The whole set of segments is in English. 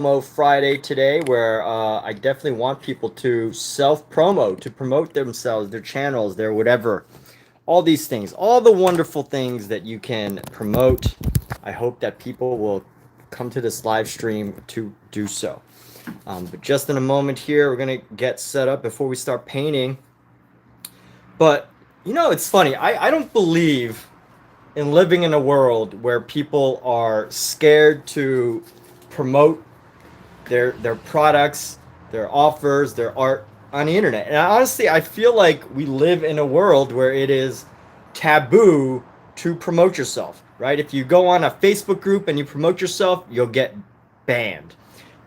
Friday today, where I definitely want people to self-promo, to promote themselves, their channels, their whatever, all these things, all the wonderful things that you can promote. I hope that people will come to this live stream to do so. But just in a moment here, we're gonna get set up before we start painting. But it's funny. I don't believe in living in a world where people are scared to promote their products, their offers, their art on the internet. And honestly, I feel like we live in a world where it is taboo to promote yourself, right? If you go on a Facebook group and you promote yourself, you'll get banned.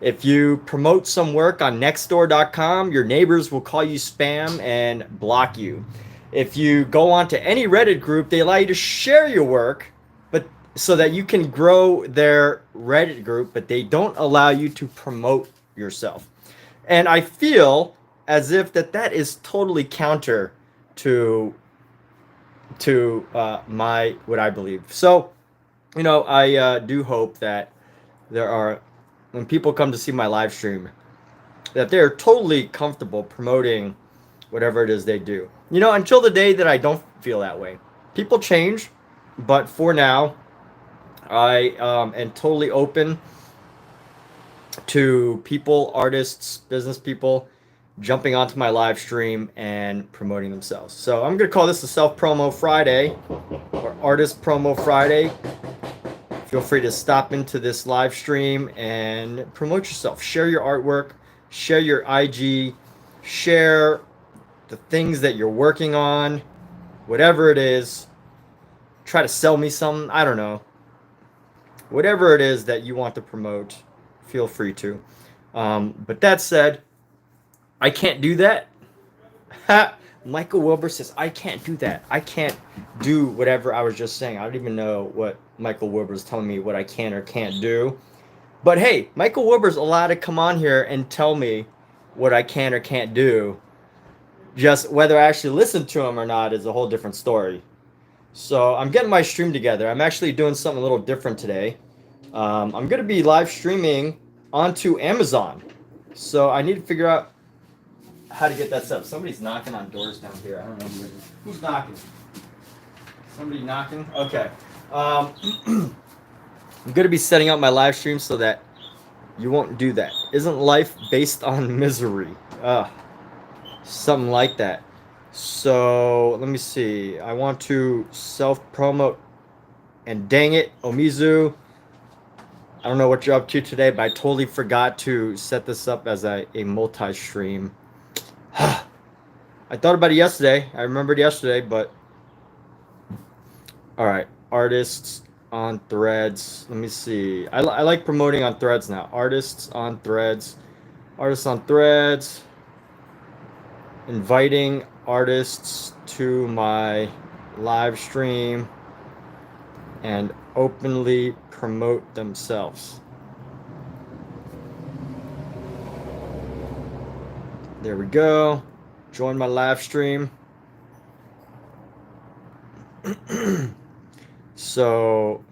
If you promote some work on nextdoor.com, your neighbors will call you spam and block you. If you go onto any Reddit group, they allow you to share your work, but so that you can grow their Reddit group, but they don't allow you to promote yourself. And I feel as if that is totally counter to my what I believe. So, I do hope that there are, when people come to see my live stream, that they're totally comfortable promoting whatever it is they do. Until the day that I don't feel that way. People change, but for now, I am totally open to people, artists, business people jumping onto my live stream and promoting themselves. So I'm going to call this a self-promo Friday or artist promo Friday. Feel free to stop into this live stream and promote yourself. Share your artwork, share your IG, share the things that you're working on, whatever it is. Try to sell me something, I don't know. Whatever it is that you want to promote, feel free to. But that said, I can't do that. Michael Wilbur says, I can't do that. I can't do whatever I was just saying. I don't even know what Michael Wilbur is telling me what I can or can't do. But hey, Michael Wilbur's allowed to come on here and tell me what I can or can't do. Just whether I actually listen to him or not is a whole different story. So I'm getting my stream together. I'm actually doing something a little different today. I'm going to be live streaming onto Amazon. So I need to figure out how to get that set up. Somebody's knocking on doors down here. I don't know who's knocking. Somebody knocking? Okay. I'm going to be setting up my live stream so that you won't do that. Isn't life based on misery? Something like that. So let me see. I want to self-promote, and dang it, Omizu, I don't know what you're up to today, but I totally forgot to set this up as a multi-stream. I thought about it yesterday. I remembered yesterday, but all right. Artists on Threads. Let me see. I like promoting on Threads now. Artists on Threads. Artists on Threads. Inviting artists to my live stream and openly promote themselves. There we go. Join my live stream. So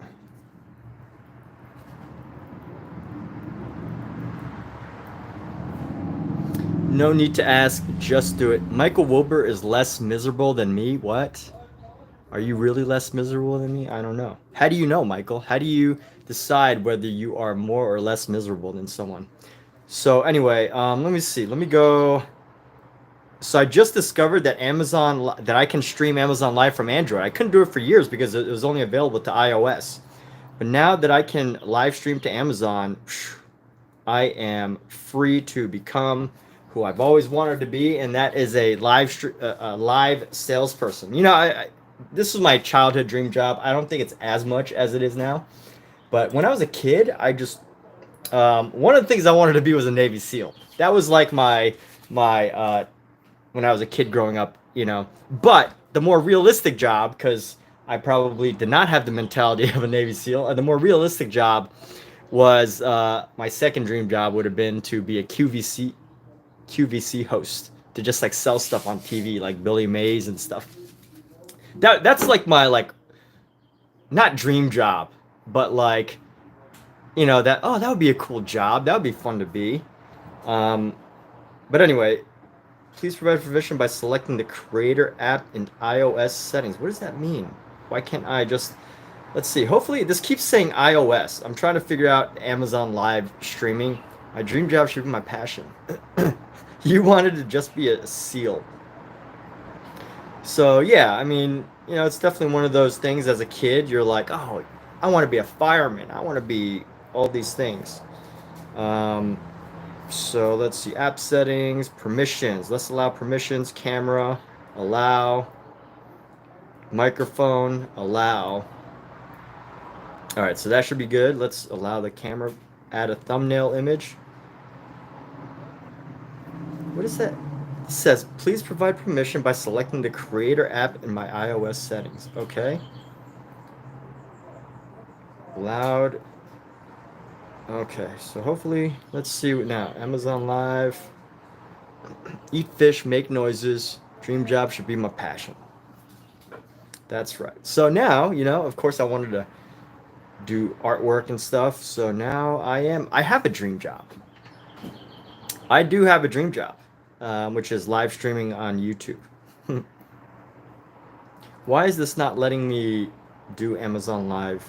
no need to ask, just do it. Michael Wilbur is less miserable than me. What? Are you really less miserable than me? I don't know. How do you know, Michael? How do you decide whether you are more or less miserable than someone? So anyway, let me see. Let me go. So I just discovered that that I can stream Amazon Live from Android. I couldn't do it for years because it was only available to iOS. But now that I can live stream to Amazon, I am free to become who I've always wanted to be, and that is a live salesperson. This was my childhood dream job. I don't think it's as much as it is now. But when I was a kid, I just one of the things I wanted to be was a Navy SEAL. That was like my when I was a kid growing up, But the more realistic job, because I probably did not have the mentality of a Navy SEAL, the more realistic job was my second dream job would have been to be a QVC host, to just like sell stuff on TV, like Billy Mays and stuff. That's like my not dream job, but like you know, that, oh, that would be a cool job. That would be fun to be. Um, but anyway, please provide permission by selecting the Creator app in iOS settings. What does that mean? Why can't I just, let's see. Hopefully, this keeps saying iOS. I'm trying to figure out Amazon Live streaming. My dream job should be my passion. You wanted to just be a SEAL. So, yeah, I mean, you know, it's definitely one of those things as a kid. You're like, oh, I want to be a fireman. I want to be all these things. Um, so let's see, app settings, permissions. Let's allow permissions, camera, allow, microphone, allow. All right, so that should be good. Let's allow the camera, add a thumbnail image. What is that? It says, please provide permission by selecting the Creator app in my iOS settings. Okay. Loud. Okay, so hopefully, let's see what now. Amazon Live. Eat fish, make noises. Dream job should be my passion. That's right. So now, you know, of course I wanted to do artwork and stuff. So now I have a dream job. I do have a dream job, which is live streaming on YouTube. Why is this not letting me do Amazon Live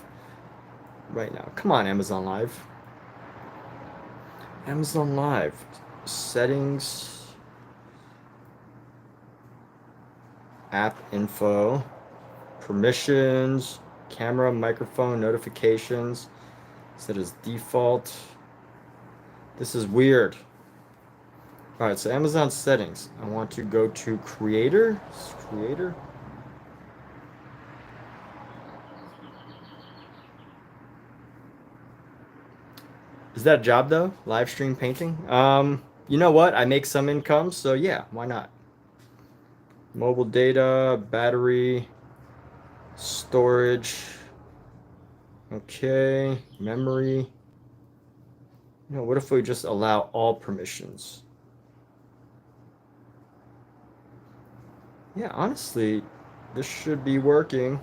right now? Come on, Amazon Live. Amazon Live. Settings. App info. Permissions. Camera, microphone, notifications. Set as default. This is weird. All right, so Amazon settings. I want to go to Creator. Creator. Is that a job though? Live stream painting? You know what? I make some income, so yeah, why not? Mobile data, battery, storage. Okay, memory. You know, what if we just allow all permissions? Yeah, honestly, this should be working.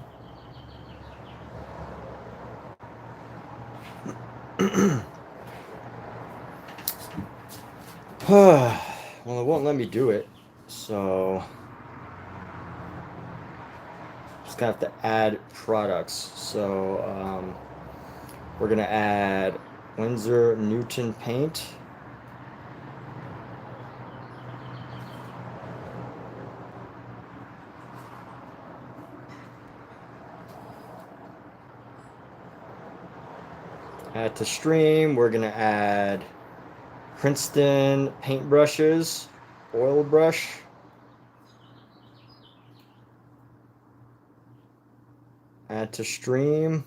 Well, it won't let me do it, so just gonna have to add products. So we're gonna add Winsor Newton paint. Add to stream. We're gonna add Princeton paintbrushes, oil brush. Add to stream.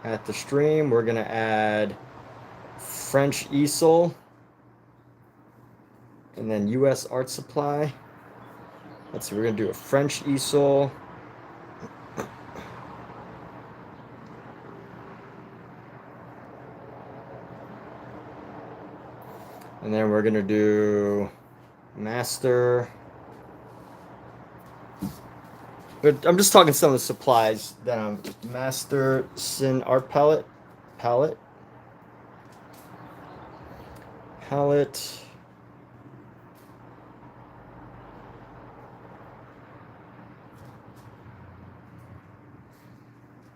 At the stream, we're gonna add French easel, and then U.S. Art Supply. Let's see, we're gonna do a French easel. And then we're gonna do master. But I'm just talking some of the supplies that I'm Masterson art palette.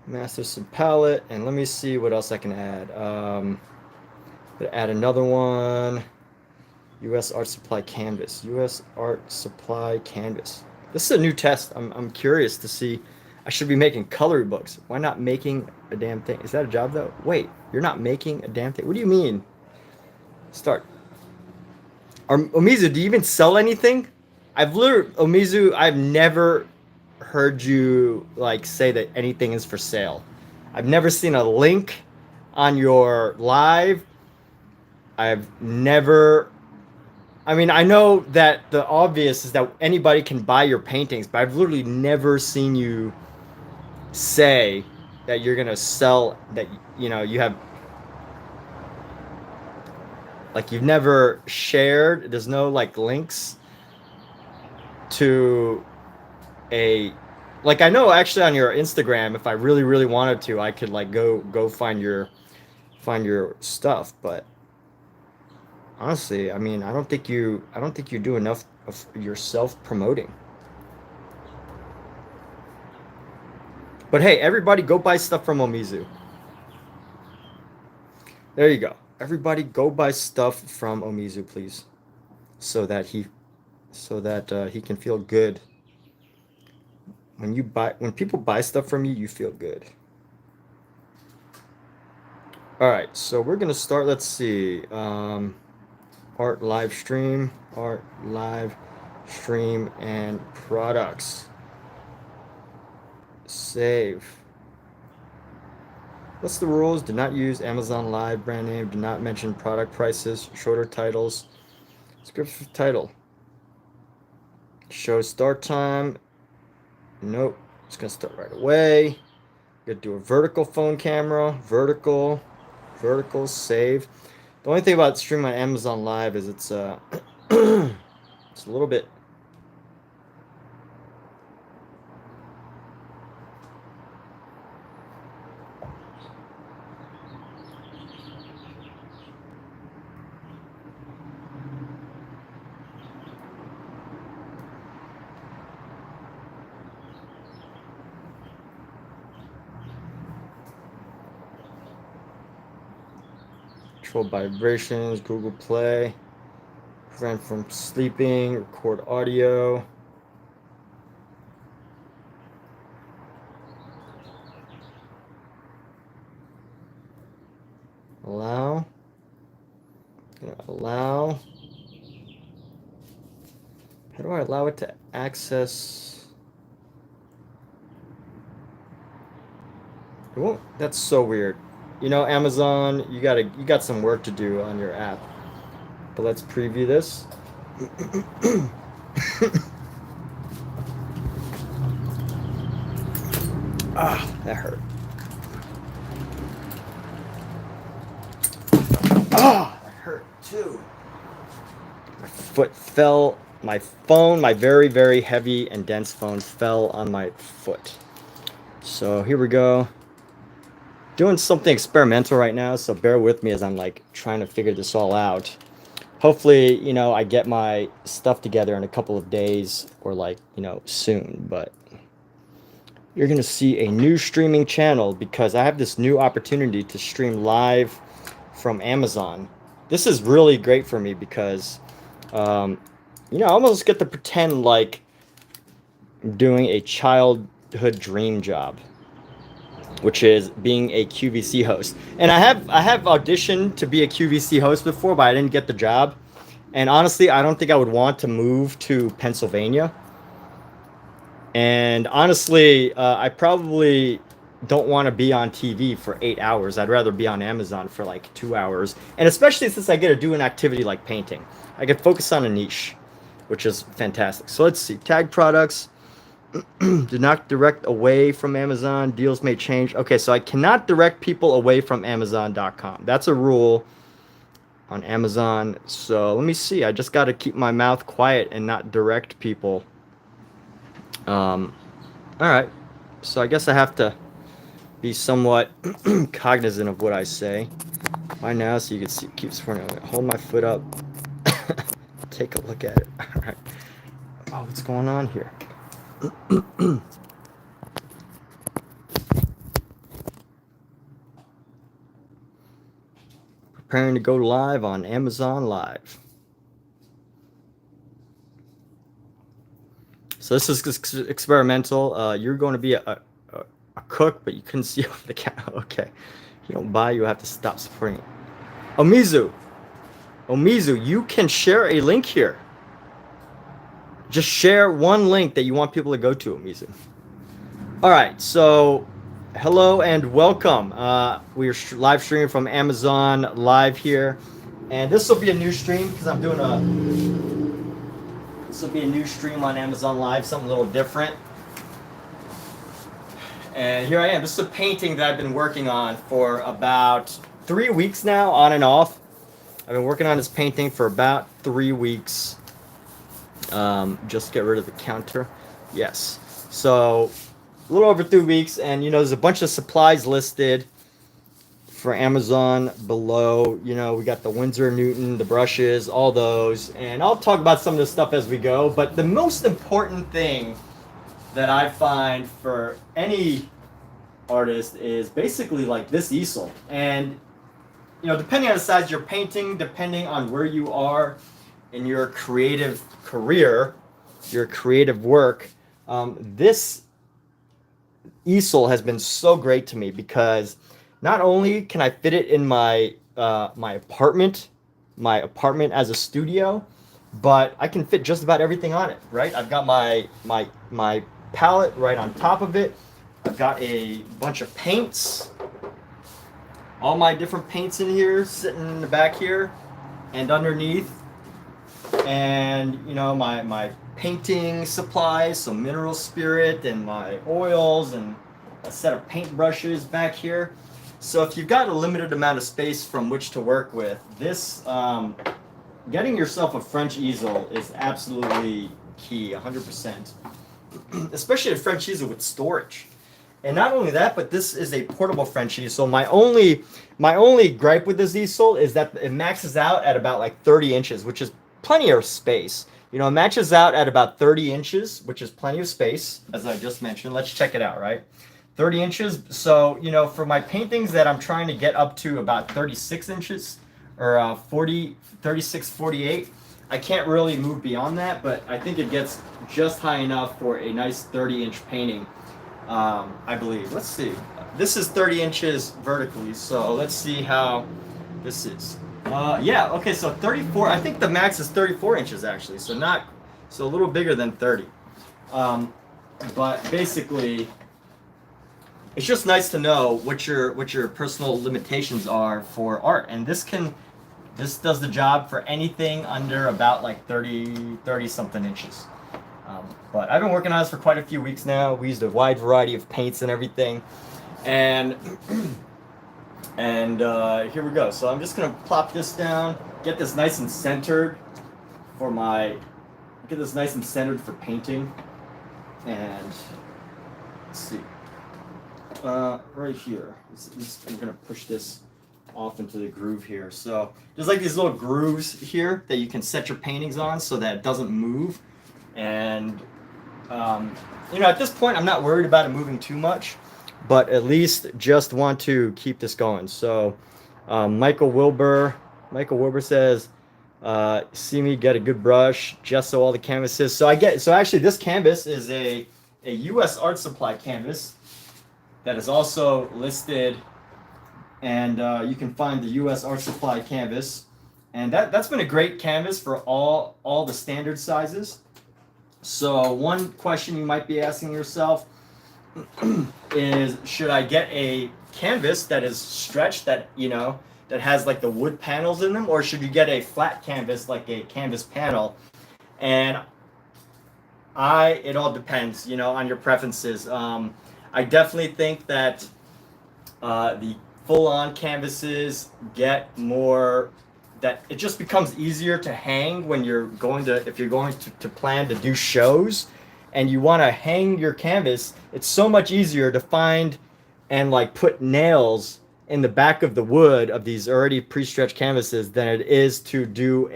Masterson palette, and let me see what else I can add. Add another one. U.S. Art Supply canvas. U.S. Art Supply canvas. This is a new test. I'm curious to see. I should be making coloring books. Why not making a damn thing? Is that a job though? Wait, you're not making a damn thing. What do you mean? Start. Omizu, do you even sell anything? Omizu, I've never heard you like say that anything is for sale. I've never seen a link on your live. I've never, I mean, I know that the obvious is that anybody can buy your paintings, but I've literally never seen you say that you're gonna sell, that, you know, you have, like, you've never shared, there's no like links to a Like I know actually on your Instagram, if I really really wanted to, I could like go find your stuff. But honestly, I mean, I don't think you do enough of yourself promoting. But hey, everybody go buy stuff from Omizu. There you go. Everybody go buy stuff from Omizu, please. So that he can feel good. When people buy stuff from you, you feel good. All right, so we're gonna start. Let's see. Art live stream, and products. Save. What's the rules? Do not use Amazon Live brand name. Do not mention product prices. Shorter titles. Script for title. Show start time. Nope. It's gonna start right away. Gonna do a vertical phone camera. Vertical. Save. The only thing about streaming on Amazon Live is it's it's a little bit. Control vibrations, Google Play, prevent from sleeping, record audio. Allow. Allow. How do I allow it to access? It won't. That's so weird. You know, Amazon, you got some work to do on your app. But let's preview this. Ah, that hurt. Ah, that hurt too. My foot fell. My phone, my very, very heavy and dense phone fell on my foot. So here we go. Doing something experimental right now, so bear with me as I'm like trying to figure this all out. Hopefully, you know, I get my stuff together in a couple of days or like, you know, soon, but you're going to see a new streaming channel because I have this new opportunity to stream live from Amazon. This is really great for me because, you know, I almost get to pretend like I'm doing a childhood dream job, which is being a QVC host. And I have auditioned to be a QVC host before, but I didn't get the job. And honestly, I don't think I would want to move to Pennsylvania. And honestly, I probably don't want to be on TV for 8 hours. I'd rather be on Amazon for like 2 hours. And especially since I get to do an activity like painting, I can focus on a niche, which is fantastic. So let's see, tag products. Do not direct away from Amazon. Deals may change. Okay, so I cannot direct people away from Amazon.com. That's a rule on Amazon. So let me see. I just got to keep my mouth quiet and not direct people. All right. So I guess I have to be somewhat cognizant of what I say. Why now? So you can see. Keep supporting. Hold my foot up. Take a look at it. All right. Oh, what's going on here? Preparing to go live on Amazon Live. So this is experimental. You're going to be a cook, but you couldn't see over the camera. Okay. You don't buy, you have to stop supporting it. Omizu, you can share a link here. Just share one link that you want people to go to, Omizu. All right, so hello and welcome. We're live streaming from Amazon Live here. And this will be a new stream because I'm doing this will be a new stream on Amazon Live, something a little different. And here I am. This is a painting that I've been working on for about 3 weeks now, on and off. I've been working on this painting for about 3 weeks. Just get rid of the counter. Yes. So a little over 3 weeks, and there's a bunch of supplies listed for Amazon below. We got the Winsor & Newton, the brushes, all those, and I'll talk about some of this stuff as we go. But the most important thing that I find for any artist is basically like this easel. And depending on the size of your painting, depending on where you are in your creative career, your creative work, this easel has been so great to me, because not only can I fit it in my my apartment as a studio, but I can fit just about everything on it, right? I've got my palette right on top of it. I've got a bunch of paints, all my different paints in here, sitting in the back here and underneath. And my painting supplies, so mineral spirit and my oils and a set of paint brushes back here. So if you've got a limited amount of space from which to work with, this getting yourself a French easel is absolutely key, 100%. Especially a French easel with storage. And not only that, but this is a portable French easel. My only gripe with this easel is that it maxes out at about like 30 inches, which is plenty of space. It matches out at about 30 inches, which is plenty of space, as I just mentioned. Let's check it out, right? 30 inches. So, for my paintings that I'm trying to get up to about 36 inches or 36, 48, I can't really move beyond that, but I think it gets just high enough for a nice 30-inch painting, I believe. Let's see. This is 30 inches vertically, so let's see how this is. Yeah, okay, so 34, I think the max is 34 inches actually, so a little bigger than 30. But basically, it's just nice to know what your personal limitations are for art, and this does the job for anything under about like 30 something inches. But I've been working on this for quite a few weeks now. We used a wide variety of paints and everything, and here we go. So I'm just gonna plop this down, get this nice and centered for painting, and let's see. Right here. I'm gonna push this off into the groove here. So there's like these little grooves here that you can set your paintings on so that it doesn't move. And at this point, I'm not worried about it moving too much, but at least just want to keep this going. So Michael Wilbur says, see me get a good brush, gesso all the canvases. So actually this canvas is a US Art Supply canvas that is also listed, and you can find the US Art Supply canvas, and that's been a great canvas for all the standard sizes. So one question you might be asking yourself is, should I get a canvas that is stretched, that has like the wood panels in them, or should you get a flat canvas like a canvas panel? And it all depends, on your preferences. I definitely think that the full-on canvases get more, that it just becomes easier to hang when if you're going to plan to do shows and you want to hang your canvas. It's so much easier to find and like put nails in the back of the wood of these already pre-stretched canvases than it is to do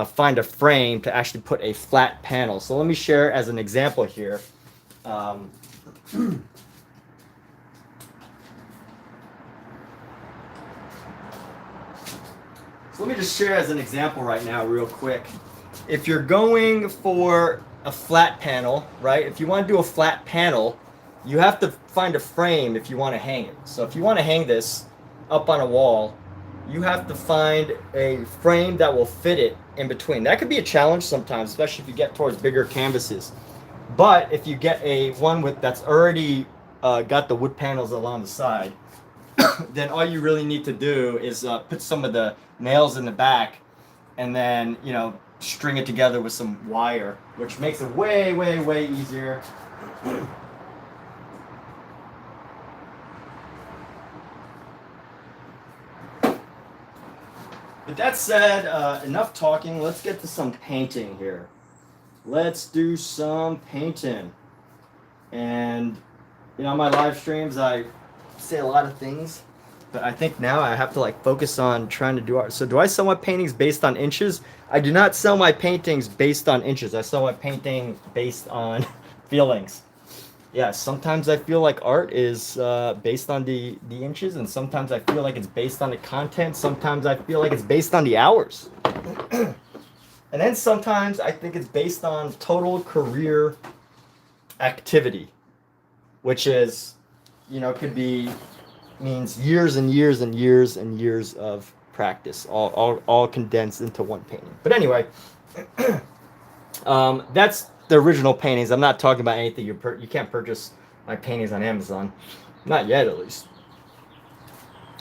find a frame to actually put a flat panel. So let me share as an example here. So let me just share as an example right now real quick. If you're going for a flat panel, right? If you want to do a flat panel, you have to find a frame if you want to hang it. So if you want to hang this up on a wall, you have to find a frame that will fit it in between. That could be a challenge sometimes, especially if you get towards bigger canvases. But if you get one that's already got the wood panels along the side, then all you really need to do is put some of the nails in the back, and then string it together with some wire, which makes it way, way, way easier. With that said, enough talking. Let's get to some painting here. Let's do some painting. And on my live streams, I say a lot of things, but I think now I have to like focus on trying to do art. So do I sell my paintings based on inches? I do not sell my paintings based on inches. I sell my painting based on feelings. Yeah, sometimes I feel like art is based on the inches, and sometimes I feel like it's based on the content. Sometimes I feel like it's based on the hours. And then sometimes I think it's based on total career activity, which is, could be, means years and years and years and years of practice, all condensed into one painting. But anyway, that's the original paintings. I'm not talking about anything you can't purchase my paintings on Amazon, not yet at least.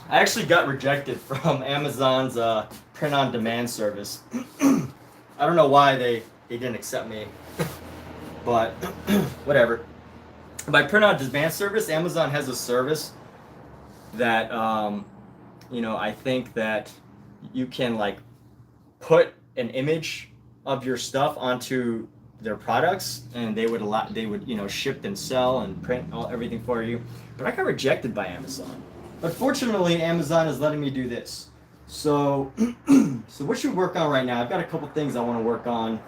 I actually got rejected from Amazon's print-on-demand service. I don't know why they didn't accept me, but whatever. By print-on-demand service, Amazon has a service that, I think that you can like put an image of your stuff onto their products, and they would ship and sell and print everything for you. But I got rejected by Amazon. But fortunately, Amazon is letting me do this. So, what should we work on right now? I've got a couple things I want to work on.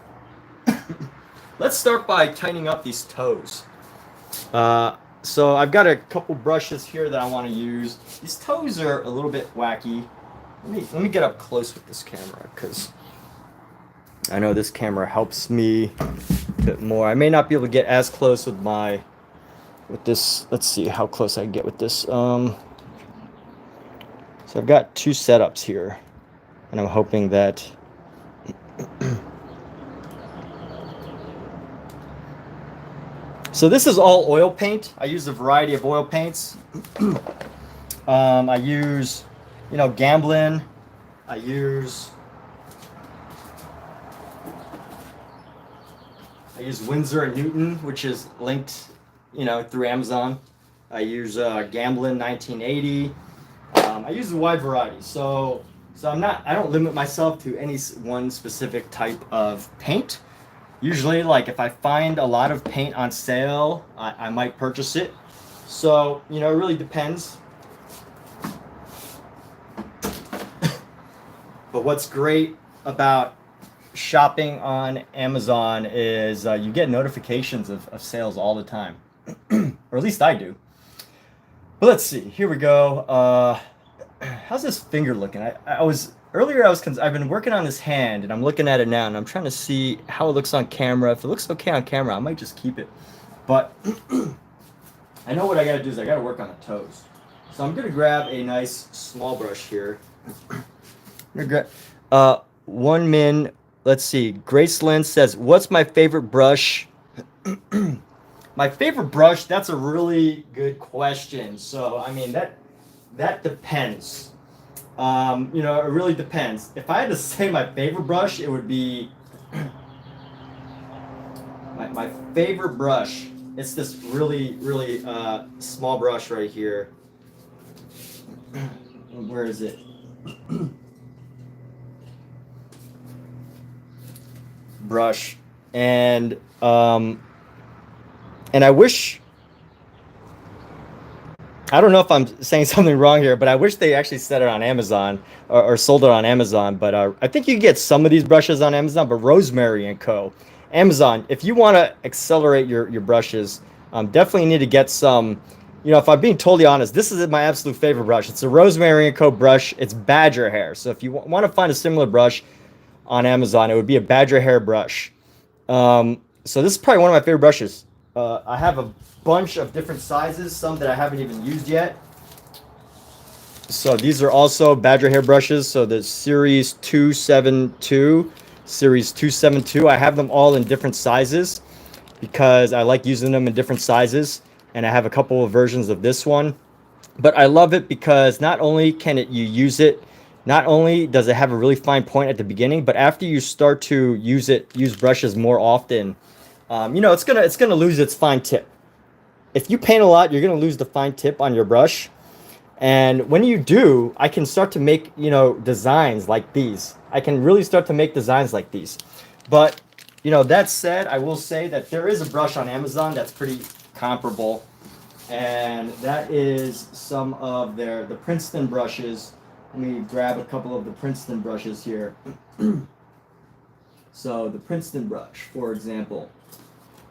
Let's start by tightening up these toes. So I've got a couple brushes here that I want to use. These toes are a little bit wacky. Let me get up close with this camera, because I know this camera helps me a bit more. I may not be able to get as close with this. Let's see how close I can get with this. So I've got two setups here, and I'm hoping that so this is all oil paint. I use a variety of oil paints. I use, Gamblin. I use Winsor and Newton, which is linked, through Amazon. I use Gamblin 1980. I use a wide variety. So I don't limit myself to any one specific type of paint. Usually, like if I find a lot of paint on sale, I might purchase it. So, it really depends. But what's great about shopping on Amazon is you get notifications of sales all the time. Or at least I do. But let's see. Here we go. How's this finger looking? I've been working on this hand, and I'm looking at it now, and I'm trying to see how it looks on camera. If it looks okay on camera, I might just keep it. But I know what I got to do is I got to work on the toes. So I'm going to grab a nice small brush here. I'm going to grab 1 min. Let's see. Grace Lynn says, "What's my favorite brush?" My favorite brush? That's a really good question. So I mean that depends. It really depends. If I had to say my favorite brush, it would be my favorite brush. It's this really, really small brush right here. Where is it? Brush. And I wish, I don't know if I'm saying something wrong here, but I wish they actually said it on Amazon or sold it on Amazon. But I think you can get some of these brushes on Amazon. But Rosemary Co. Amazon, if you want to accelerate your brushes, definitely need to get some. If I'm being totally honest, this is my absolute favorite brush. It's a Rosemary Co. brush. It's badger hair. So if you want to find a similar brush on Amazon, it would be a badger hair brush. So this is probably one of my favorite brushes. I have a bunch of different sizes, some that I haven't even used yet. So these are also badger hair brushes. So the series 272, series 272, I have them all in different sizes because I like using them in different sizes. And I have a couple of versions of this one. But I love it because not only can you use it, not only does it have a really fine point at the beginning, but after you start to use brushes more often, it's gonna lose its fine tip. If you paint a lot, you're gonna lose the fine tip on your brush. And when you do, I can start to make, designs like these. I can really start to make designs like these. But, that said, I will say that there is a brush on Amazon that's pretty comparable, and that is some of the Princeton brushes. Let me grab a couple of the Princeton brushes here. So the Princeton brush, for example,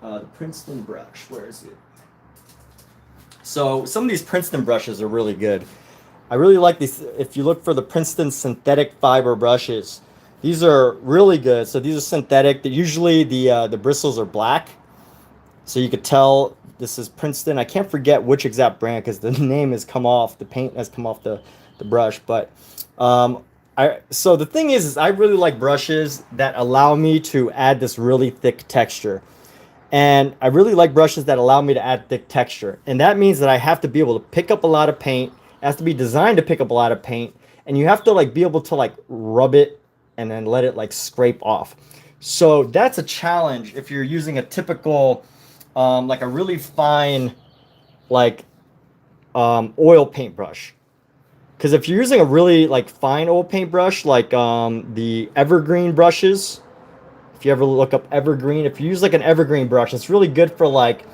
the Princeton brush, where is it? So some of these Princeton brushes are really good. I really like these. If you look for the Princeton synthetic fiber brushes, these are really good. So these are synthetic. Usually the bristles are black, so you could tell this is Princeton. I can't forget which exact brand because the name has come off. The paint has come off the brush. But so the thing is I really like brushes that allow me to add this really thick texture. And I really like brushes that allow me to add thick texture. And that means that I have to be able to pick up a lot of paint. It has to be designed to pick up a lot of paint. And you have to like be able to like rub it and then let it like scrape off. So that's a challenge if you're using a typical, like a really fine, like oil paintbrush. Because if you're using a really like fine oil paintbrush, like the evergreen brushes, if you ever look up evergreen, if you use like an evergreen brush, it's really good for like,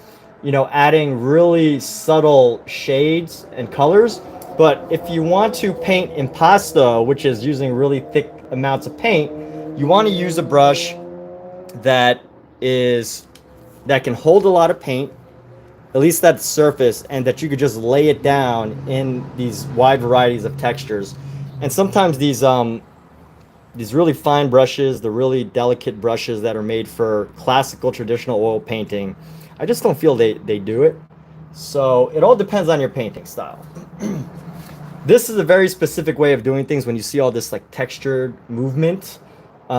you know, adding really subtle shades and colors. But if you want to paint impasto, which is using really thick amounts of paint, you want to use a brush that can hold a lot of paint, at least that surface, and that you could just lay it down in these wide varieties of textures. And sometimes these really fine brushes, the really delicate brushes that are made for classical traditional oil painting, I just don't feel they do it. So it all depends on your painting style. This is a very specific way of doing things when you see all this like textured movement. You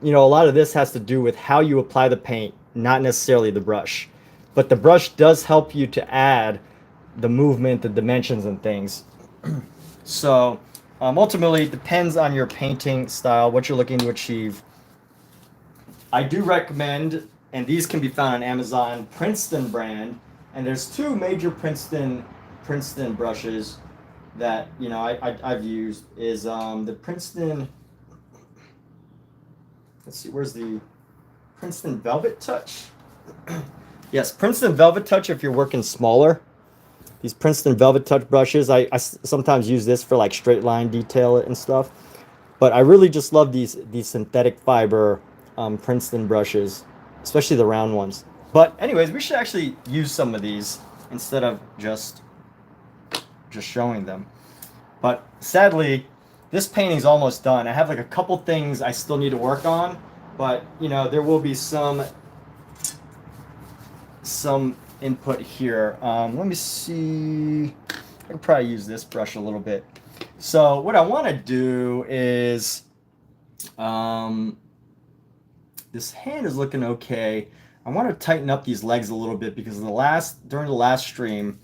know, a lot of this has to do with how you apply the paint, not necessarily the brush. But the brush does help you to add the movement, the dimensions and things. So ultimately, it depends on your painting style, what you're looking to achieve. I do recommend, and these can be found on Amazon, Princeton brand. And there's two major Princeton brushes that, you know, I've used. Is the Princeton, let's see, where's the Princeton Velvet Touch? Yes, Princeton Velvet Touch if you're working smaller. These Princeton Velvet Touch brushes, I sometimes use this for like straight line detail and stuff. But I really just love these synthetic fiber Princeton brushes, especially the round ones. But anyways, we should actually use some of these instead of just showing them. But sadly, this painting's almost done. I have like a couple things I still need to work on, but you know, there will be some input here. Let me see. I can probably use this brush a little bit. So what I want to do is, this hand is looking okay. I want to tighten up these legs a little bit because during the last stream,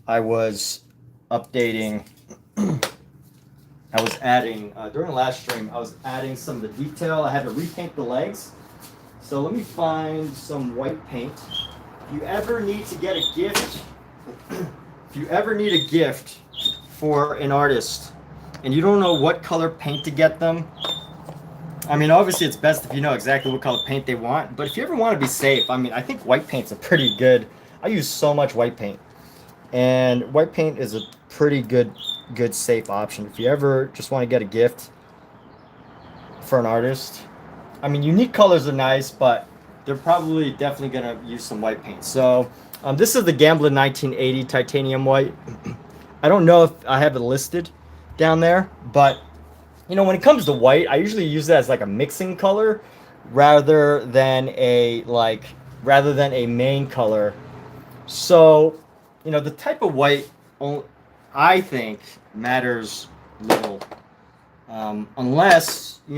I was updating. During the last stream, I was adding some of the detail. I had to repaint the legs. So let me find some white paint. If you ever need to get a gift, for an artist and you don't know what color paint to get them, I mean, obviously it's best if you know exactly what color paint they want, but if you ever want to be safe, I mean, I think white paint's a pretty good, I use so much white paint, and white paint is a pretty good safe option if you ever just want to get a gift for an artist. I mean, unique colors are nice, but they're probably definitely going to use some white paint. So this is the Gamblin 1980 titanium white. I don't know if I have it listed down there, but you know, when it comes to white, I usually use it as like a mixing color rather than a main color. So, you know, the type of white, I think, matters little. Unless you're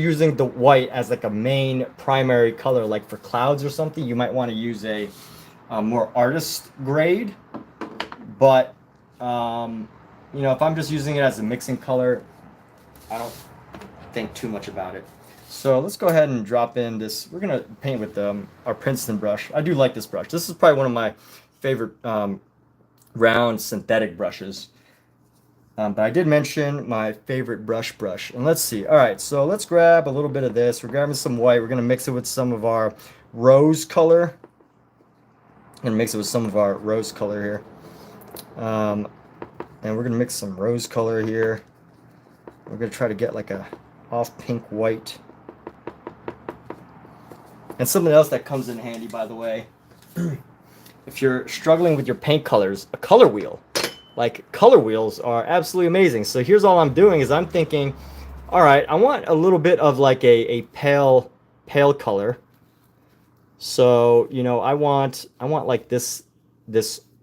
using the white as like a main primary color, like for clouds or something, you might want to use a more artist grade. But if I'm just using it as a mixing color, I don't think too much about it. So let's go ahead and drop in this. We're gonna paint with our Princeton brush. I do like this brush. This is probably one of my favorite round synthetic brushes. But I did mention my favorite brush. And let's see. All right, so let's grab a little bit of this. We're grabbing some white. We're going to mix it with some of our rose color. gonna mix it with some of our rose color here. And we're gonna mix some rose color here. We're gonna try to get like a off pink white. And something else that comes in handy, by the way, if you're struggling with your paint colors, a color wheel. Like, color wheels are absolutely amazing. So here's all I'm doing is I'm thinking, all right, I want a little bit of like a pale color. So, you know, I want like this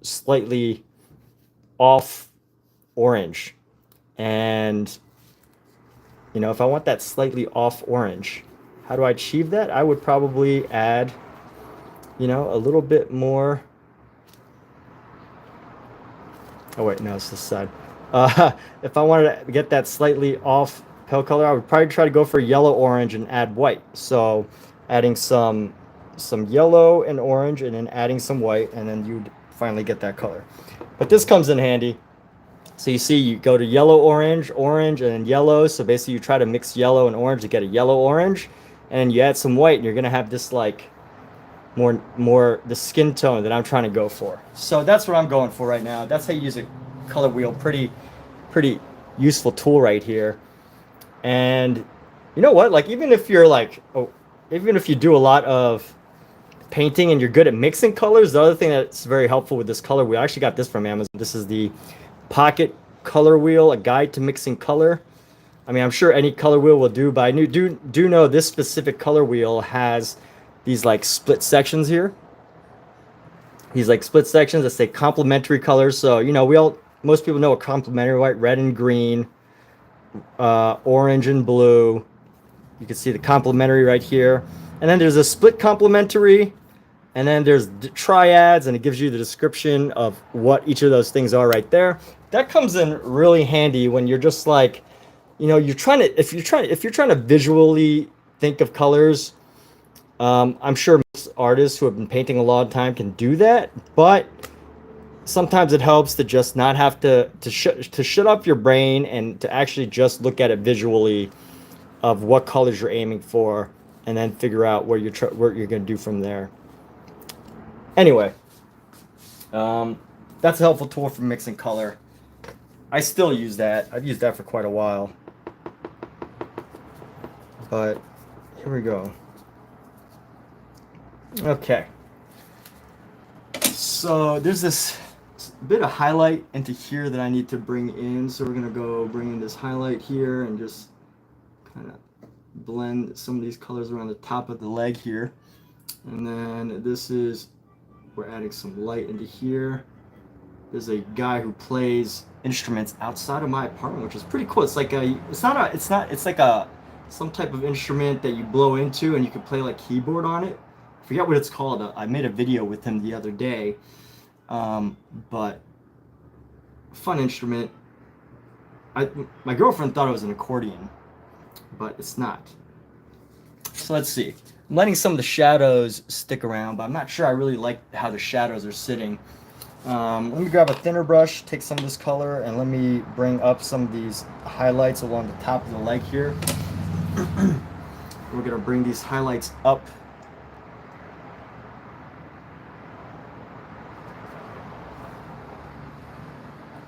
slightly off orange. And, you know, if I want that slightly off orange, how do I achieve that? I would probably add, you know, a little bit more. Oh wait, no, it's this side. If I wanted to get that slightly off pale color, I would probably try to go for yellow orange and add white. So adding some yellow and orange, and then adding some white, and then you'd finally get that color. But this comes in handy. So you see, you go to yellow, orange, orange, and then yellow. So basically you try to mix yellow and orange to get a yellow orange, and you add some white, and you're gonna have this like more the skin tone that I'm trying to go for. So that's what I'm going for right now. That's how you use a color wheel. Pretty useful tool right here. And you know what? Like, even if you're like, even if you do a lot of painting and you're good at mixing colors, the other thing that's very helpful with this color wheel, I actually got this from Amazon. This is the Pocket Color Wheel, a guide to mixing color. I mean, I'm sure any color wheel will do, but I do know this specific color wheel has these like split sections here. These like split sections that say complementary colors. So, you know, most people know what complementary, white, red and green, orange and blue. You can see the complementary right here. And then there's a split complementary, and then there's triads, and it gives you the description of what each of those things are right there. That comes in really handy when you're just like, you know, if you're trying to visually think of colors. I'm sure most artists who have been painting a long time can do that, but sometimes it helps to just not have to shut up your brain and to actually just look at it visually of what colors you're aiming for, and then figure out what you're going to do from there. Anyway, that's a helpful tool for mixing color. I still use that. I've used that for quite a while. But here we go. Okay. So there's this bit of highlight into here that I need to bring in. So we're going to go bring in this highlight here and just kind of blend some of these colors around the top of the leg here. And then we're adding some light into here. There's a guy who plays instruments outside of my apartment, which is pretty cool. It's like some type of instrument that you blow into and you can play like keyboard on it. I forget what it's called. I made a video with him the other day. But fun instrument. My girlfriend thought it was an accordion, but it's not. So let's see. I'm letting some of the shadows stick around, but I'm not sure I really like how the shadows are sitting. Let me grab a thinner brush, take some of this color, and let me bring up some of these highlights along the top of the leg here. We're going to bring these highlights up.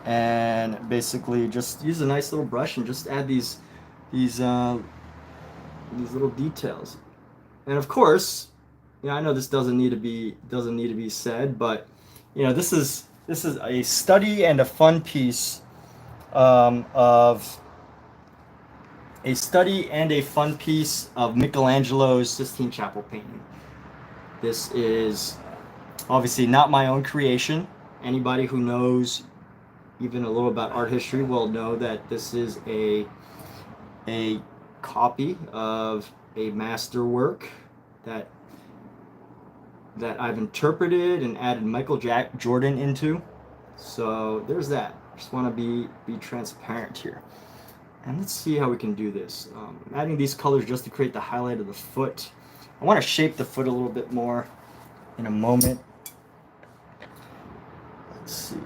And basically just use a nice little brush and just add these little details. And of course, you know, I know this doesn't need to be said, but you know, this is a study and a fun piece of Michelangelo's Sistine Chapel painting. This is obviously not my own creation. Anybody who knows even a little about art history will know that this is a copy of a masterwork that I've interpreted and added Michael Jordan into. So there's that. Just want to be transparent here. And let's see how we can do this. I'm adding these colors just to create the highlight of the foot. I want to shape the foot a little bit more in a moment. Let's see.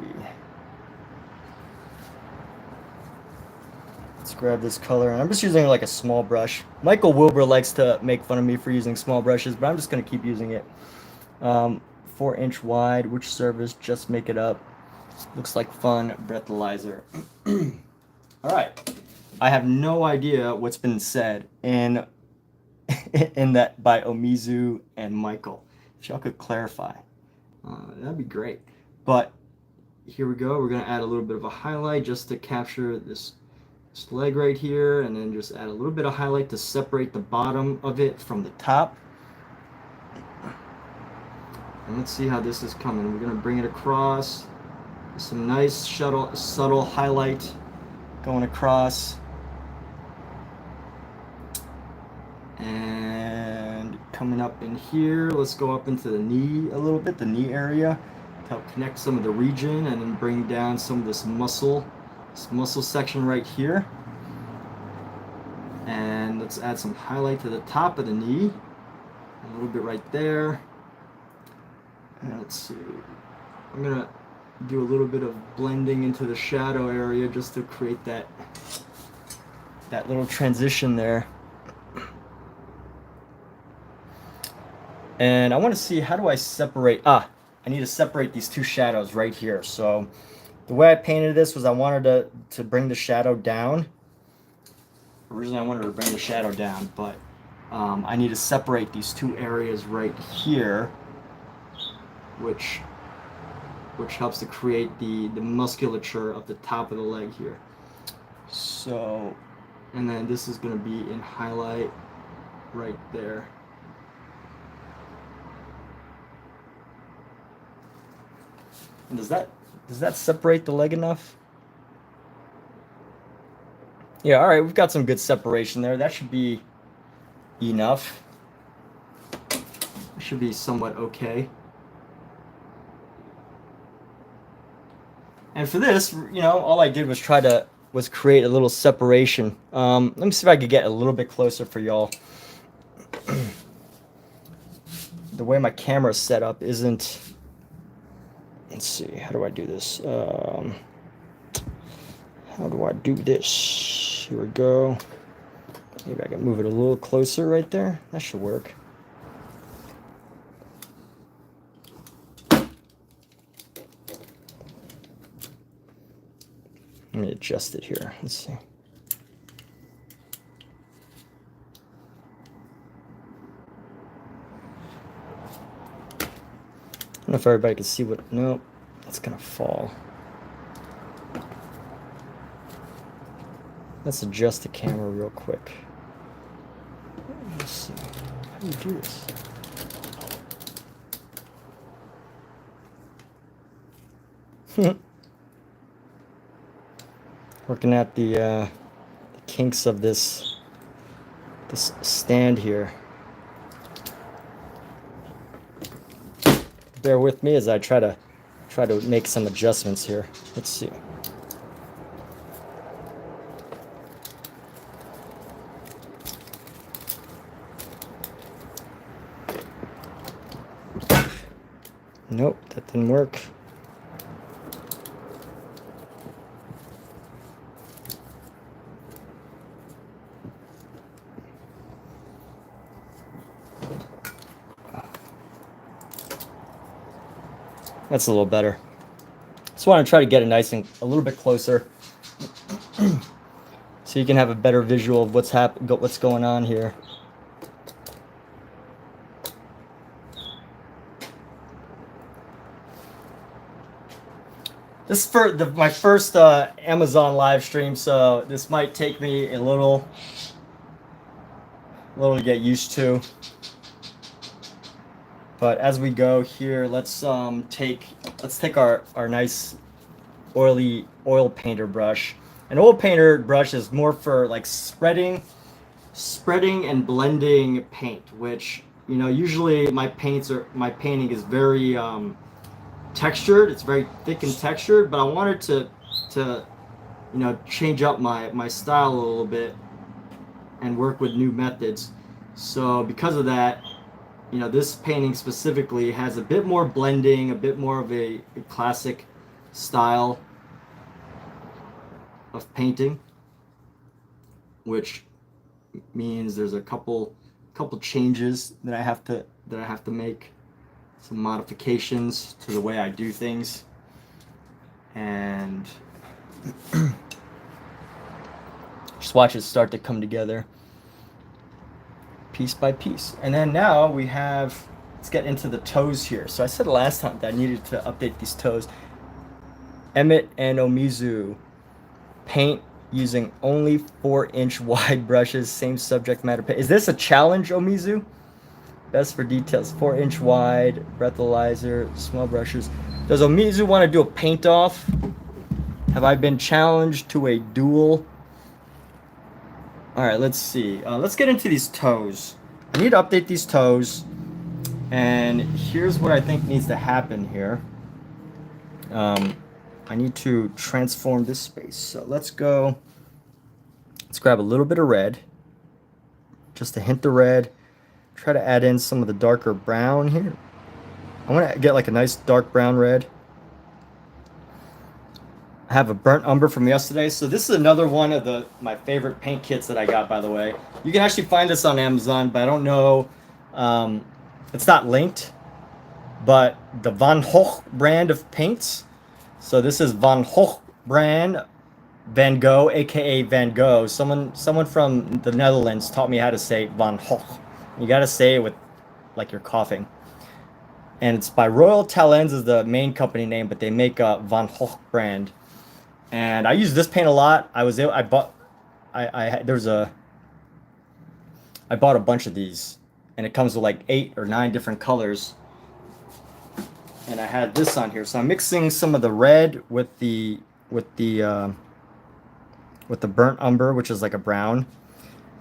Let's grab this color. I'm just using like a small brush. Michael Wilbur likes to make fun of me for using small brushes, but I'm just going to keep using it. 4-inch wide. Which surface? Just make it up. Looks like fun. Breathalyzer. All right. I have no idea what's been said in that by Omizu and Michael. If y'all could clarify, that'd be great. But here we go. We're gonna add a little bit of a highlight just to capture this leg right here, and then just add a little bit of highlight to separate the bottom of it from the top. And let's see how this is coming. We're gonna bring it across. Some nice subtle highlight going across. And coming up in here, let's go up into the knee a little bit, the knee area, to help connect some of the region, and then bring down some of this muscle section right here. And let's add some highlight to the top of the knee, a little bit right there. And let's see, I'm gonna do a little bit of blending into the shadow area just to create that little transition there. And I want to see, how do I separate, I need to separate these two shadows right here. So the way I painted this was I wanted to bring the shadow down. Originally I wanted to bring the shadow down, but I need to separate these two areas right here, which helps to create the musculature of the top of the leg here. So, and then this is going to be in highlight right there. And does that separate the leg enough? Yeah, all right, we've got some good separation there. That should be enough. It should be somewhat okay. And for this, you know, all I did was create a little separation. Let me see if I could get a little bit closer for y'all. The way my camera's set up isn't. Let's see, how do I do this? How do I do this? Here we go. Maybe I can move it a little closer right there. That should work. Let me adjust it here. Let's see. I don't know if everybody can see what. Nope, that's gonna fall. Let's adjust the camera real quick. Let's see. How do you do this? Working at the kinks of this stand here. Bear with me as I try to make some adjustments here. Let's see. Nope, that didn't work. That's a little better. Just want to try to get it nice and a little bit closer, so you can have a better visual of what's going on here. This is for my first Amazon live stream, so this might take me a little to get used to. But as we go here, let's take our nice oil painter brush. An oil painter brush is more for like spreading and blending paint, which, you know, usually my painting is very textured. It's very thick and textured, but I wanted to you know, change up my style a little bit and work with new methods. So because of that, you know, this painting specifically has a bit more blending, a bit more of a classic style of painting, which means there's a couple changes that I have to make. some modifications to the way I do things. And just watch it start to come together piece by piece. And then now we have, let's get into the toes here. So I said last time that I needed to update these toes. Emmett and Omizu paint using only 4-inch wide brushes, same subject matter. Is this a challenge, Omizu? Best for details, 4-inch wide, breathalyzer, small brushes. Does Omizu want to do a paint off? Have I been challenged to a duel? All right, let's see. Let's get into these toes. I need to update these toes. And here's what I think needs to happen here. I need to transform this space. So let's grab a little bit of red. Just a hint of red. Try to add in some of the darker brown here. I want to get like a nice dark brown red. I have a burnt umber from yesterday. So this is another one of my favorite paint kits that I got, by the way. You can actually find this on Amazon, but I don't know. It's not linked. But the Van Gogh brand of paints. So this is Van Gogh brand, Van Gogh, aka Van Gogh. Someone from the Netherlands taught me how to say Van Gogh. You gotta say it with like you're coughing. And it's by Royal Talens is the main company name, but they make a Van Gogh brand. And I use this paint a lot. I bought a bunch of these, and it comes with like 8 or 9 different colors. And I had this on here, so I'm mixing some of the red with the burnt umber, which is like a brown,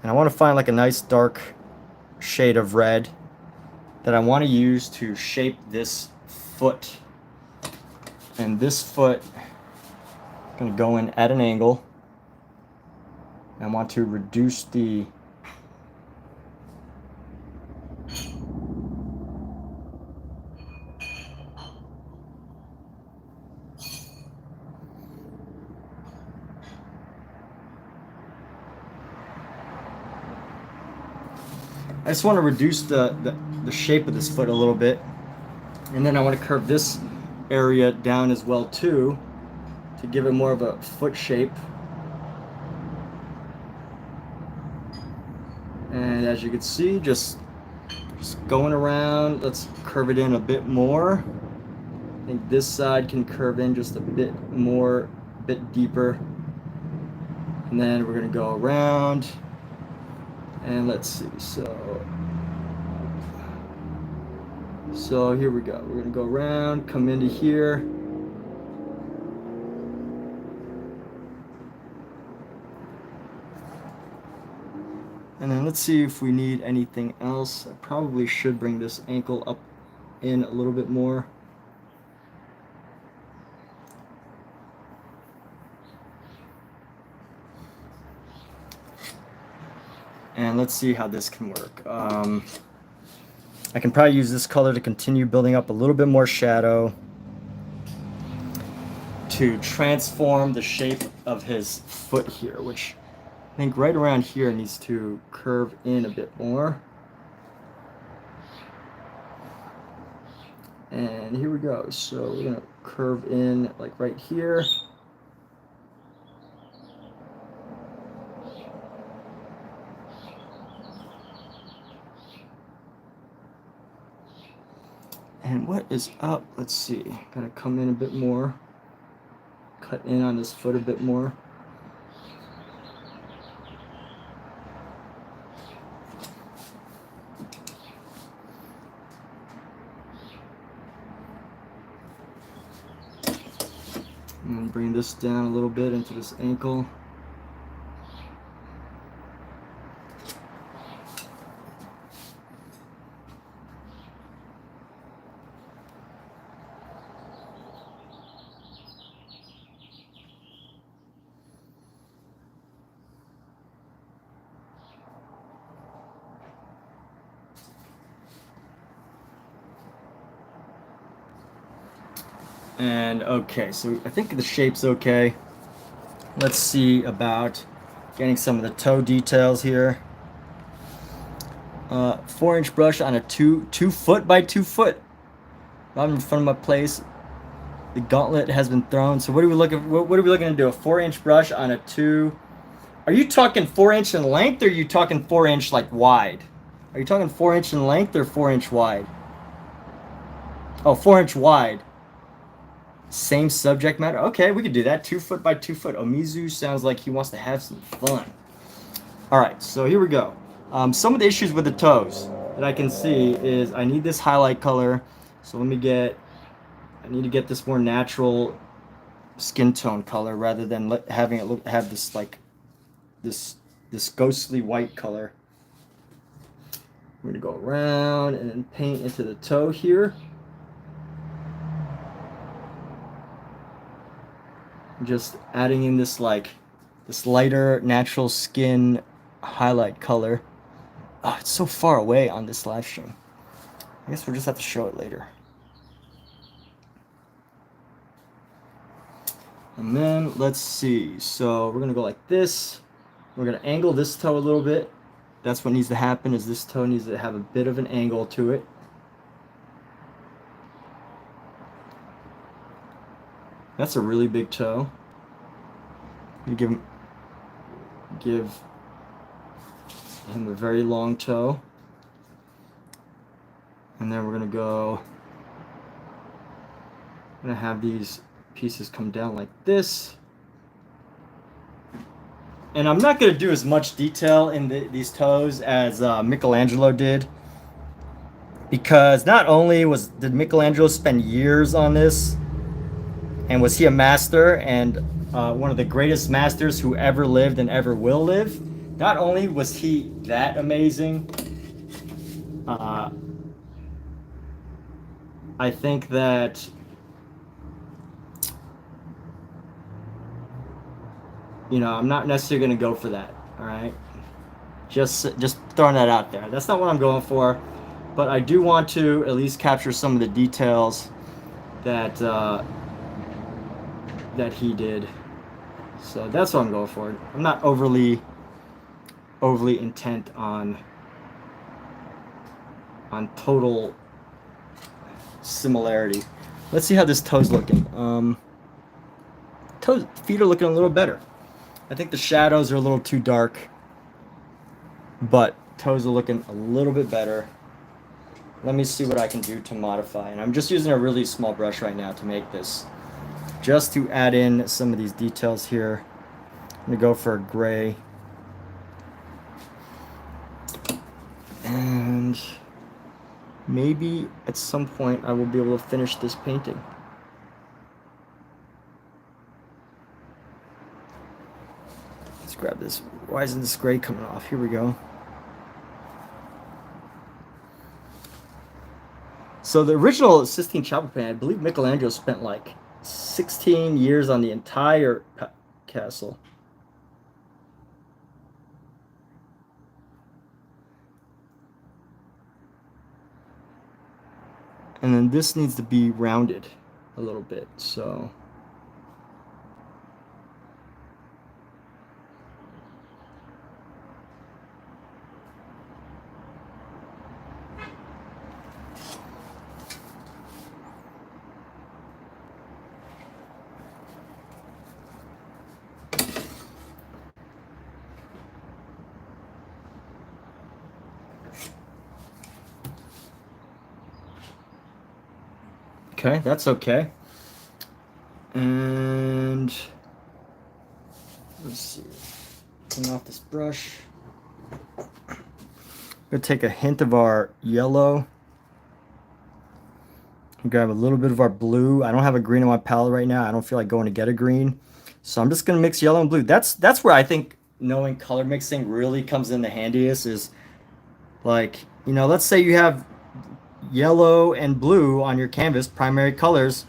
and I want to find like a nice dark shade of red that I want to use to shape this foot. And this foot is going to go in at an angle. I want to reduce the I just want to reduce the shape of this foot a little bit, and then I want to curve this area down as well too to give it more of a foot shape. And as you can see, just going around, let's curve it in a bit more. I think this side can curve in just a bit more, a bit deeper. And then we're going to go around. And let's see, so here we go. We're gonna go around, come into here. And then let's see if we need anything else. I probably should bring this ankle up in a little bit more. And let's see how this can work. I can probably use this color to continue building up a little bit more shadow to transform the shape of his foot here, which I think right around here needs to curve in a bit more. And here we go. So we're gonna curve in like right here. And what is up? Let's see. Gotta come in a bit more. Cut in on this foot a bit more. I'm gonna bring this down a little bit into this ankle. And okay, so I think the shape's okay. Let's see about getting some of the toe details here. 4-inch brush on a 2 foot by 2 foot Right in front of my place. The gauntlet has been thrown. So what are we looking? What are we looking to do? A 4-inch brush on a 2. Are you talking 4-inch in length, or are you talking 4-inch like wide? Are you talking 4-inch in length or 4-inch wide? Oh, 4-inch wide. Same subject matter. Okay, we could do that. 2 foot by 2 foot. Omizu sounds like he wants to have some fun. All right, so here we go. Some of the issues with the toes that I can see is I need this highlight color. So I need to get this more natural skin tone color rather than having it have this like this ghostly white color. I'm gonna go around and then paint into the toe here. Just adding in this lighter natural skin highlight color. Oh, it's so far away on this live stream. I guess we'll just have to show it later. And then let's see. So we're gonna go like this. We're gonna angle this toe a little bit. That's what needs to happen, is this toe needs to have a bit of an angle to it. That's a really big toe. You give him a very long toe. And then we're gonna have these pieces come down like this. And I'm not gonna do as much detail in these toes as Michelangelo did, because not only did Michelangelo spend years on this, and was he a master and one of the greatest masters who ever lived and ever will live. Not only was he that amazing, I think that I'm not necessarily going to go for that. All right, just throwing that out there. That's not what I'm going for, but I do want to at least capture some of the details that he did. So that's what I'm going for. I'm not overly intent on total similarity. Let's see how this toe's looking. Feet are looking a little better. I think the shadows are a little too dark, but toes are looking a little bit better. Let me see what I can do to modify. And I'm just using a really small brush right now to make this, just to add in some of these details here. I'm gonna go for a gray. And maybe at some point I will be able to finish this painting. Let's grab this. Why isn't this gray coming off? Here we go. So the original Sistine Chapel painting, I believe Michelangelo spent like 16 years on the entire castle. And then this needs to be rounded a little bit, so. Okay, that's okay. And let's see. Clean off this brush. I'm gonna take a hint of our yellow. Grab a little bit of our blue. I don't have a green on my palette right now. I don't feel like going to get a green. So I'm just gonna mix yellow and blue. That's where I think knowing color mixing really comes in the handiest, is like, let's say you have yellow and blue on your canvas, primary colors,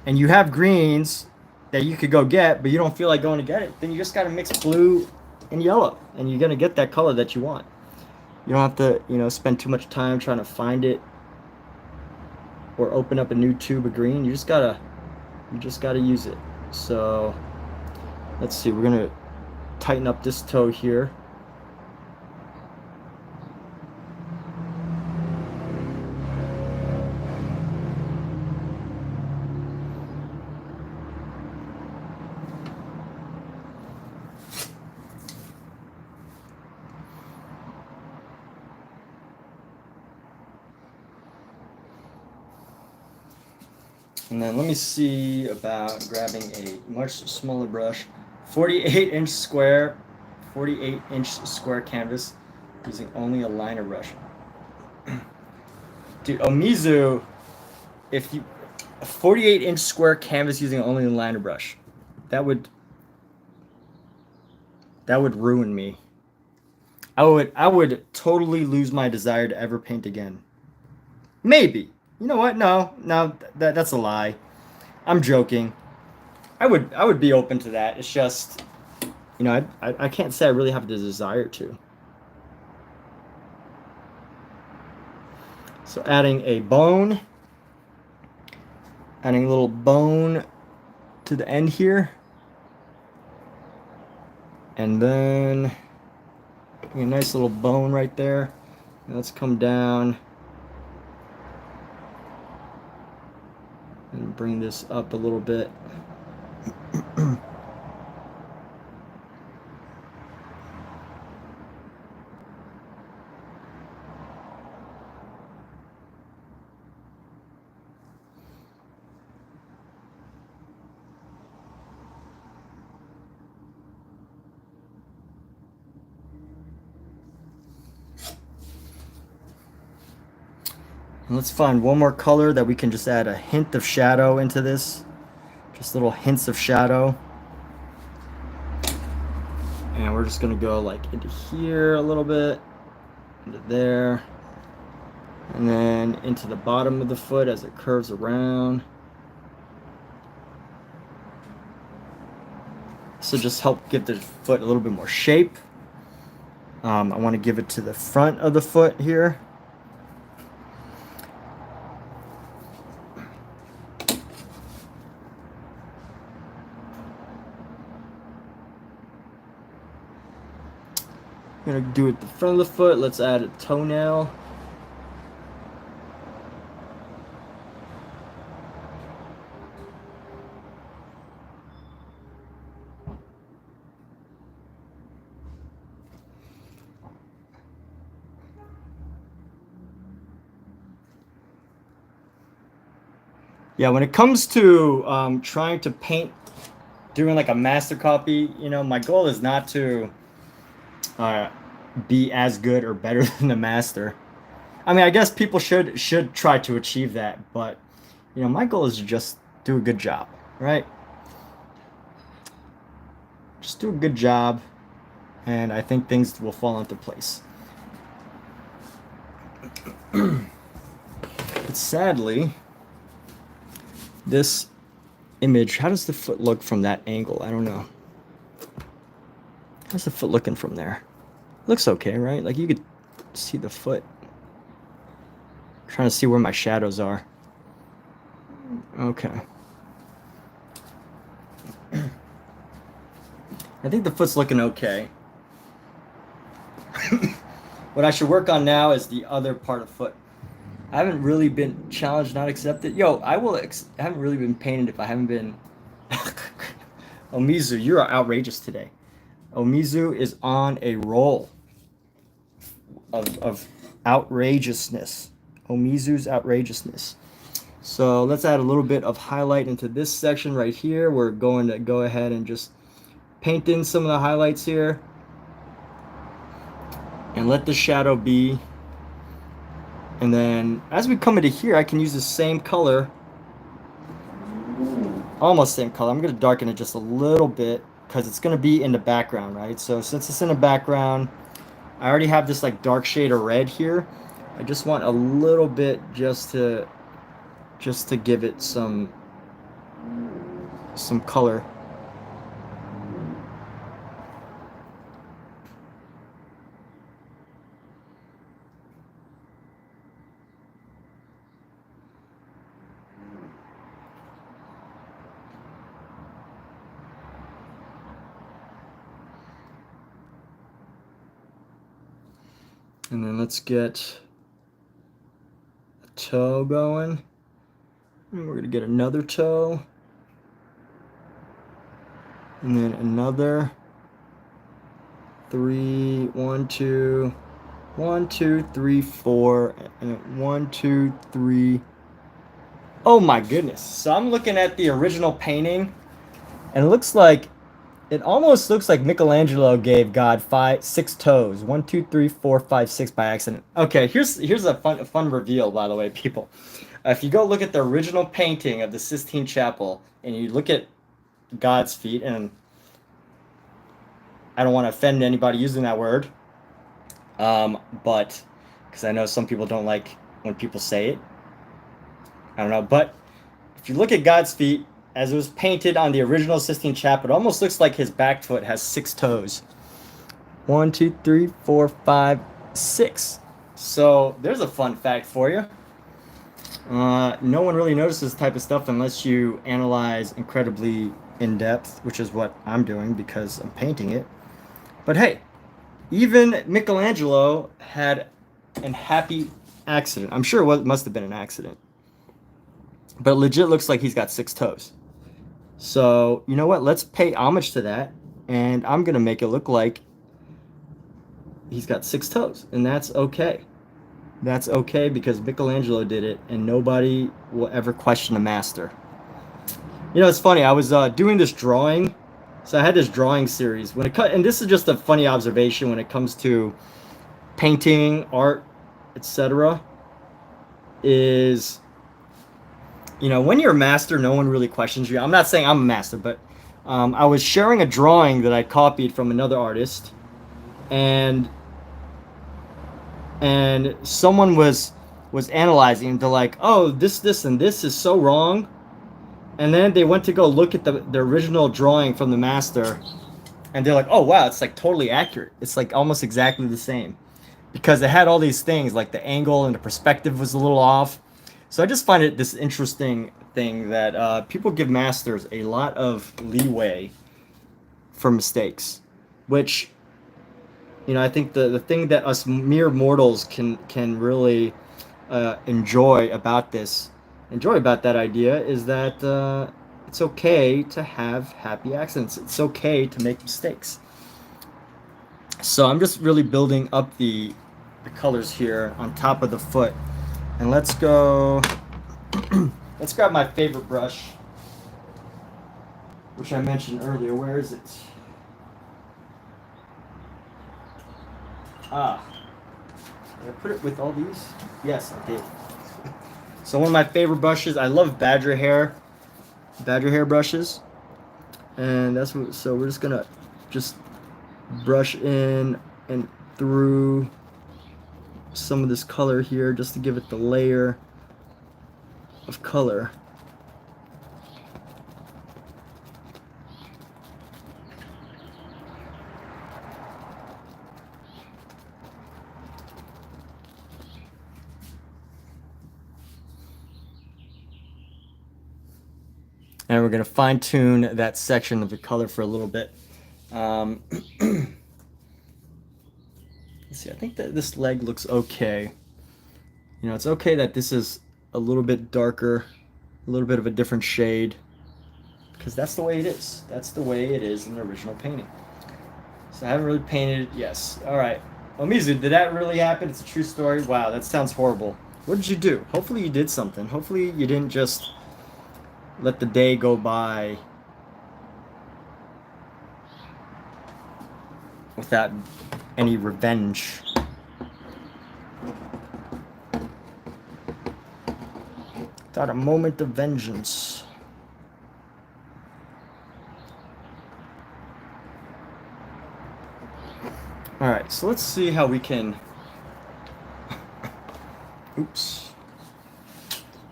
and you have greens that you could go get, but you don't feel like going to get it, then you just got to mix blue and yellow, and you're going to get that color that you want. You don't have to, spend too much time trying to find it or open up a new tube of green. You just gotta use it. So let's see, we're going to tighten up this toe here. And then let me see about grabbing a much smaller brush, 48-inch square canvas using only a liner brush. Dude, Omizu, if you a 48-inch square canvas using only a liner brush, that would ruin me. I would totally lose my desire to ever paint again. Maybe. You know what? No, that's a lie. I'm joking. I would be open to that. It's just, you know, I can't say I really have the desire to. So adding a bone, adding a little bone to the end here, and then a nice little bone right there. And let's come down and bring this up a little bit. And let's find one more color that we can just add a hint of shadow into this. Just little hints of shadow. And we're just gonna go like into here a little bit, into there, and then into the bottom of the foot as it curves around. So just help give the foot a little bit more shape. I want to give it to the front of the foot here. I'm gonna do it at the front of the foot. Let's add a toenail. Yeah, when it comes to trying to paint, doing like a master copy, you know, my goal is not to be as good or better than the master. I mean, I guess people should try to achieve that, but you know, my goal is to just do a good job, right? Just do a good job, and I think things will fall into place. But sadly, this image, how does the foot look from that angle? I don't know. How's the foot looking from there? Looks okay, right? Like you could see the foot. I'm trying to see where my shadows are. Okay. I think the foot's looking okay. What I should work on now is the other part of the foot. I haven't really been challenged, not accepted. Yo, I haven't really been painted if I haven't been. Omizu, you are outrageous today. Omizu is on a roll of outrageousness. Omizu's outrageousness. So let's add a little bit of highlight into this section right here. We're going to go ahead and just paint in some of the highlights here. And let the shadow be. And then as we come into here, I can use the same color. Almost same color. I'm going to darken it just a little bit because it's going to be in the background, right? So since it's in the background, I already have this like dark shade of red here. I just want a little bit just to give it some color. And then let's get a toe going. And we're going to get another toe. And then another 3, 1, 2, 1, 2, 3, 4, and 1, 2, 3, Oh my goodness. So I'm looking at the original painting, and it almost looks like Michelangelo gave God 6 toes. 1, 2, 3, 4, 5, 6 by accident. Okay, here's a fun reveal, by the way, people. If you go look at the original painting of the Sistine Chapel, and you look at God's feet, and I don't want to offend anybody using that word, but because I know some people don't like when people say it. I don't know, but if you look at God's feet as it was painted on the original Sistine Chapel, it almost looks like his back foot has 6 toes. 1, 2, 3, 4, 5, 6. So there's a fun fact for you. No one really notices this type of stuff unless you analyze incredibly in depth, which is what I'm doing because I'm painting it. But hey, even Michelangelo had an happy accident. I'm sure it must have been an accident. But it legit looks like he's got 6 toes. So, you know what? Let's pay homage to that. And I'm going to make it look like he's got 6 toes. And that's okay. That's okay because Michelangelo did it. And nobody will ever question a master. You know, it's funny. I was doing this drawing. So I had this drawing series. And this is just a funny observation when it comes to painting, art, etc. Is... You know, when you're a master, no one really questions you. I'm not saying I'm a master, but I was sharing a drawing that I copied from another artist, and someone was analyzing. They're like, "Oh, this, and this is so wrong," and then they went to go look at the original drawing from the master, and they're like, "Oh wow, it's like totally accurate. It's like almost exactly the same," because it had all these things like the angle and the perspective was a little off. So I just find it this interesting thing that people give masters a lot of leeway for mistakes, which, you know, I think the thing that us mere mortals can really enjoy about that idea is that it's okay to have happy accidents. It's okay to make mistakes. So I'm just really building up the colors here on top of the foot. And let's go, let's grab my favorite brush, which I mentioned earlier. Where is it? Did I put it with all these? Yes, I did. So one of my favorite brushes, I love badger hair brushes. And so we're just gonna brush in and through some of this color here just to give it the layer of color. And we're going to fine tune that section of the color for a little bit. Let's see, I think that this leg looks okay. You know, it's okay that this is a little bit darker, a little bit of a different shade, because that's the way it is. That's the way it is in the original painting. So I haven't really painted it. Yes. All right. Omizu, did that really happen? It's a true story? Wow, that sounds horrible. What did you do? Hopefully you did something. Hopefully you didn't just let the day go by without any revenge. Without a moment of vengeance. Alright, so let's see how we can... Oops.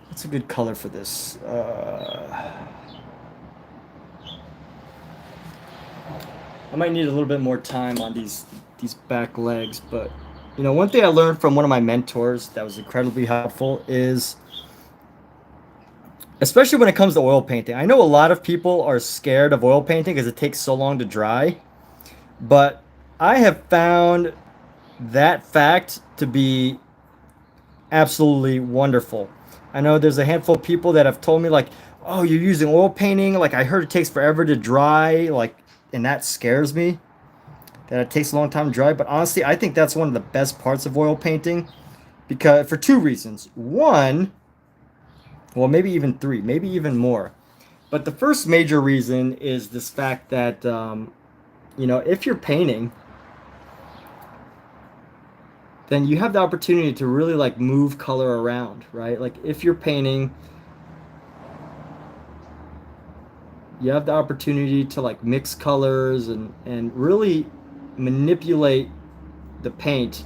What's a good color for this? I might need a little bit more time on these back legs, but you know, one thing I learned from one of my mentors that was incredibly helpful is, especially when it comes to oil painting, I know a lot of people are scared of oil painting because it takes so long to dry, but I have found that fact to be absolutely wonderful. I know there's a handful of people that have told me like, oh, you're using oil painting, like I heard it takes forever to dry, like, and that scares me, that it takes a long time to dry. But honestly, I think that's one of the best parts of oil painting, because for two reasons. One, Well, maybe even 3, maybe even more. But the first major reason is this fact that, you know, if you're painting, then you have the opportunity to really like move color around, right? Like if you're painting, you have the opportunity to like mix colors and really manipulate the paint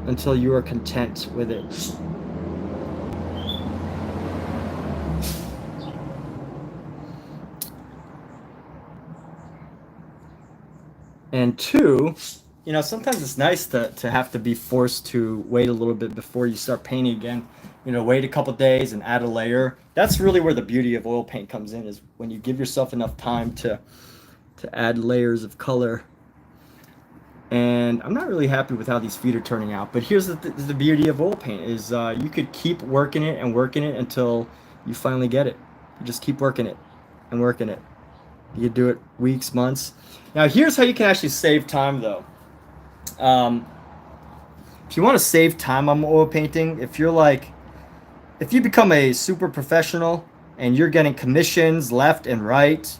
until you are content with it. And 2, you know, sometimes it's nice to have to be forced to wait a little bit before you start painting again. You know, wait a couple days and add a layer. That's really where the beauty of oil paint comes in, is when you give yourself enough time to add layers of color. And I'm not really happy with how these feet are turning out. But here's the beauty of oil paint is you could keep working it and working it until you finally get it. You just keep working it and working it. You do it weeks, months. Now here's how you can actually save time though. If you want to save time on oil painting, if you become a super professional and you're getting commissions left and right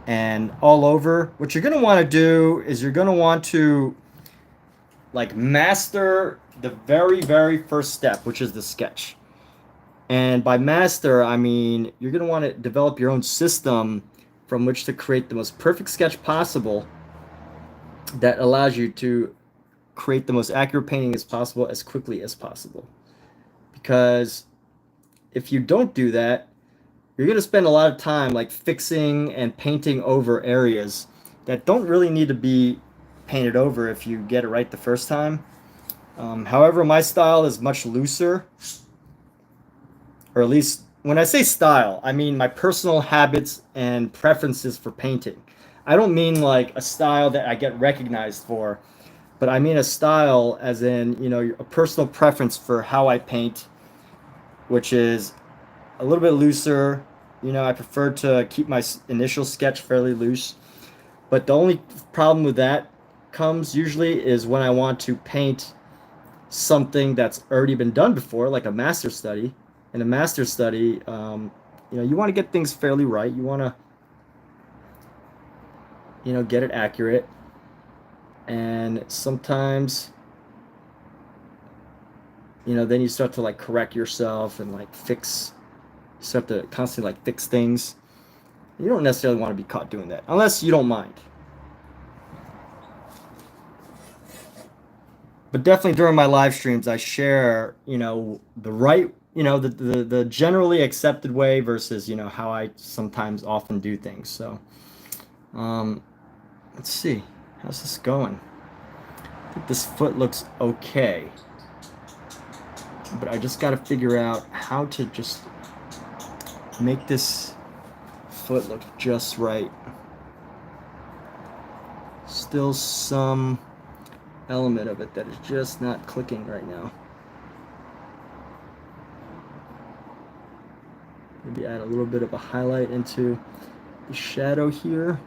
and all over, what you're going to want to do is you're going to want to like master the very, very first step, which is the sketch. And by master, I mean you're going to want to develop your own system from which to create the most perfect sketch possible that allows you to create the most accurate painting as possible as quickly as possible. Because if you don't do that, you're going to spend a lot of time like fixing and painting over areas that don't really need to be painted over if you get it right the first time. However, my style is much looser, or at least when I say style, I mean my personal habits and preferences for painting. I don't mean like a style that I get recognized for, but I mean a style as in, you know, a personal preference for how I paint, which is a little bit looser. You know, I prefer to keep my initial sketch fairly loose. But the only problem with that comes usually is when I want to paint something that's already been done before, like a master study. In a master study, you know, you want to get things fairly right. You want to, you know, get it accurate. And sometimes, you know, then you start to like correct yourself and like fix. You start to constantly like fix things. You don't necessarily want to be caught doing that unless you don't mind. But definitely during my live streams, I share, you know, the right, you know, the generally accepted way versus, you know, how I sometimes often do things. So, let's see, how's this going? I think this foot looks okay, but I just got to figure out how to just make this foot look just right. Still some element of it that is just not clicking right now. Maybe add a little bit of a highlight into the shadow here.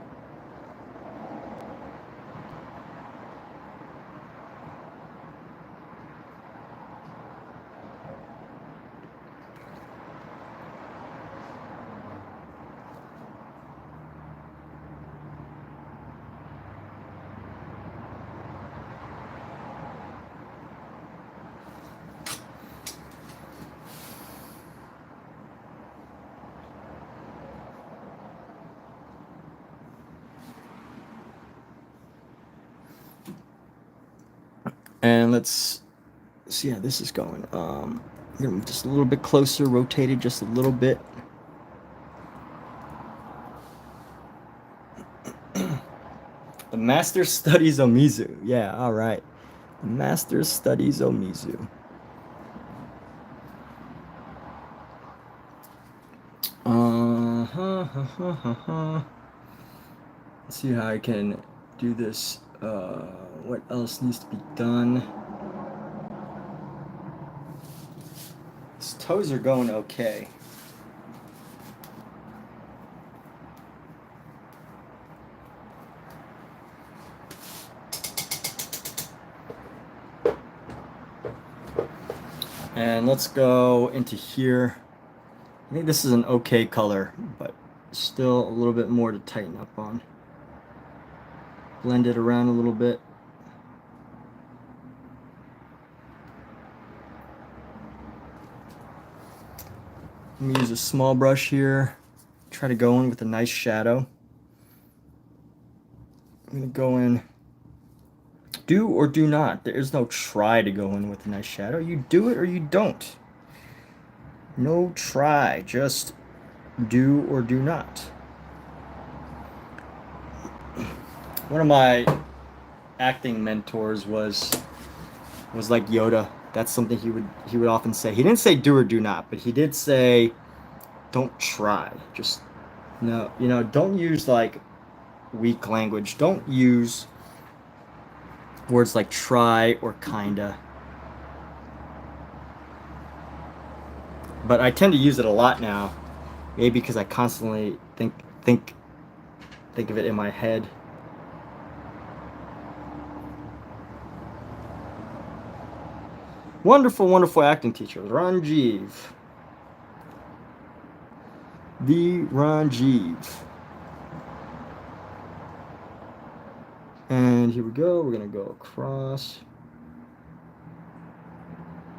And let's see how this is going. I'm gonna move just a little bit closer, rotate it just a little bit. The Master Studies Omizu. Yeah, all right. The Master Studies Omizu. Let's see how I can do this. What else needs to be done? His toes are going okay. And let's go into here. I think this is an okay color, but still a little bit more to tighten up on. Blend it around a little bit. I'm gonna use a small brush here. Try to go in with a nice shadow. I'm gonna go in. Do or do not. There is no try to go in with a nice shadow. You do it or you don't. No try. Just do or do not. One of my acting mentors was like Yoda. That's something he would often say. He didn't say do or do not, but he did say don't try. Just no, don't use like weak language. Don't use words like try or kinda. But I tend to use it a lot now. Maybe because I constantly think of it in my head. Wonderful, wonderful acting teacher, Ranjiv. The Ranjiv. And here we go. We're going to go across.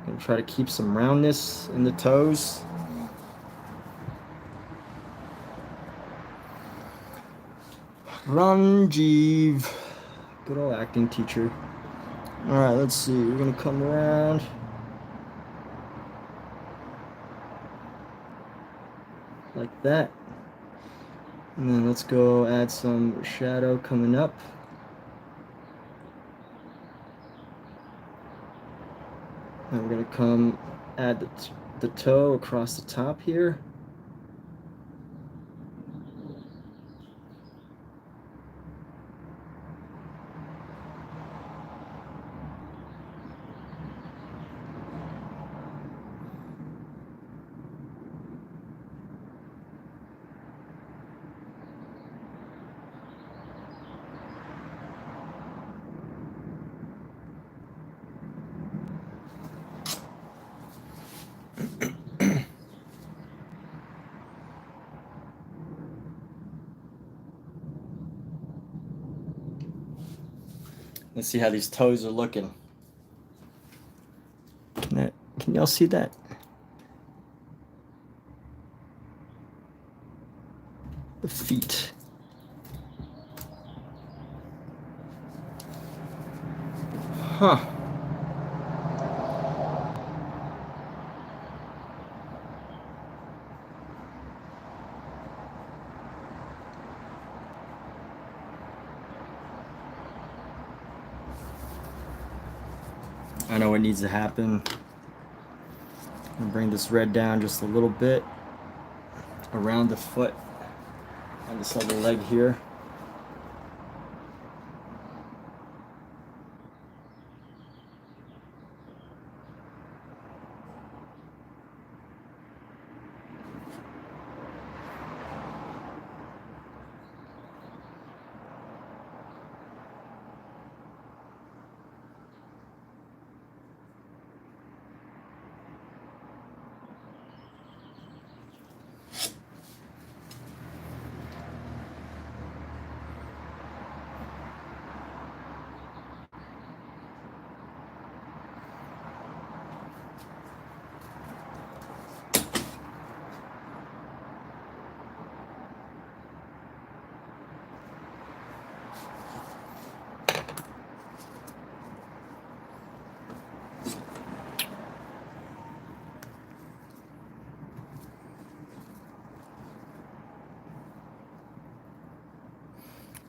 Going to try to keep some roundness in the toes. Ranjiv. Good old acting teacher. All right, let's see. We're going to come around. Like that. And then let's go add some shadow coming up. And we're going to come add the toe across the top here. Let's see how these toes are looking. Can y'all see that? The feet. Huh. I know what needs to happen. I'm gonna bring this red down just a little bit around the foot on this other leg here.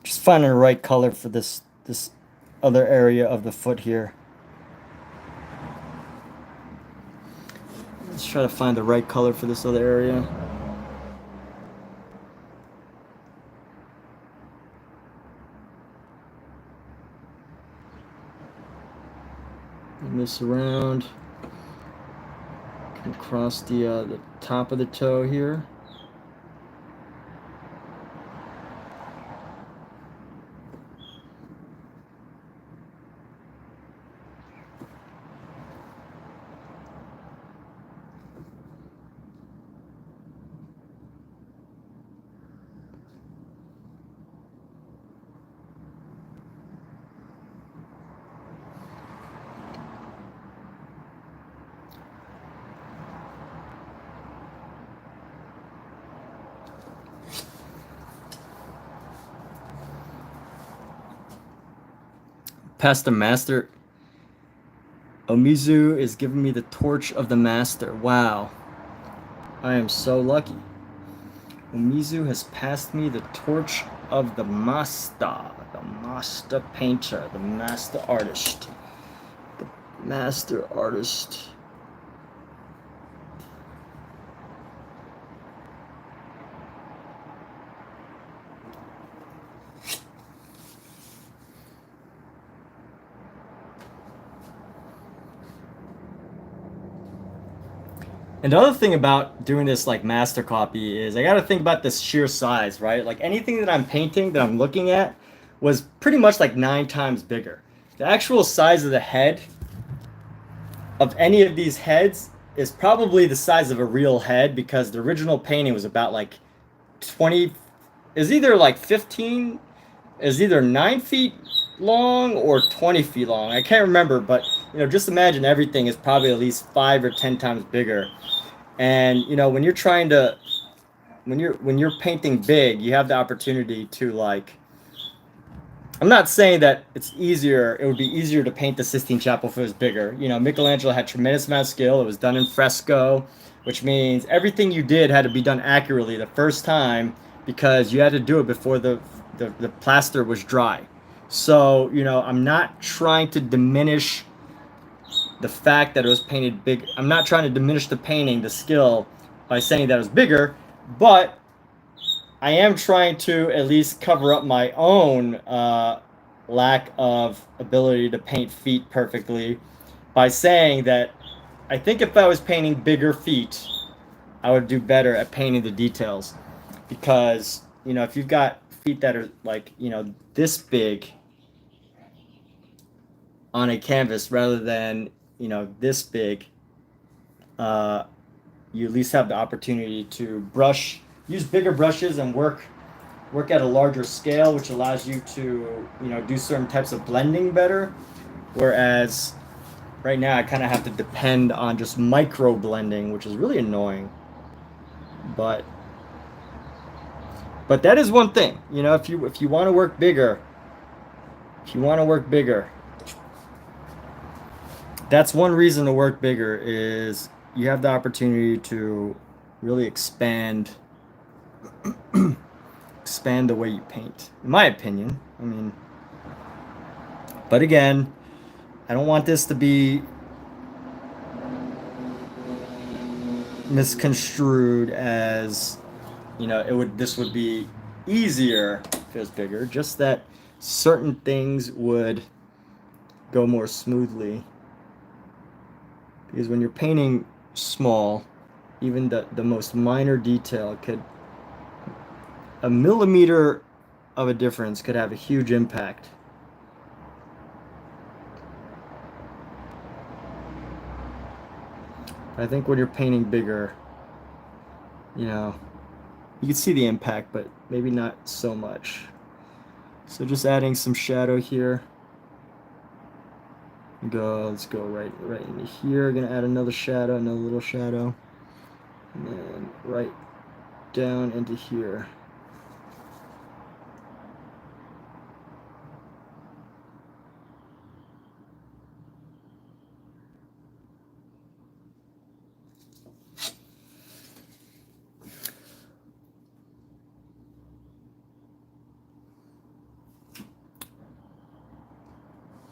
Just finding the right color for this other area of the foot here. Let's try to find the right color for this other area. Bring this around. Come across the top of the toe here. passed the master. Omizu is giving me the torch of the master. Wow. I am so lucky. Omizu has passed me the torch of the master painter, the master artist. The master artist. And the other thing about doing this like master copy is I got to think about this sheer size, right? Like anything that I'm painting that I'm looking at was pretty much like 9 times bigger. The actual size of the head of any of these heads is probably the size of a real head, because the original painting was about like 20, is either like 15, is either 9 feet long or 20 feet long. I can't remember, but you know, just imagine everything is probably at least 5 or 10 times bigger. And you know, when you're trying to, when you're painting big, you have the opportunity to like, I'm not saying that it's easier, it would be easier to paint the Sistine Chapel if it was bigger. You know, Michelangelo had tremendous amount of skill. It was done in fresco, which means everything you did had to be done accurately the first time, because you had to do it before the plaster was dry. So, you know, I'm not trying to diminish the fact that it was painted big. I'm not trying to diminish the painting, the skill, by saying that it was bigger, but I am trying to at least cover up my own lack of ability to paint feet perfectly by saying that I think if I was painting bigger feet, I would do better at painting the details. Because, you know, if you've got feet that are like, you know, this big on a canvas rather than, you know, this big, you at least have the opportunity to brush, use bigger brushes and work at a larger scale, which allows you to, you know, do certain types of blending better. Whereas right now I kind of have to depend on just micro blending, which is really annoying. But that is one thing, you know, if you want to work bigger, that's one reason to work bigger, is you have the opportunity to really expand the way you paint, in my opinion. I mean, but again, I don't want this to be misconstrued as, you know, this would be easier if it was bigger, just that certain things would go more smoothly. Because when you're painting small, even the most minor detail could, a millimeter of a difference could have a huge impact. I think when you're painting bigger, you know, you can see the impact, but maybe not so much. So just adding some shadow here. Let's go right into here. Gonna add another shadow, another little shadow, and then right down into here.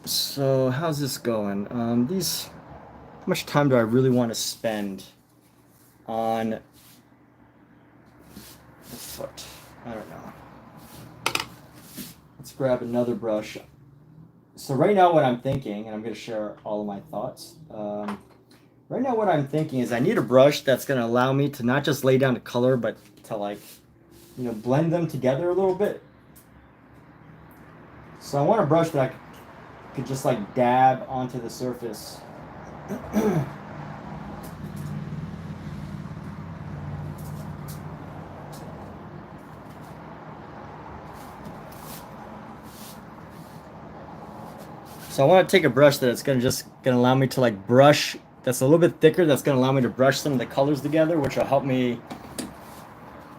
So how's this going? How much time do I really want to spend on the foot? I don't know. Let's grab another brush. So right now what I'm thinking, and I'm going to share all of my thoughts. Right now what I'm thinking is I need a brush that's going to allow me to not just lay down the color, but to like, you know, blend them together a little bit. So I want a brush that I could just like dab onto the surface. So I want to take a brush that's gonna allow me to like brush, that's a little bit thicker, that's gonna allow me to brush some of the colors together, which will help me,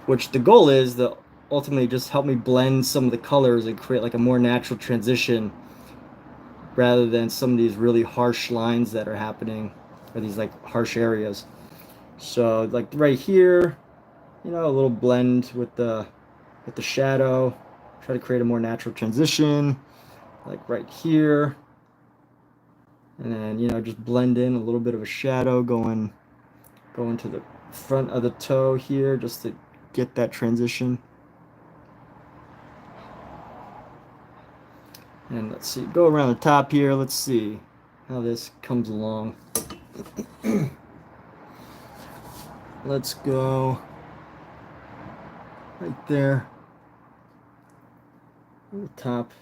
which the goal is to ultimately just help me blend some of the colors and create like a more natural transition rather than some of these really harsh lines that are happening, or these like harsh areas. So like right here, you know, a little blend with the shadow, try to create a more natural transition, like right here. And then, you know, just blend in a little bit of a shadow going to the front of the toe here, just to get that transition. And let's see, go around the top here. Let's see how this comes along. Let's go right there on the top.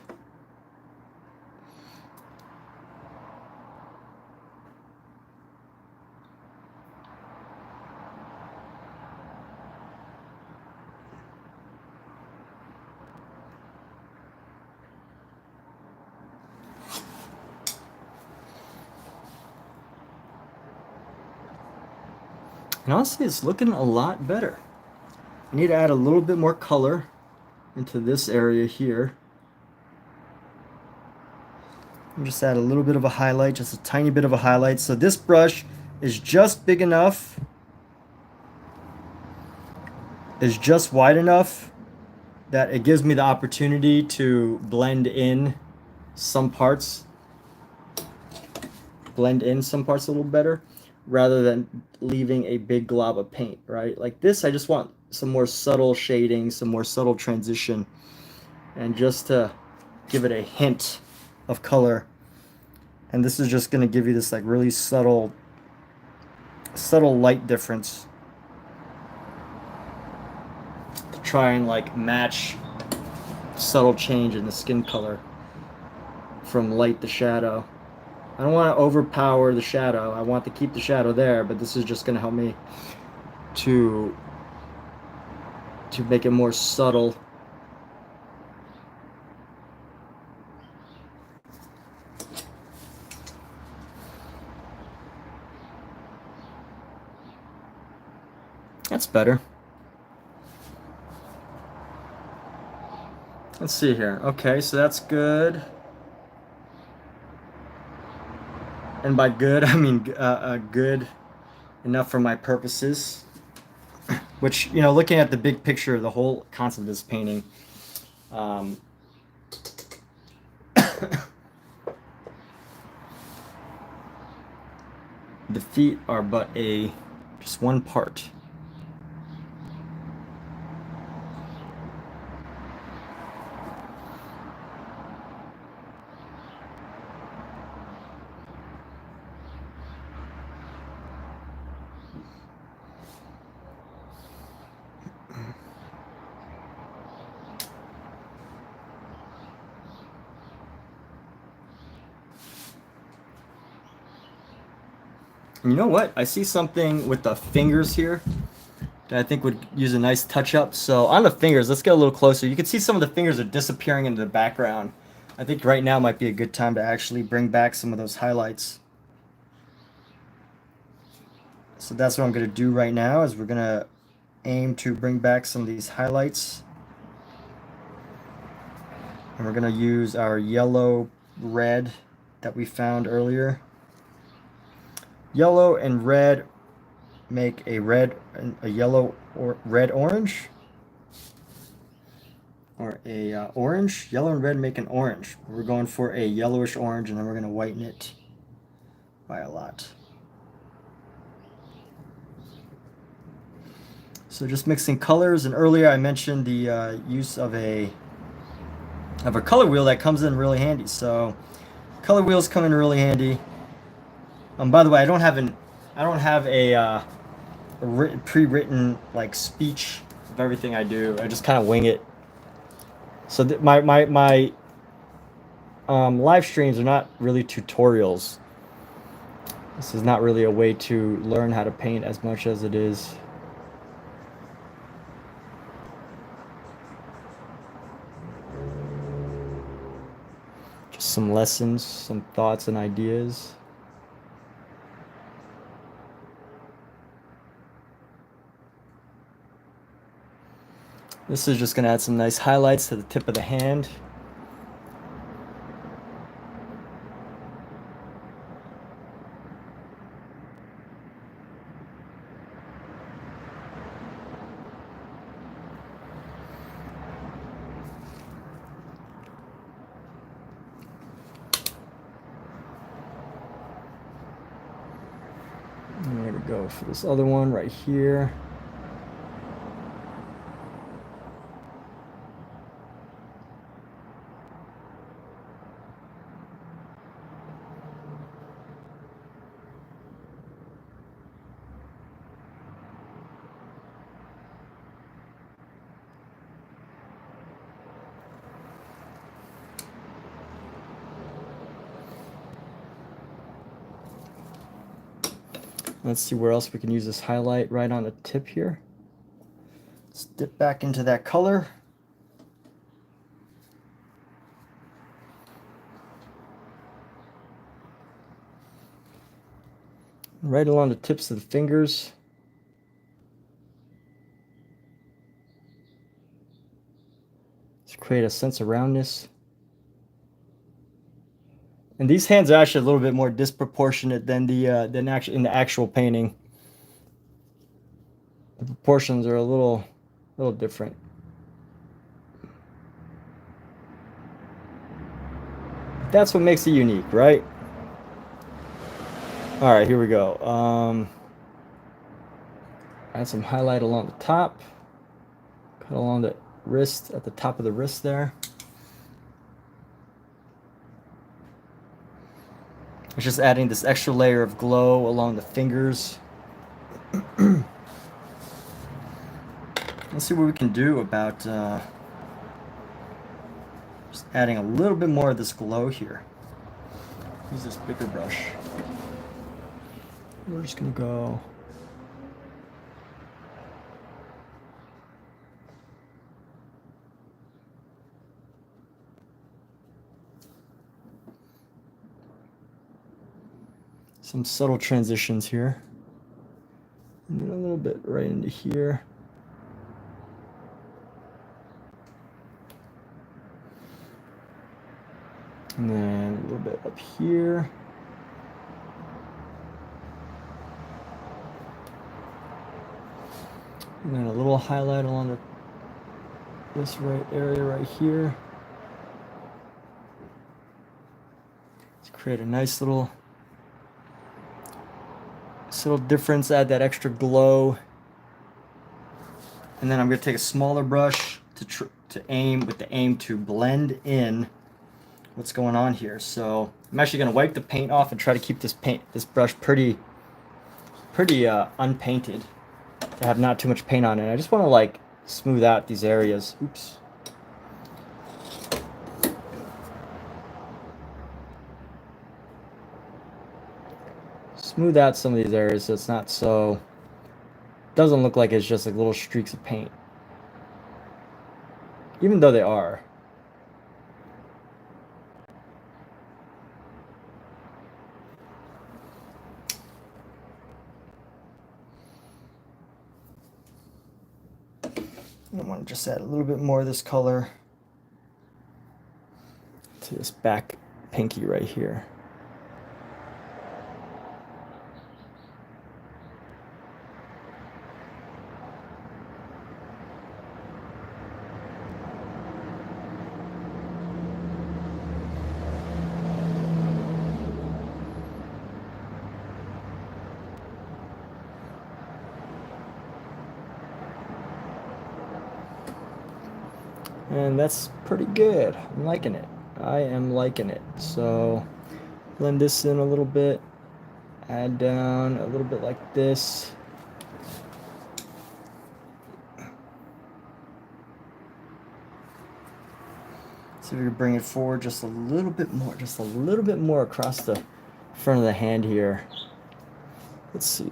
And honestly, it's looking a lot better. I need to add a little bit more color into this area here. And just add a little bit of a highlight, just a tiny bit of a highlight. So this brush is just big enough, is just wide enough that it gives me the opportunity to blend in some parts a little better, rather than leaving a big glob of paint, right? Like this, I just want some more subtle shading, some more subtle transition, and just to give it a hint of color. And this is just going to give you this like really subtle light difference to try and like match subtle change in the skin color from light to shadow. I don't want to overpower the shadow. I want to keep the shadow there, but this is just going to help me to make it more subtle. That's better. Let's see here. Okay, so that's good. And by good, I mean good enough for my purposes. Which, you know, looking at the big picture, the whole concept of this painting, the feet are but just one part. You know what? I see something with the fingers here that I think would use a nice touch up. So on the fingers, let's get a little closer. You can see some of the fingers are disappearing into the background. I think right now might be a good time to actually bring back some of those highlights. So that's what I'm going to do right now, is we're going to aim to bring back some of these highlights. And we're going to use our yellow red that we found earlier. Yellow and red make a yellow or red orange, or a orange. Yellow and red make an orange. We're going for a yellowish orange, and then we're going to whiten it by a lot. So just mixing colors, and earlier I mentioned the use of a color wheel that comes in really handy. So color wheels come in really handy. By the way, I don't have a pre-written like speech of everything I do. I just kind of wing it. So my live streams are not really tutorials. This is not really a way to learn how to paint as much as it is just some lessons, some thoughts and ideas. This is just going to add some nice highlights to the tip of the hand. go for this other one right here. Let's see where else we can use this highlight right on the tip here. Let's dip back into that color. Right along the tips of the fingers. Let's create a sense of roundness. And these hands are actually a little bit more disproportionate than the in the actual painting. The proportions are a little different. That's what makes it unique, right? All right, here we go. Add some highlight along the top, cut along the wrist, at the top of the wrist there. It's just adding this extra layer of glow along the fingers. Let's see what we can do about just adding a little bit more of this glow here. Use this bigger brush. We're just gonna go some subtle transitions here. And then a little bit right into here. And then a little bit up here. And then a little highlight along this right area right here. Let's create a nice little difference, add that extra glow. And then I'm going to take a smaller brush to aim to blend in what's going on here. So I'm actually going to wipe the paint off and try to keep this brush pretty unpainted, to have not too much paint on it. I just want to like smooth out these areas. Oops. Smooth out some of these areas so it's not so, doesn't look like it's just like little streaks of paint, even though they are. I want to just add a little bit more of this color to this back pinky right here. And that's pretty good. I'm liking it. I am liking it. So blend this in a little bit, add down a little bit like this. See if we can bring it forward just a little bit more across the front of the hand here. Let's see.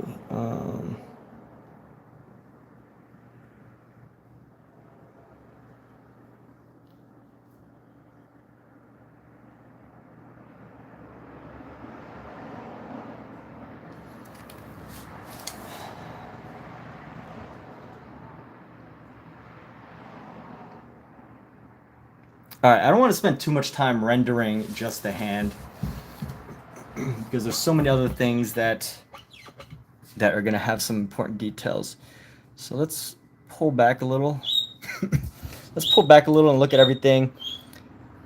All right, I don't want to spend too much time rendering just the hand because there's so many other things that are going to have some important details. So let's pull back a little. Let's pull back a little and look at everything.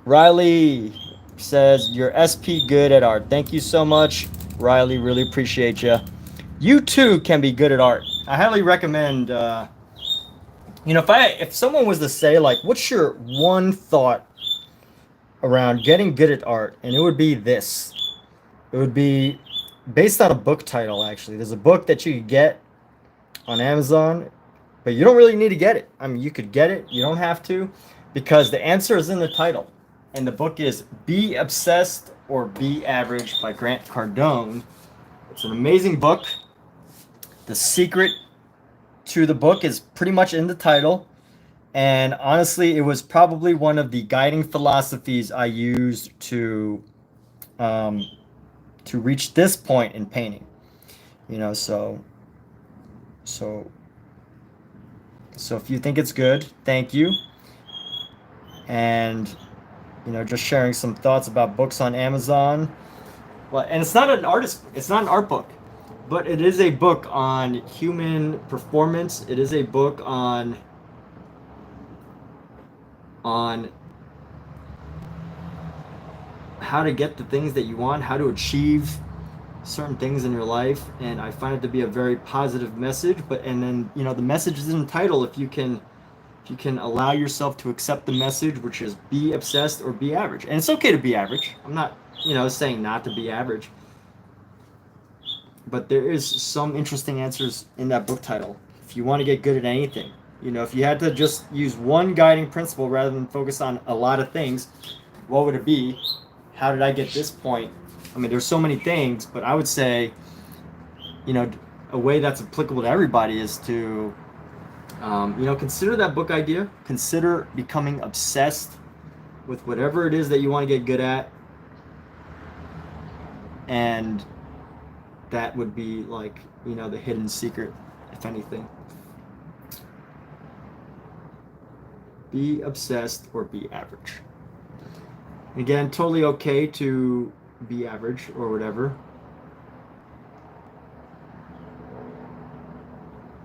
Riley says, "You're SP good at art." Thank you so much, Riley. Really appreciate you. You too can be good at art. I highly recommend. You know, if someone was to say like, what's your one thought around getting good at art, and it would be this. It would be based on a book title. Actually, there's a book that you could get on Amazon, but you don't really need to get it. I mean, you could get it. You don't have to, because the answer is in the title, and the book is "Be Obsessed or Be Average" by Grant Cardone. It's an amazing book. The secret to the book is pretty much in the title. And honestly, it was probably one of the guiding philosophies I used to reach this point in painting. You know, so if you think it's good, thank you. And you know, just sharing some thoughts about books on Amazon. Well, and it's not an art book, but it is a book on human performance. It is a book on how to get the things that you want, how to achieve certain things in your life, and I find it to be a very positive message. And then you know, the message is in the title. If you can allow yourself to accept the message, which is be obsessed or be average, and it's okay to be average. I'm not, you know, saying not to be average, but there is some interesting answers in that book title. If you want to get good at anything, you know, if you had to just use one guiding principle rather than focus on a lot of things, what would it be? How did I get this point? I mean, there's so many things, but I would say, you know, a way that's applicable to everybody is to, you know, consider that book idea. Consider becoming obsessed with whatever it is that you want to get good at. And that would be like, you know, the hidden secret, if anything. Be obsessed or be average. Again, totally okay to be average or whatever.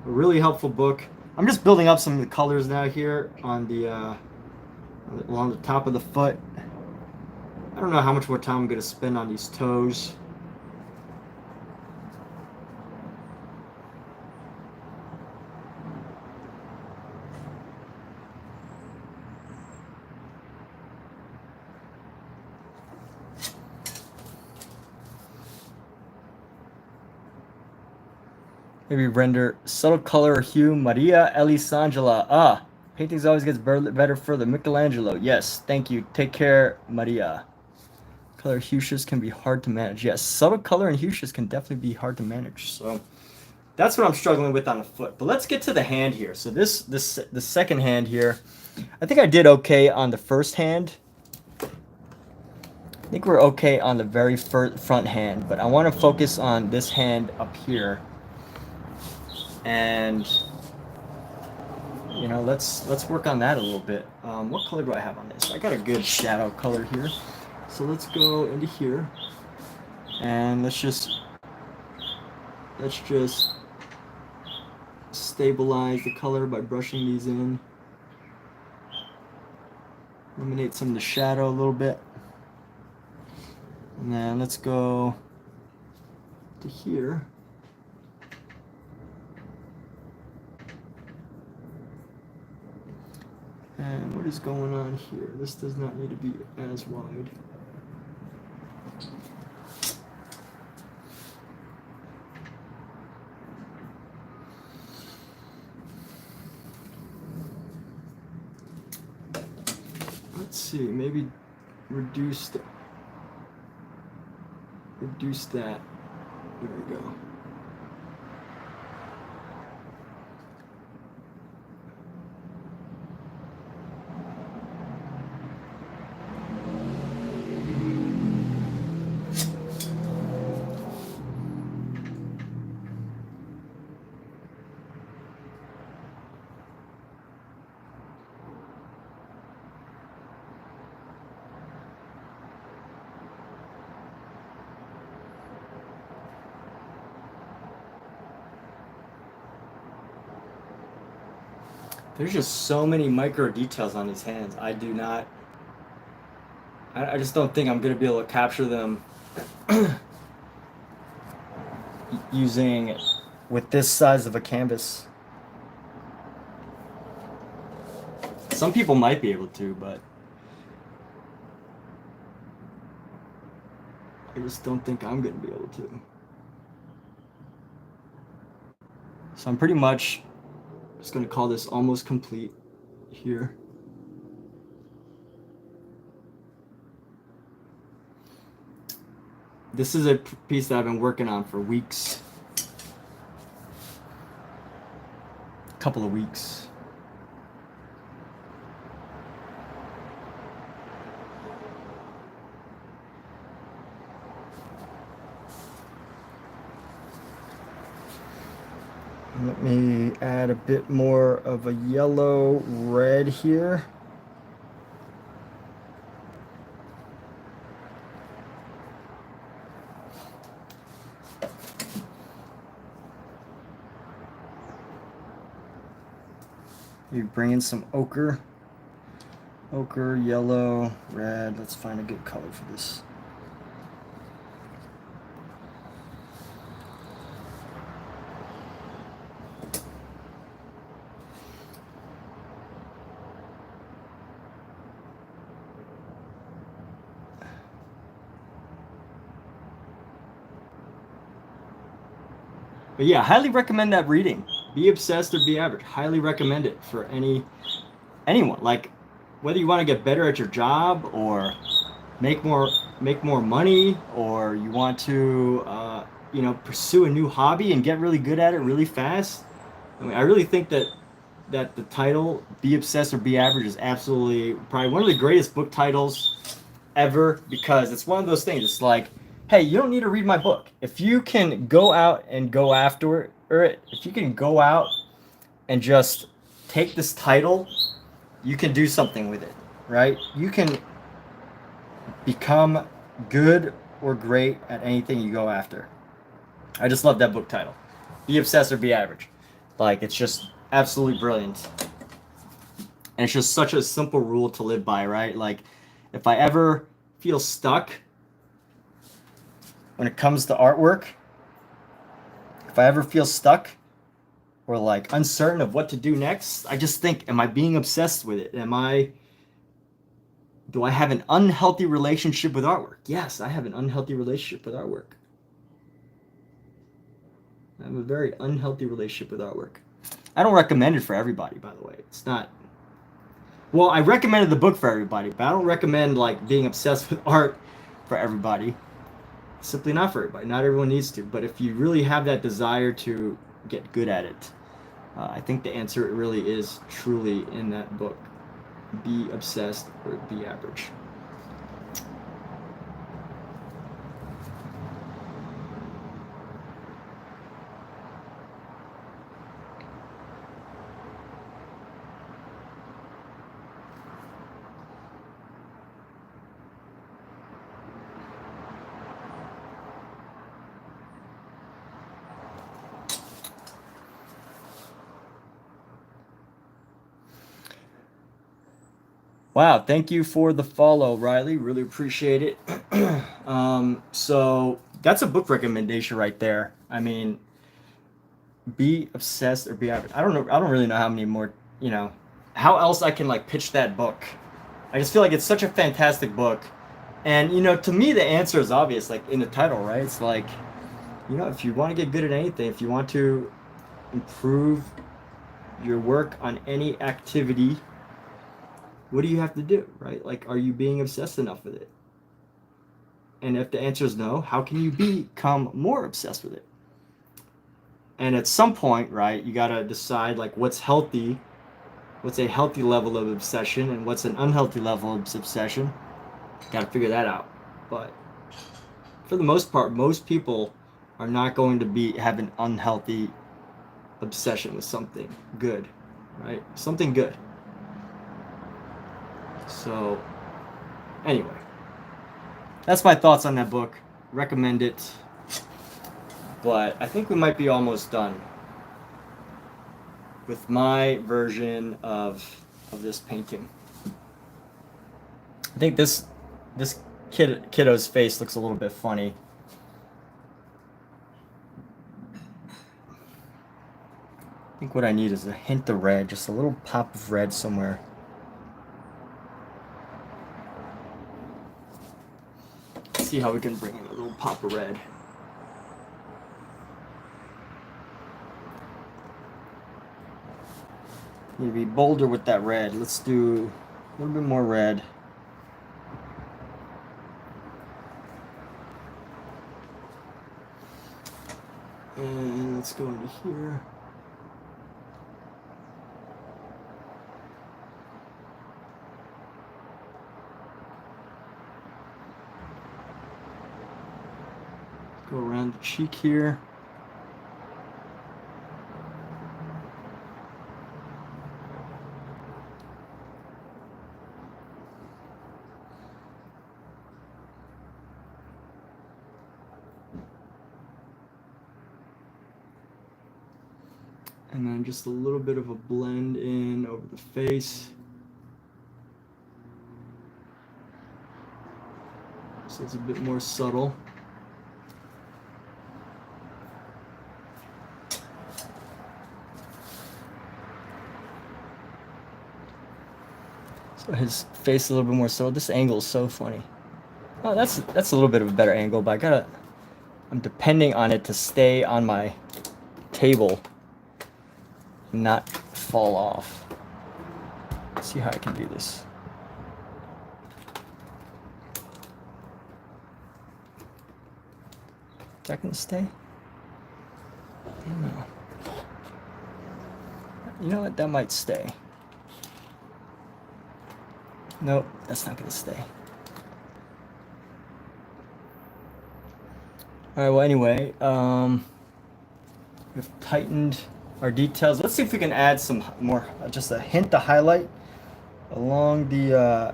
A really helpful book. I'm just building up some of the colors now here on the along the top of the foot. I don't know how much more time I'm going to spend on these toes. Maybe render subtle color or hue. Maria Elisangela. Ah, paintings always gets better further. Michelangelo. Yes, thank you. Take care, Maria. Color hues can be hard to manage. Yes, subtle color and hues can definitely be hard to manage. So that's what I'm struggling with on the foot. But let's get to the hand here. So the second hand here, I think I did okay on the first hand. I think we're okay on the very front hand, but I want to focus on this hand up here. And you know, let's work on that a little bit. What color do I have on this? I got a good shadow color here, so let's go into here and let's just stabilize the color by brushing these in. Eliminate some of the shadow a little bit, and then let's go to here. And what is going on here? This does not need to be as wide. Let's see, maybe reduce that. There we go. There's just so many micro details on these hands. I just don't think I'm going to be able to capture them using with this size of a canvas. Some people might be able to, but I just don't think I'm going to be able to. So I'm pretty much just going to call this almost complete here. This is a piece that I've been working on for weeks. A couple of weeks. Let me add a bit more of a yellow red here. You bring in some ochre. Ochre, yellow, red. Let's find a good color for this. But yeah, highly recommend that reading. Be Obsessed or Be Average. Highly recommend it for anyone. Like, whether you want to get better at your job or make more money, or you want to pursue a new hobby and get really good at it really fast. I mean, I really think that the title Be Obsessed or Be Average is absolutely probably one of the greatest book titles ever, because it's one of those things. It's like, hey, you don't need to read my book. If you can go out and go after it, if you can go out and just take this title, you can do something with it, right? You can become good or great at anything you go after. I just love that book title. Be Obsessed or Be Average. Like, it's just absolutely brilliant. And it's just such a simple rule to live by, right? Like, if I ever feel stuck when it comes to artwork, if I ever feel stuck or like uncertain of what to do next, I just think, am I being obsessed with it? Do I have an unhealthy relationship with artwork? Yes, I have an unhealthy relationship with artwork. I have a very unhealthy relationship with artwork. I don't recommend it for everybody, by the way. It's not... Well, I recommended the book for everybody, but I don't recommend like being obsessed with art for everybody. Simply not for everybody. Not everyone needs to. But if you really have that desire to get good at it, I think the answer really is truly in that book. Be Obsessed or Be Average. Wow, thank you for the follow, Riley. Really appreciate it. So that's a book recommendation right there. I mean, Be Obsessed or Be Average. I don't know. I don't really know how many more, how else I can like pitch that book. I just feel like it's such a fantastic book. And, to me, the answer is obvious, like in the title, right? It's like, if you want to get good at anything, if you want to improve your work on any activity, what do you have to do, right? Like, are you being obsessed enough with it? And if the answer is no, how can you become more obsessed with it? And at some point, right, you got to decide, like, what's healthy, what's a healthy level of obsession, and what's an unhealthy level of obsession. Got to figure that out. But for the most part, most people are not going to have an unhealthy obsession with something good, right? Something good. So, anyway, that's my thoughts on that book. Recommend it. But I think we might be almost done with my version of this painting. I think this kiddo's face looks a little bit funny. think what I need is a hint of red, just a little pop of red somewhere. Let's see how we can bring in a little pop of red. Need to be bolder with that red. Let's do a little bit more red. And let's go into here. Go around the cheek here. And then just a little bit of a blend in over the face. So it's a bit more subtle. So his face a little bit more subtle. This angle is so funny. Oh, that's a little bit of a better angle, but I'm depending on it to stay on my table, not fall off. Let's see how I can do this. Is that gonna stay? I don't know. You know what? That might stay. Nope, that's not gonna stay. All right. Well, anyway, we've tightened our details. Let's see if we can add some more, just a hint of highlight along the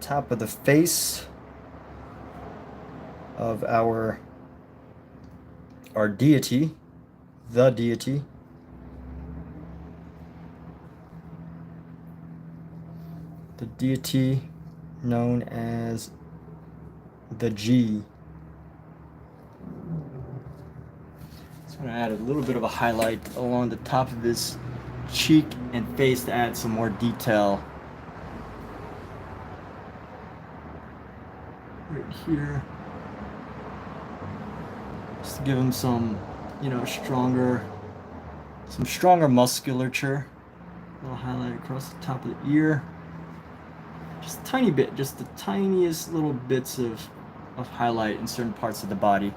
top of the face of our deity, the deity. The deity known as the G. I'm going to add a little bit of a highlight along the top of his cheek and face to add some more detail. Right here. Just to give him some, stronger musculature. A little highlight across the top of the ear. Just a tiny bit, just the tiniest little bits of highlight in certain parts of the body.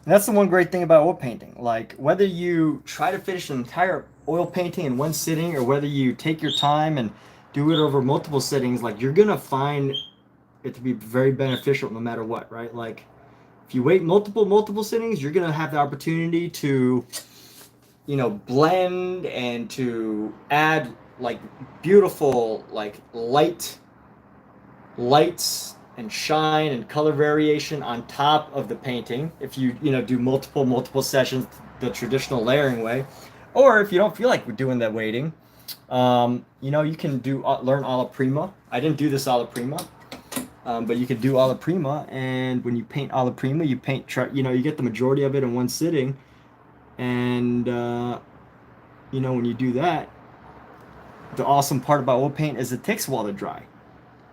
And that's the one great thing about oil painting. Like, whether you try to finish an entire oil painting in one sitting or whether you take your time and do it over multiple sittings, like, you're gonna find it to be very beneficial no matter what, right? Like, if you wait multiple sittings, you're gonna have the opportunity to, blend and to add like beautiful like lights and shine and color variation on top of the painting if you do multiple sessions the traditional layering way. Or if you don't feel like doing that waiting, you can learn alla prima. I didn't do this alla prima, but you could do alla prima, and when you paint alla prima, you get the majority of it in one sitting. And when you do that, the awesome part about oil paint is it takes a while to dry.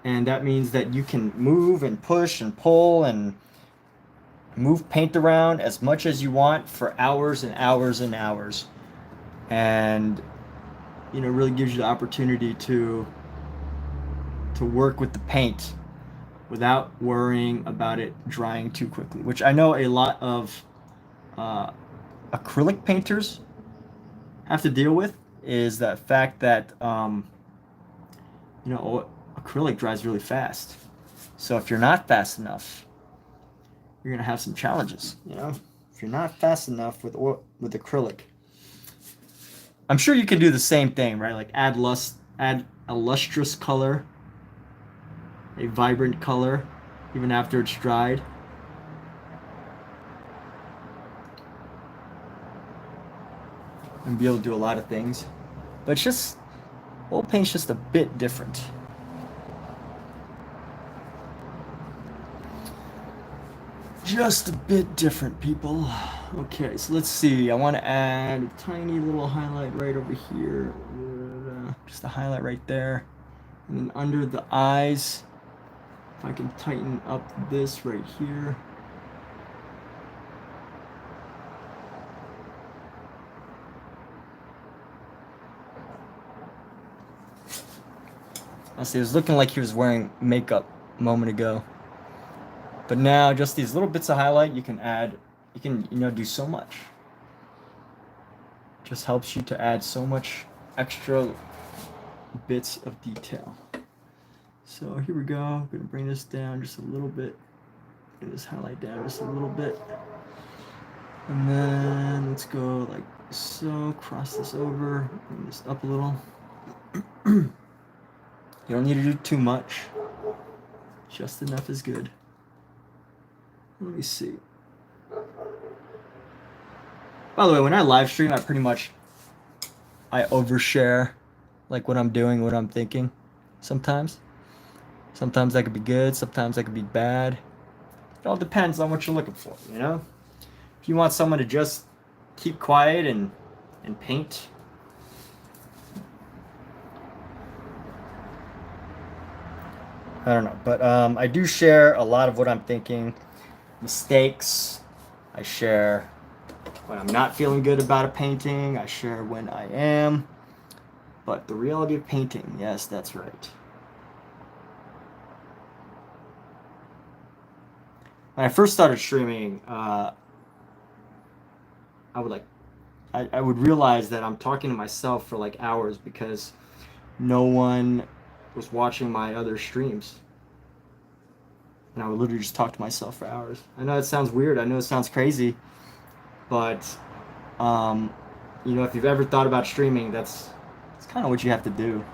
And that means that you can move and push and pull and move paint around as much as you want for hours and hours and hours. And, really gives you the opportunity to work with the paint without worrying about it drying too quickly, which I know a lot of acrylic painters have to deal with, is that fact that, acrylic dries really fast. So if you're not fast enough, you're gonna have some challenges. If you're not fast enough with acrylic, I'm sure you can do the same thing, right? Like add a lustrous color, a vibrant color, even after it's dried. And be able to do a lot of things. But it's just Oil paint's just a bit different. Just a bit different, people. Okay, so let's see. I want to add a tiny little highlight right over here. Just a highlight right there. And then under the eyes, if I can tighten up this right here. I see, it was looking like he was wearing makeup a moment ago. But now, just these little bits of highlight, you can add, you can, do so much. Just helps you to add so much extra bits of detail. So here we go. I'm going to bring this down just a little bit. Bring this highlight down just a little bit. And then let's go like so. Cross this over. Bring this up a little. You don't need to do too much. Just enough is good. Let me see. By the way, when I live stream, I overshare, like what I'm doing, what I'm thinking. Sometimes that could be good. Sometimes that could be bad. It all depends on what you're looking for, you know? If you want someone to just keep quiet and paint, I don't know. But I do share a lot of what I'm thinking. Mistakes. I share when I'm not feeling good about a painting. I share when I am. But the reality of painting, yes, that's right. When I first started streaming, I would realize that I'm talking to myself for like hours because no one was watching my other streams. And I would literally just talk to myself for hours. I know it sounds weird. I know it sounds crazy. But, if you've ever thought about streaming, that's kind of what you have to do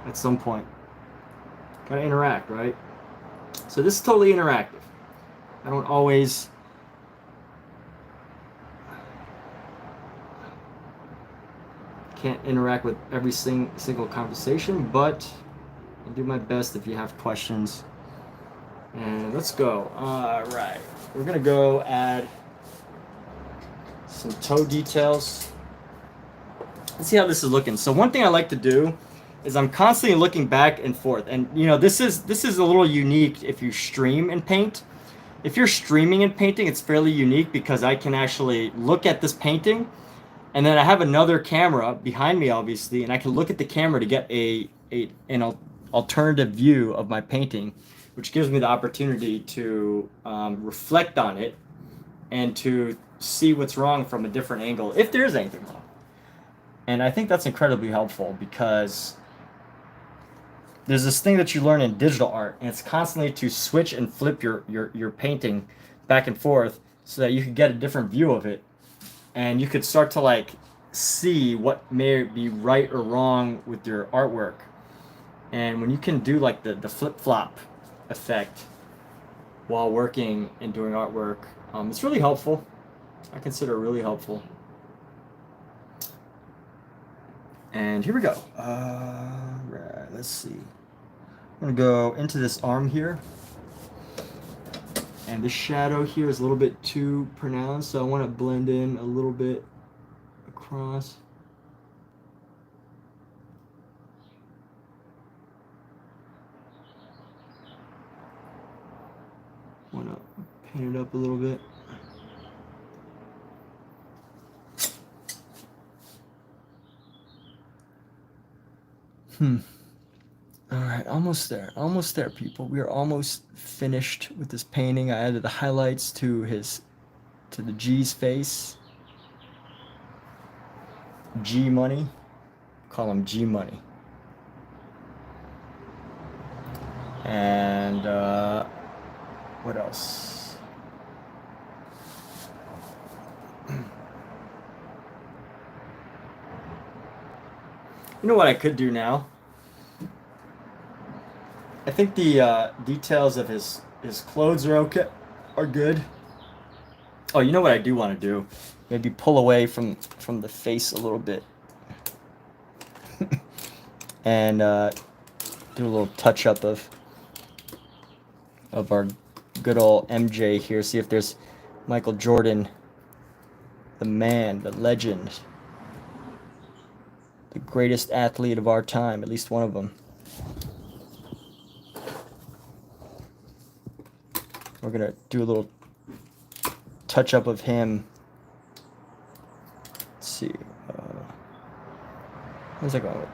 at some point. Gotta interact, right? So this is totally interactive. I don't always can't interact with every single conversation, but I'll do my best if you have questions. And let's go. All right, we're gonna go add some toe details. Let's see how this is looking. So one thing I like to do is I'm constantly looking back and forth, and this is a little unique if you stream and paint. If you're streaming and painting, it's fairly unique because I can actually look at this painting, and then I have another camera behind me, obviously, and I can look at the camera to get an alternative view of my painting, which gives me the opportunity to reflect on it and to see what's wrong from a different angle, if there is anything wrong. And I think that's incredibly helpful because there's this thing that you learn in digital art, and it's constantly to switch and flip your painting back and forth so that you can get a different view of it. And you could start to like see what may be right or wrong with your artwork. And when you can do like the flip-flop effect while working and doing artwork, it's really helpful. I consider it really helpful. And here we go. Right, let's see. I'm gonna go into this arm here. And the shadow here is a little bit too pronounced, so I want to blend in a little bit across. Want to paint it up a little bit. All right, almost there, people. We are almost finished with this painting. I added the highlights to the G's face. G Money. Call him G Money. And what else? You know what I could do now? I think the details of his clothes are good. Oh, you know what I do want to do? Maybe pull away from the face a little bit. and do a little touch up of our good old MJ here. See if there's Michael Jordan, the man, the legend, the greatest athlete of our time, at least one of them. We're gonna do a little touch up of him. Let's see. How's that going?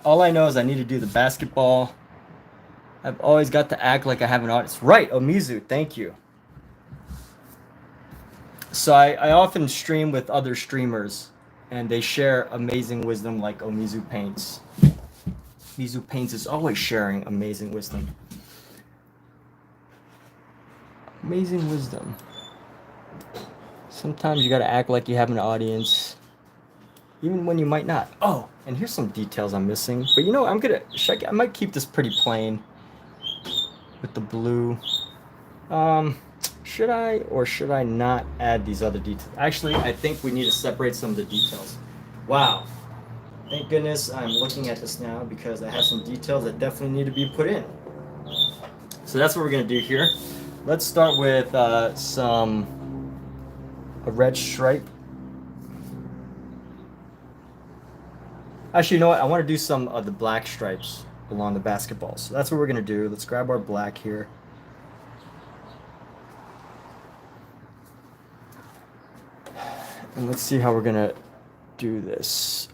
All I know is I need to do the basketball. I've always got to act like I have an audience. Right, Omizu, thank you. So I often stream with other streamers, and they share amazing wisdom like Omizu Paints. Omizu Paints is always sharing amazing wisdom. Amazing wisdom. Sometimes you gotta act like you have an audience, even when you might not. Oh, and here's some details I'm missing. But you know, I might keep this pretty plain with the blue. Should I or should I not add these other details? Actually, I think we need to separate some of the details. Wow. Thank goodness I'm looking at this now, because I have some details that definitely need to be put in. So that's what we're going to do here. Let's start with a red stripe. Actually, you know what? I want to do some of the black stripes along the basketball. So that's what we're going to do. Let's grab our black here. And let's see how we're going to do this.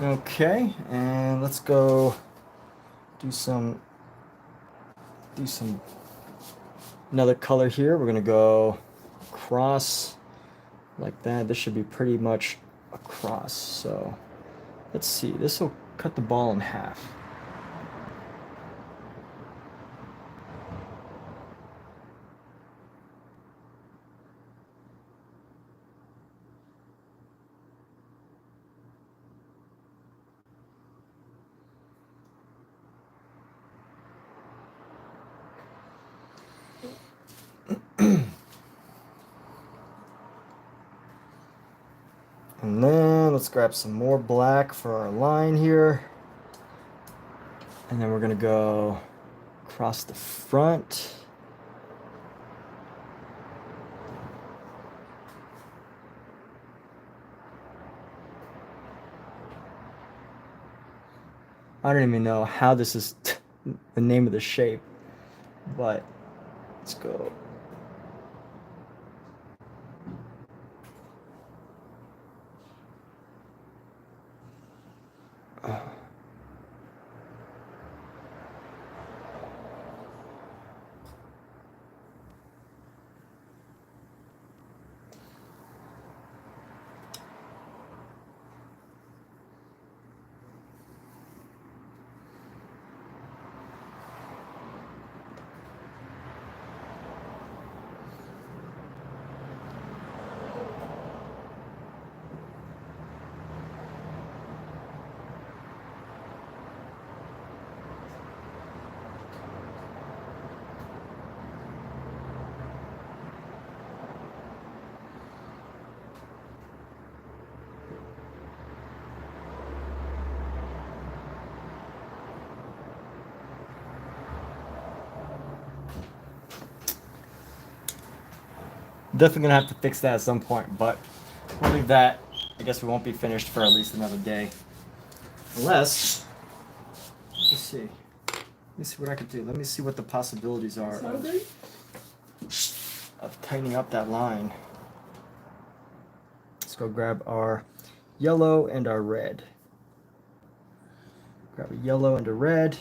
Okay, and let's go do another color here. We're gonna go across like that. This should be pretty much across. So let's see, this will cut the ball in half. And then let's grab some more black for our line here. And then we're gonna go across the front. I don't even know how this is the name of the shape, but let's go. Definitely gonna have to fix that at some point, but we'll leave that. I guess we won't be finished for at least another day. Unless, let's see. Let me see what I could do. Let me see what the possibilities are of tightening up that line. Let's go grab our yellow and our red. Grab a yellow and a red.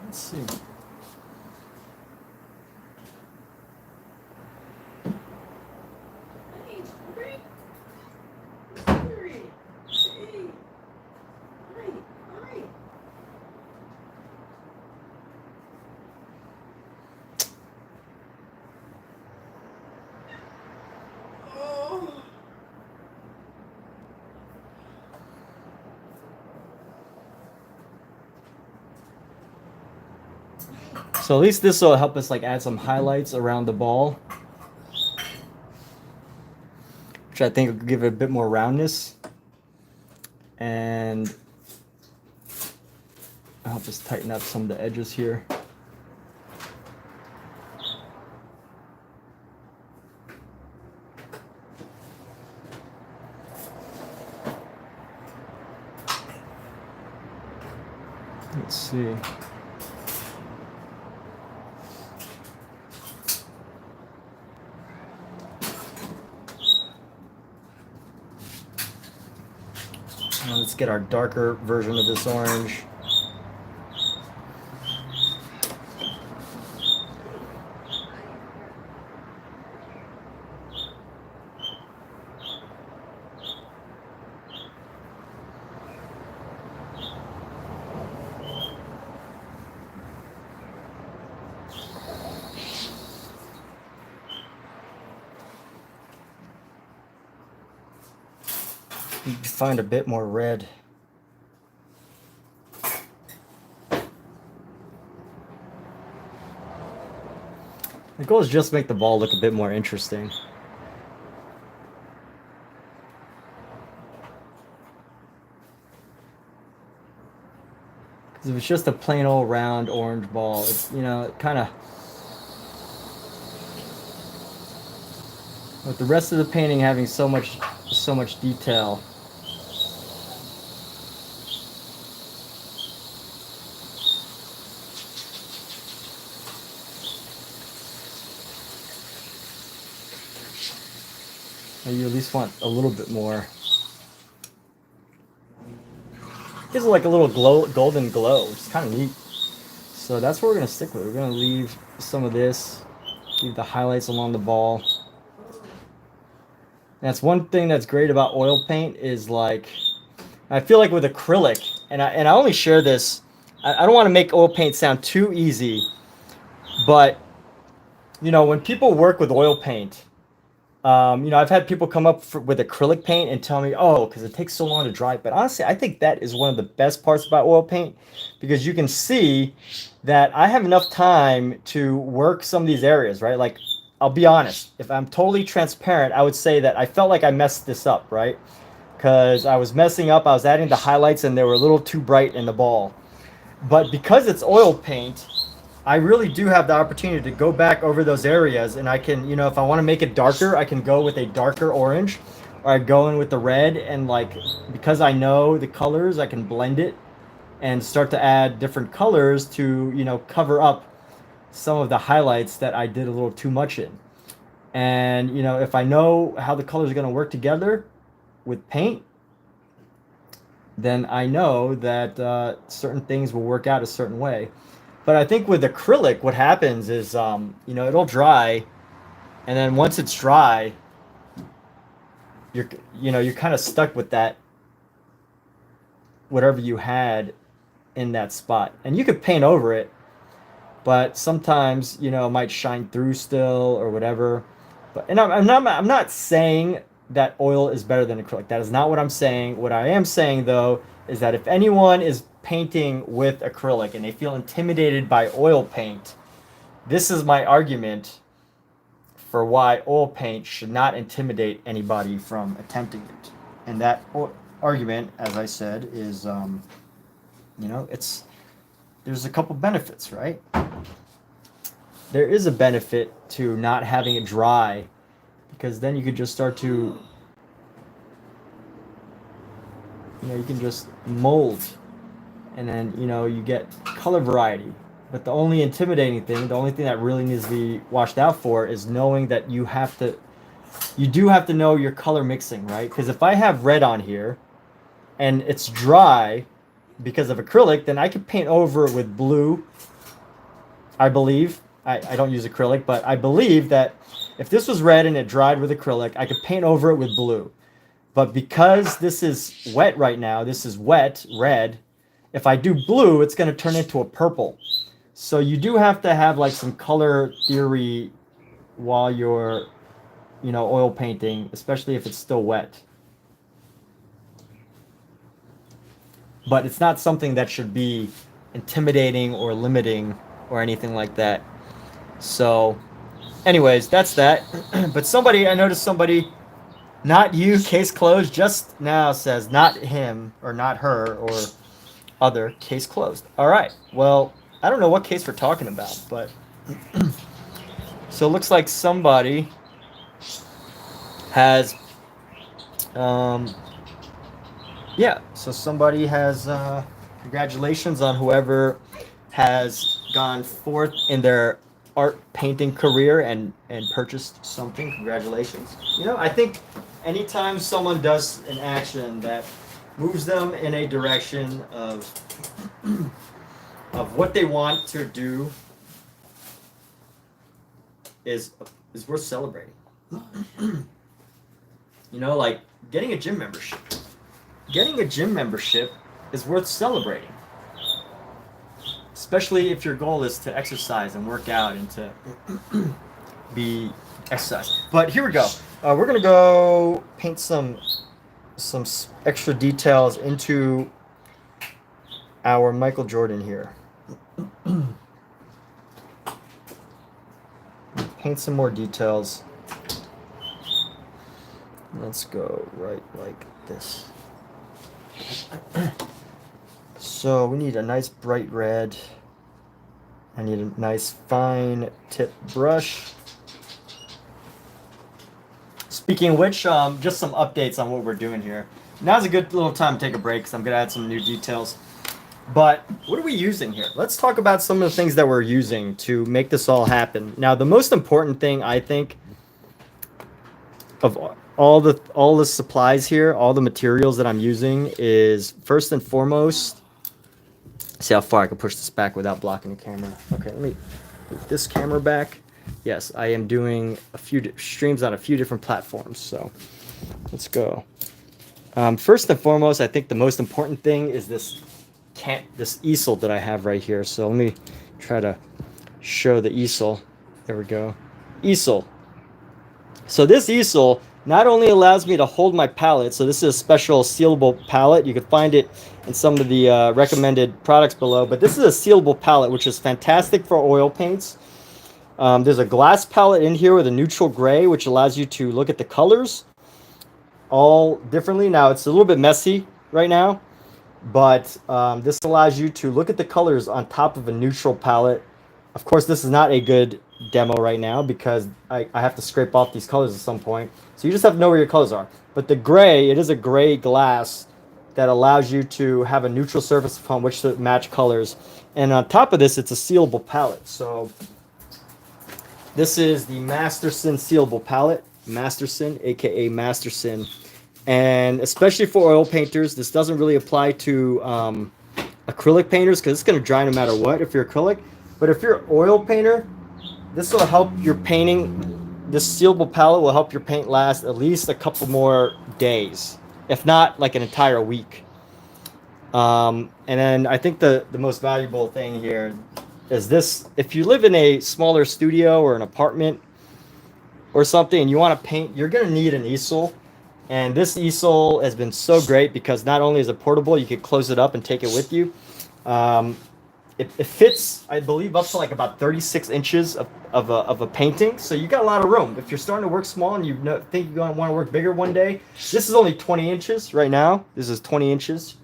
Let's see. So at least this will help us like add some highlights around the ball, which I think will give it a bit more roundness and help us tighten up some of the edges here. Let's see. Now let's get our darker version of this orange. You can find a bit more red. The goal is just to make the ball look a bit more interesting. Because if it's just a plain old round orange ball, it's, you know, it kind of... With the rest of the painting having so much detail, you at least want a little bit more. Gives it like a little golden glow, which is kind of neat. So that's what we're going to stick with. We're going to leave some of this, leave the highlights along the ball. That's one thing that's great about oil paint is, like, I feel like with acrylic, and I only share this, I don't want to make oil paint sound too easy, but, you know, when people work with oil paint, you know, I've had people come up with acrylic paint and tell me, oh, because it takes so long to dry. But honestly, I think that is one of the best parts about oil paint, because you can see that I have enough time to work some of these areas, right? Like, I'll be honest, if I'm totally transparent, I would say that I felt like I messed this up, right? Because I was messing up, I was adding the highlights and they were a little too bright in the ball. But because it's oil paint, I really do have the opportunity to go back over those areas, and I can, you know, if I want to make it darker, I can go with a darker orange, or I go in with the red, and like, because I know the colors, I can blend it and start to add different colors to, you know, cover up some of the highlights that I did a little too much in. And, you know, if I know how the colors are going to work together with paint, then I know that certain things will work out a certain way. But I think with acrylic, what happens is, you know, it'll dry, and then once it's dry, you're kind of stuck with that, whatever you had in that spot. And you could paint over it, but sometimes, you know, it might shine through still or whatever. But, and I'm not saying that oil is better than acrylic. That is not what I'm saying. What I am saying, though, is that if anyone is painting with acrylic and they feel intimidated by oil paint, this is my argument for why oil paint should not intimidate anybody from attempting it. And that argument, as I said, is, you know, there's a couple benefits, right? There is a benefit to not having it dry, because then you could just start to, you know, you can just mold, and then, you know, you get color variety. But the only intimidating thing, the only thing that really needs to be watched out for is knowing that you do have to know your color mixing, right? Because if I have red on here and it's dry because of acrylic, then I could paint over it with blue. I believe, I don't use acrylic, but I believe that if this was red and it dried with acrylic, I could paint over it with blue. But because this is wet right now, this is wet, red, if I do blue, it's going to turn into a purple. So you do have to have like some color theory while you're, you know, oil painting, especially if it's still wet. But it's not something that should be intimidating or limiting or anything like that. So anyways, that's that. But somebody, I noticed somebody, not you, case closed, just now says not him or not her or other, case closed. All right. Well, I don't know what case we're talking about, but so it looks like somebody has, yeah, so somebody has, congratulations on whoever has gone forth in their art painting career and purchased something. Congratulations. You know, I think anytime someone does an action that moves them in a direction of what they want to do is worth celebrating. You know, like getting a gym membership. Getting a gym membership is worth celebrating. Especially if your goal is to exercise and work out and to be exercise. But here we go. We're gonna go paint some extra details into our Michael Jordan here. Paint some more details. Let's go right like this. So we need a nice bright red. I need a nice fine tip brush. Speaking of which, just some updates on what we're doing here. Now's a good little time to take a break because I'm going to add some new details. But what are we using here? Let's talk about some of the things that we're using to make this all happen. Now, the most important thing, I think, of all the supplies here, all the materials that I'm using is, first and foremost, see how far I can push this back without blocking the camera. Okay, let me move this camera back. Yes, I am doing a few streams on a few different platforms, so let's go. First and foremost, I think the most important thing is this easel that I have right here. So let me try to show the easel. There we go. Easel. So this easel not only allows me to hold my palette, so this is a special sealable palette. You can find it in some of the recommended products below, but this is a sealable palette, which is fantastic for oil paints. There's a glass palette in here with a neutral gray, which allows you to look at the colors all differently. Now, it's a little bit messy right now, but this allows you to look at the colors on top of a neutral palette. Of course, this is not a good demo right now because I have to scrape off these colors at some point. So you just have to know where your colors are. But the gray, it is a gray glass that allows you to have a neutral surface upon which to match colors. And on top of this, it's a sealable palette. So this is the Masterson sealable palette. Masterson, aka Masterson. And especially for oil painters, this doesn't really apply to acrylic painters because it's going to dry no matter what if you're acrylic. But if you're an oil painter, this will help your painting. This sealable palette will help your paint last at least a couple more days, if not like an entire week. And then I think the most valuable thing here is this. If you live in a smaller studio or an apartment or something and you want to paint, you're going to need an easel. And this easel has been so great because not only is it portable, you can close it up and take it with you. it fits, I believe, up to like about 36 inches of a painting. So you got a lot of room. If you're starting to work small and you think you're going to want to work bigger one day, this is only 20 inches right now. This is 20 inches.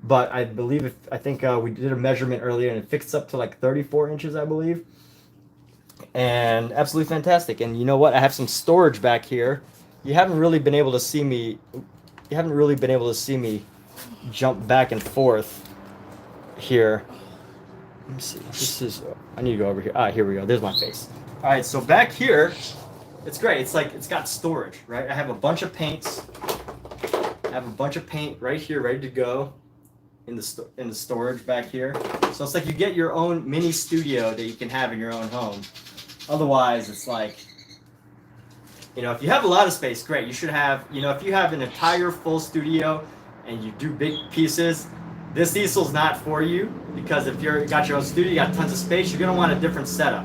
But I believe, I think we did a measurement earlier and it fixed up to like 34 inches, I believe. And absolutely fantastic. And you know what? I have some storage back here. You haven't really been able to see me. You haven't really been able to see me jump back and forth here. Let me see. This is. I need to go over here. Ah, here we go. There's my face. All right. So back here, it's great. It's like it's got storage, right? I have a bunch of paints. I have a bunch of paint right here, ready to go in the storage back here. So it's like you get your own mini studio that you can have in your own home. Otherwise, it's like, you know, if you have a lot of space, great. You should have, you know, if you have an entire full studio and you do big pieces, this easel's not for you, because if you got your own studio, you got tons of space, you're gonna want a different setup.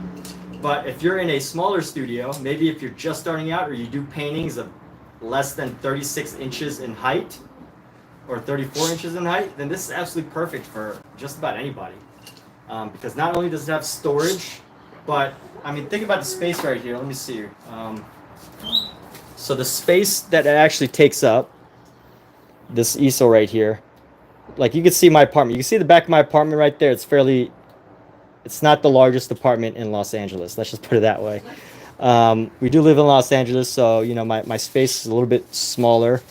But if you're in a smaller studio, maybe if you're just starting out or you do paintings of less than 36 inches in height or 34 inches in height, then this is absolutely perfect for just about anybody. Because not only does it have storage, but I mean, think about the space right here. Let me see. So the space that it actually takes up, this easel right here, like you can see my apartment. You can see the back of my apartment right there. It's not the largest apartment in Los Angeles. Let's just put it that way. We do live in Los Angeles, so you know my space is a little bit smaller.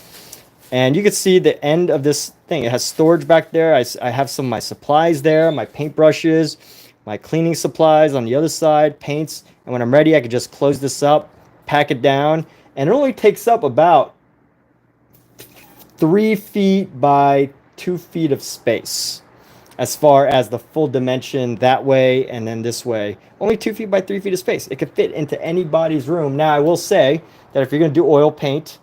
And you can see the end of this thing. It has storage back there. I have some of my supplies there, my paintbrushes, my cleaning supplies on the other side, paints. And when I'm ready, I can just close this up, pack it down. And it only takes up about 3 feet by 2 feet of space as far as the full dimension that way and then this way. Only 2 feet by 3 feet of space. It could fit into anybody's room. Now, I will say that if you're going to do oil paint,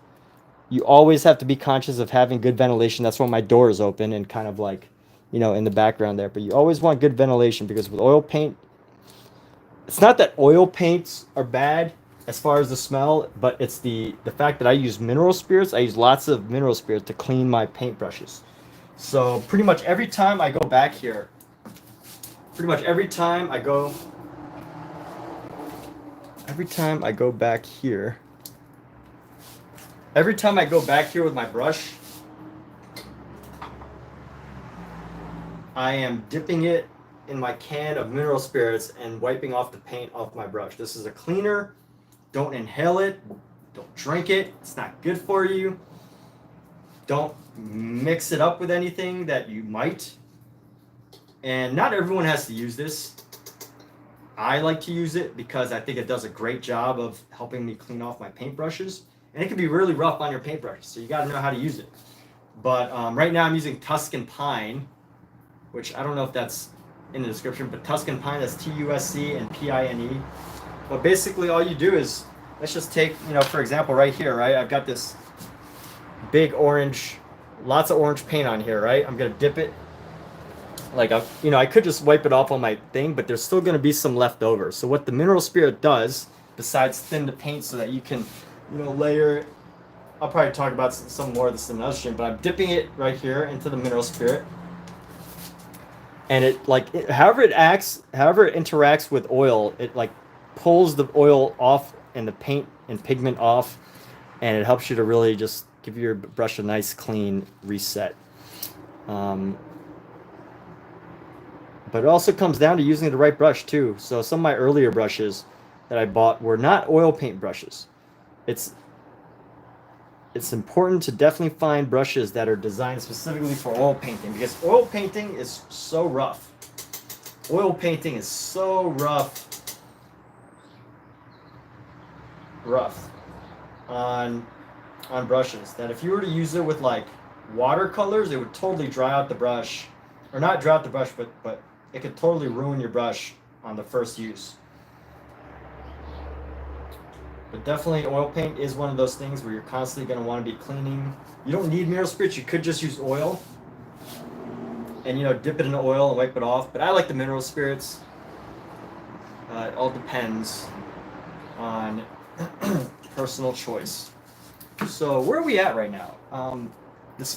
you always have to be conscious of having good ventilation. That's why my door is open and kind of like, you know, in the background there. But you always want good ventilation, because with oil paint, it's not that oil paints are bad as far as the smell, but it's the fact that I use mineral spirits. I use lots of mineral spirits to clean my paintbrushes. So pretty much every time I go back here, every time I go back here with my brush, I am dipping it in my can of mineral spirits and wiping off the paint off my brush. This is a cleaner. Don't inhale it. Don't drink it. It's not good for you. Don't mix it up with anything that you might. And not everyone has to use this. I like to use it because I think it does a great job of helping me clean off my paintbrushes. And it can be really rough on your paintbrushes, so you got to know how to use it. But right now I'm using Tuscan Pine, which I don't know if that's in the description, but Tuscan Pine, that's Tusc and Pine. But basically all you do is, let's just take, you know, for example, right here, right? I've got this big orange, lots of orange paint on here, right? I'm going to dip it. Like, you know, I could just wipe it off on my thing, but there's still going to be some left over. So what the mineral spirit does, besides thin the paint so that you can, you know, layer it, I'll probably talk about some more of this in another stream, but I'm dipping it right here into the mineral spirit. And it, like, however it interacts with oil, it, like, pulls the oil off and the paint and pigment off, and it helps you to really just give your brush a nice, clean reset. But it also comes down to using the right brush, too. So some of my earlier brushes that I bought were not oil paint brushes. It's important to definitely find brushes that are designed specifically for oil painting, because oil painting is so rough. Oil painting is so rough on brushes that if you were to use it with like watercolors, it would totally dry out the brush, or not dry out the brush, but it could totally ruin your brush on the first use. But definitely oil paint is one of those things where you're constantly going to want to be cleaning. You don't need mineral spirits. You could just use oil and, you know, dip it in oil and wipe it off. But I like the mineral spirits. It all depends on personal choice. So where are we at right now? These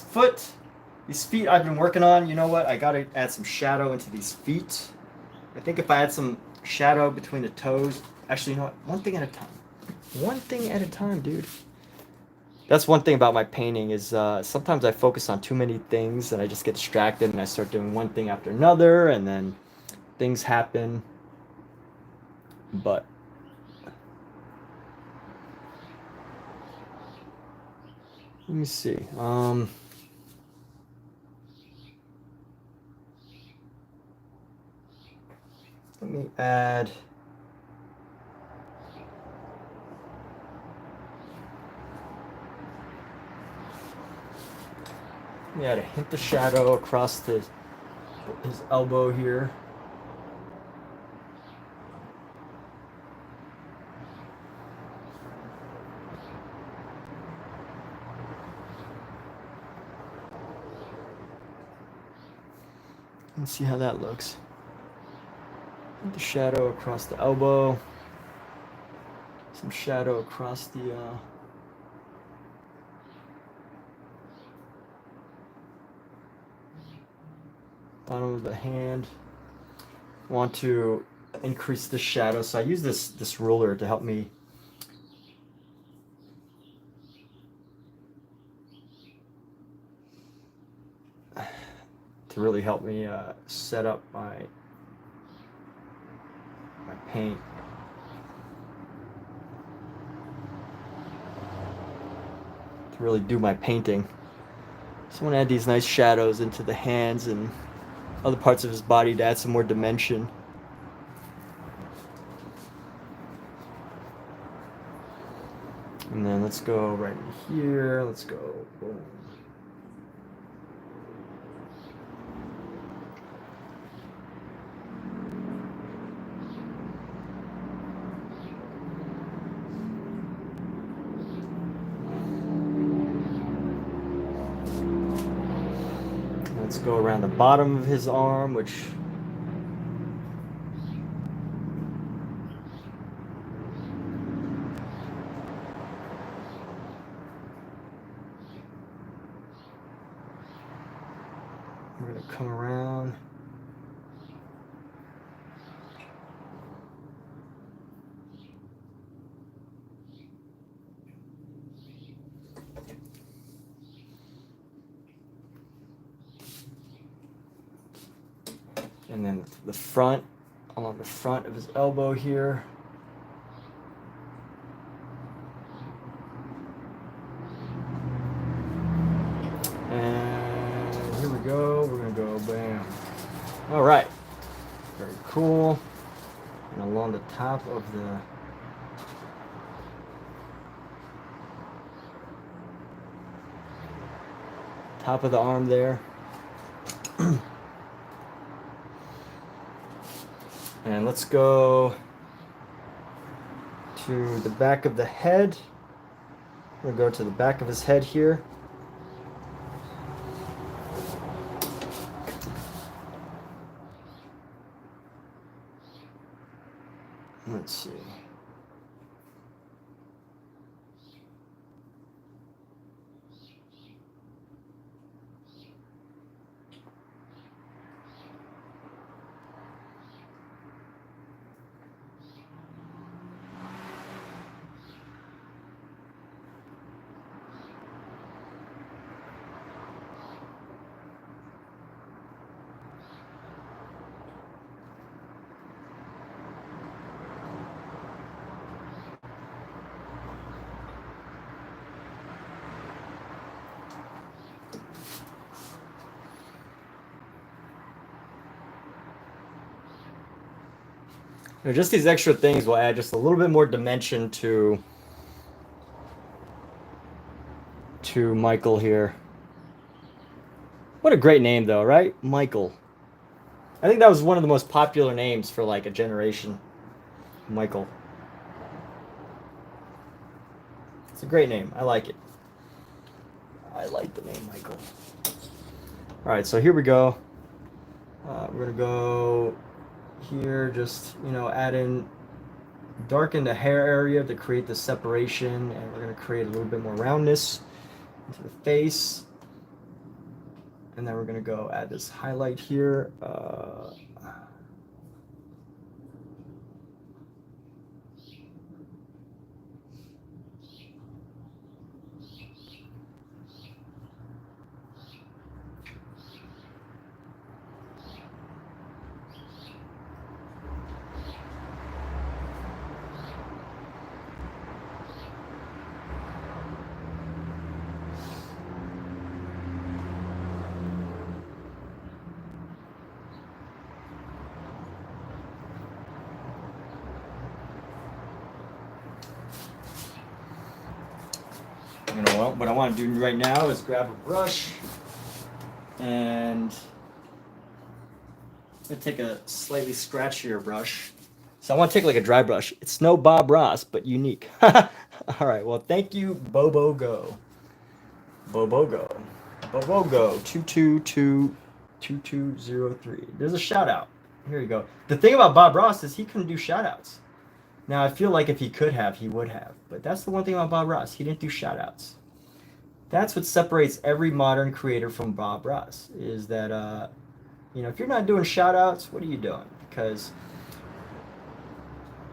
feet I've been working on. You know what? I got to add some shadow into these feet. I think if I had some shadow between the toes, actually, you know what? One thing at a time. One thing at a time, dude. That's one thing about my painting is sometimes I focus on too many things and I just get distracted and I start doing one thing after another and then things happen. But let me see. Let me add. Let me add a hint of shadow across his elbow here. Let's see how that looks. The shadow across the elbow. Some shadow across the bottom of the hand. Want to increase the shadow, so I use this ruler to help me really help me set up my paint. To really do my painting. So I want to add these nice shadows into the hands and other parts of his body to add some more dimension. And then let's go right in here. Let's go. Boom. Let's go around the bottom of his arm, which we're going to come around. And then the front, along the front of his elbow here. And here we go. We're going to go bam. All right. Very cool. And along the top of the arm there. And let's go to the back of the head. We'll go to the back of his head here. Let's see. You know, just these extra things will add just a little bit more dimension to Michael here. What a great name though, right? Michael. I think that was one of the most popular names for like a generation. Michael. It's a great name. I like it. I like the name Michael. All right, so here we go. We're gonna go here, just, you know, add in, darken the hair area to create the separation, and we're gonna create a little bit more roundness into the face. And then we're gonna go add this highlight here. You know what I want to do right now is grab a brush and I'm going to take a slightly scratchier brush. So I want to take like a dry brush. It's no Bob Ross, but unique. All right, well, thank you, Bobo Go. Bobo Go. Bobo Go 2222203. There's a shout out. Here you go. The thing about Bob Ross is he couldn't do shout outs. Now, I feel like if he could have, he would have. But that's the one thing about Bob Ross. He didn't do shout outs. That's what separates every modern creator from Bob Ross, is that, you know, if you're not doing shout outs, what are you doing? Because,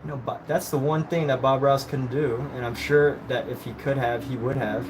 you know, that's the one thing that Bob Ross couldn't do. And I'm sure that if he could have, he would have.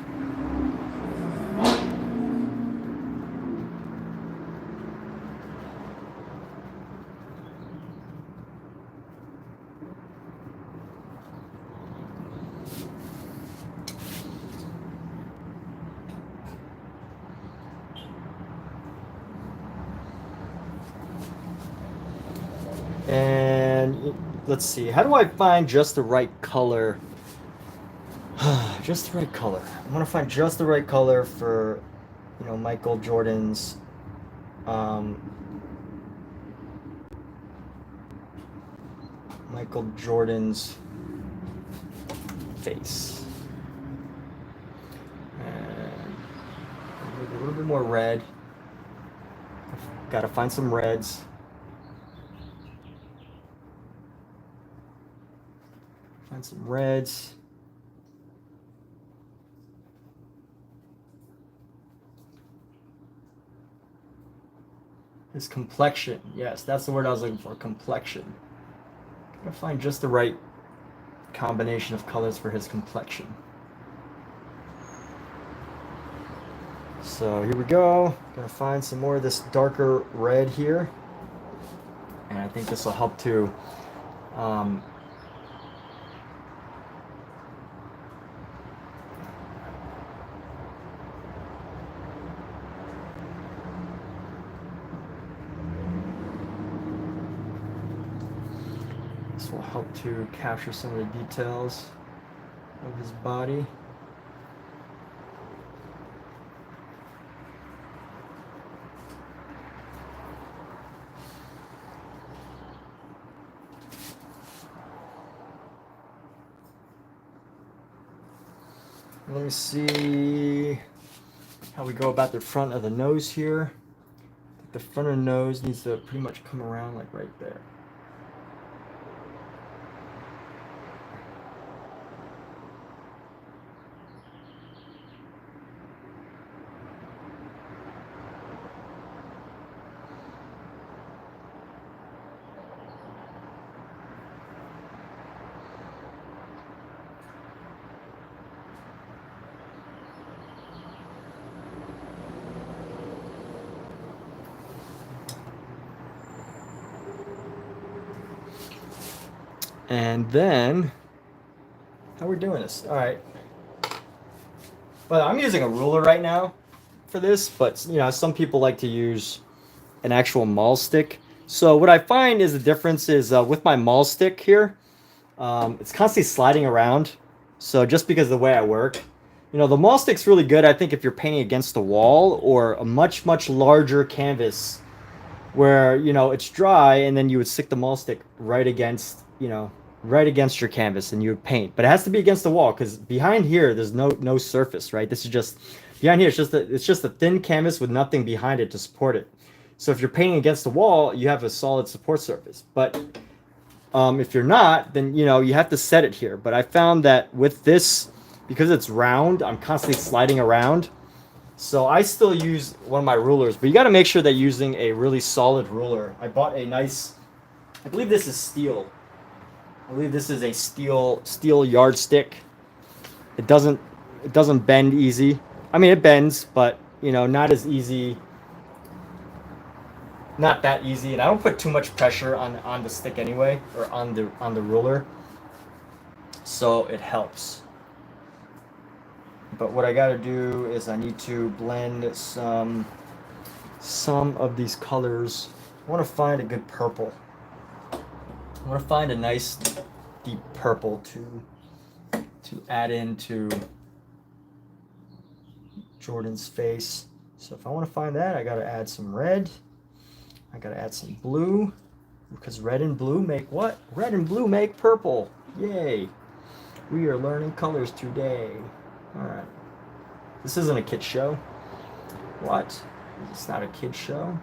And let's see, how do I find just the right color? Just the right color. I want to find just the right color for, you know, Michael Jordan's face. And a little bit more red. Got to find some reds. Find some reds. His complexion. Yes, that's the word I was looking for. Complexion. Gotta find just the right combination of colors for his complexion. So here we go. Gonna find some more of this darker red here. And I think this will help to to capture some of the details of his body. Let me see how we go about the front of the nose here. The front of the nose needs to pretty much come around like right there. And then, how are we doing this? All right. Well, I'm using a ruler right now for this, but you know, some people like to use an actual maul stick. So what I find is the difference is with my maul stick here, it's constantly sliding around. So just because of the way I work, you know, the maul stick's really good, I think, if you're painting against a wall or a much, much larger canvas where, you know, it's dry and then you would stick the maul stick right against, you know, right against your canvas and you would paint. But it has to be against the wall because behind here there's no surface, right? This is just behind here, it's just a thin canvas with nothing behind it to support it. So if you're painting against the wall, you have a solid support surface. But if you're not, then you know you have to set it here. But I found that with this, because it's round, I'm constantly sliding around. So I still use one of my rulers, but you got to make sure that you're using a really solid ruler. I bought a nice, I believe this is steel. I believe this is a steel yardstick. It doesn't bend easy. I mean, it bends, but you know, not as easy. Not that easy, and I don't put too much pressure on the stick anyway, or on the ruler. So it helps. But what I got to do is I need to blend some of these colors. I want to find a good purple. I want to find a nice deep purple to add into Jordan's face. So if I want to find that, I got to add some red. I got to add some blue, because red and blue make what? Red and blue make purple. Yay. We are learning colors today. All right. This isn't a kid show. What? It's not a kid show.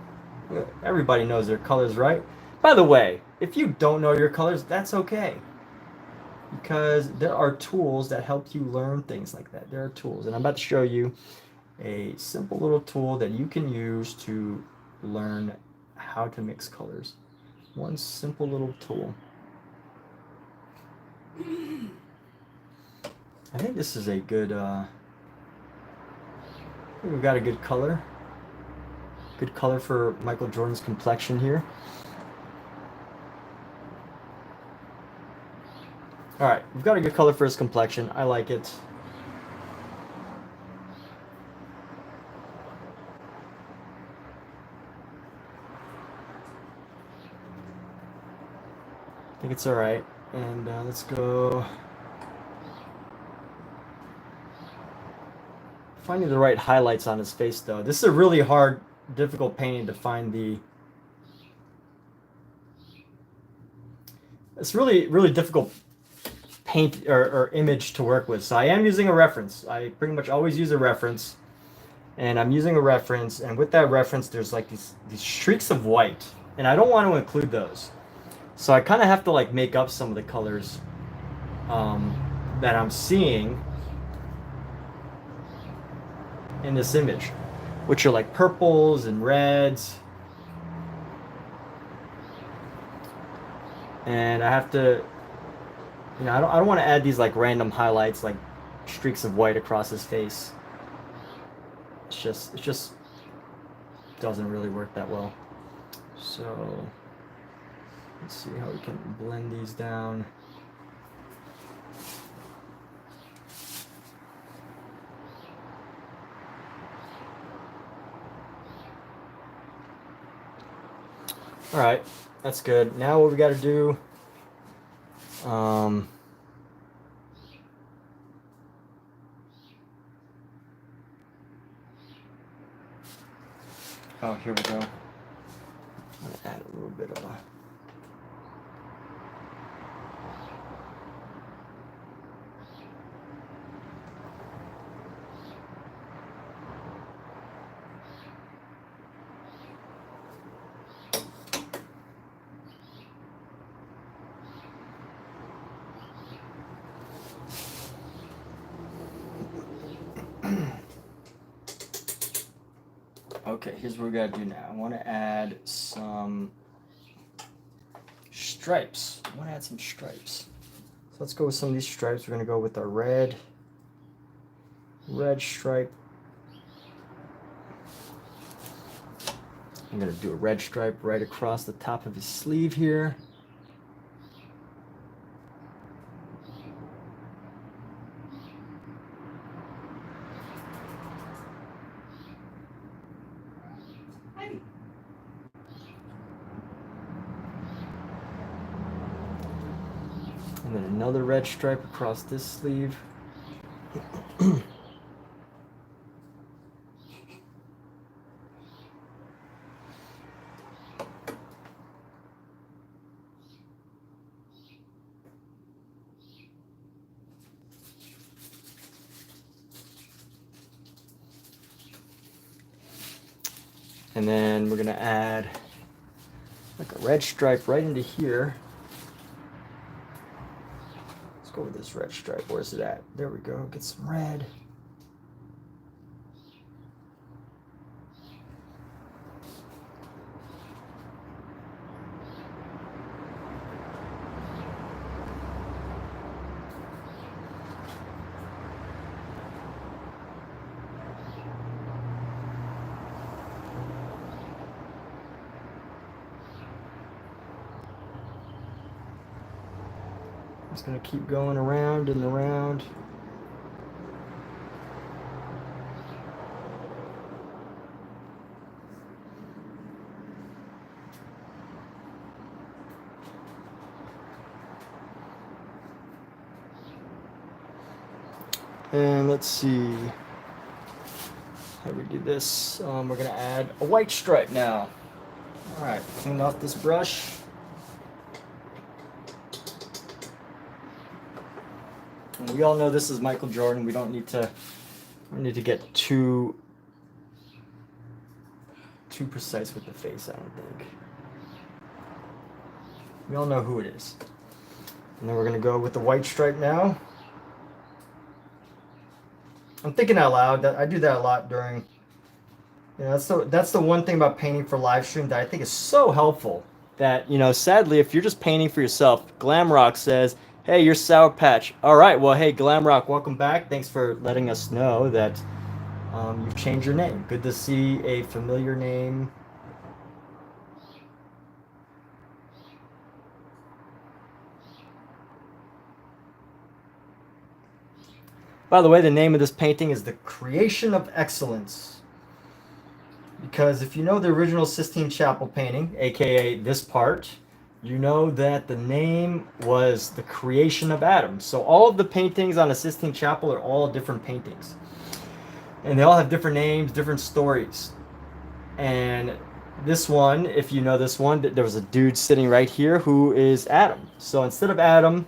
Everybody knows their colors, right? By the way, if you don't know your colors, that's okay. Because there are tools that help you learn things like that. There are tools. And I'm about to show you a simple little tool that you can use to learn how to mix colors. One simple little tool. I think this is a good, we've got a good color. Good color for Michael Jordan's complexion here. All right, we've got a good color for his complexion. I like it. I think it's all right. And let's go. Finding the right highlights on his face, though. This is a really hard, difficult painting to find the. It's really, really difficult paint or image to work with. So I am using a reference. I pretty much always use a reference. And I'm using a reference, and with that reference, there's like these streaks of white. And I don't want to include those. So I kind of have to like make up some of the colors that I'm seeing in this image, which are like purples and reds. And I have to, you know, I don't want to add these like random highlights, like streaks of white across his face. It just doesn't really work that well. So let's see how we can blend these down. All right, that's good. Now what we got to do, oh, here we go. I'm gonna add a little bit of a. Okay, here's what we gotta do now. I want to add some stripes. So let's go with some of these stripes. We're gonna go with our red stripe. I'm gonna do a red stripe right across the top of his sleeve here. And then another red stripe across this sleeve. And then we're gonna add like a red stripe right into here. Let's go with this red stripe. Where's it at? There we go. Get some red. Just gonna keep going around and around. And let's see. how do we do this? We're gonna add a white stripe now. All right, clean off this brush. And we all know this is Michael Jordan. We don't need to get too precise with the face, I don't think. We all know who it is. And then we're gonna go with the white stripe now. I'm thinking out loud. That I do that a lot during. You know, that's the one thing about painting for live stream that I think is so helpful. That, you know, sadly, if you're just painting for yourself, Glamrock says, "Hey, you're Sour Patch." All right, well, hey, Glamrock, welcome back. Thanks for letting us know that you've changed your name. Good to see a familiar name. By the way, the name of this painting is The Creation of Excellence. Because if you know the original Sistine Chapel painting, aka this part, you know that the name was The Creation of Adam. So all of the paintings on the Sistine Chapel are all different paintings. And they all have different names, different stories. And this one, if you know this one, there was a dude sitting right here who is Adam. So instead of Adam,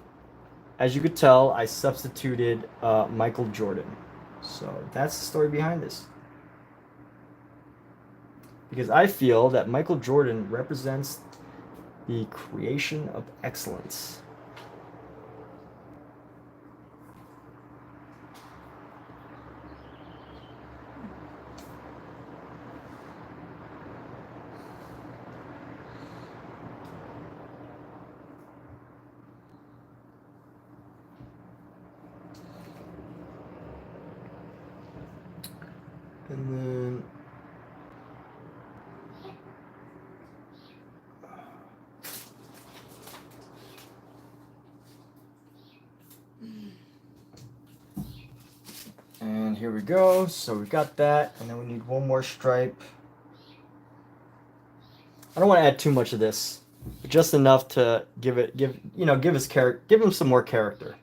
as you could tell, I substituted Michael Jordan. So that's the story behind this. Because I feel that Michael Jordan represents the creation of excellence. And then and here we go. So we got that, and then we need one more stripe. I don't want to add too much of this, but just enough to give him some more character.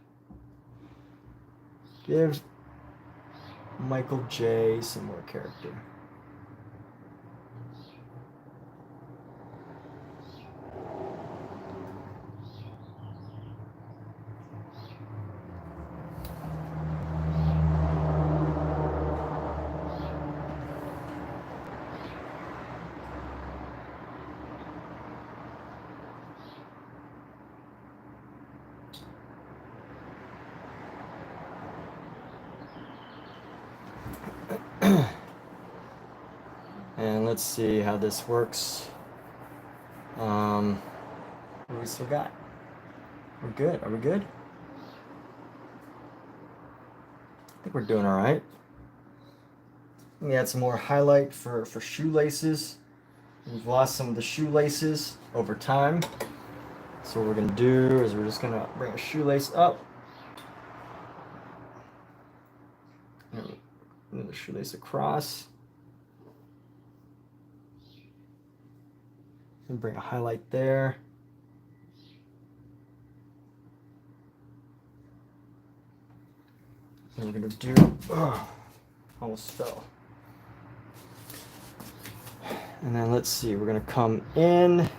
Give Michael J some more character. And let's see how this works. What do we still got? We're good. Are we good? I think we're doing all right. Let me add some more highlight for shoelaces. We've lost some of the shoelaces over time. So what we're gonna do is we're just gonna bring a shoelace up. And move the shoelace across. And bring a highlight there. And we're gonna do, almost fell. And then let's see, we're gonna come in.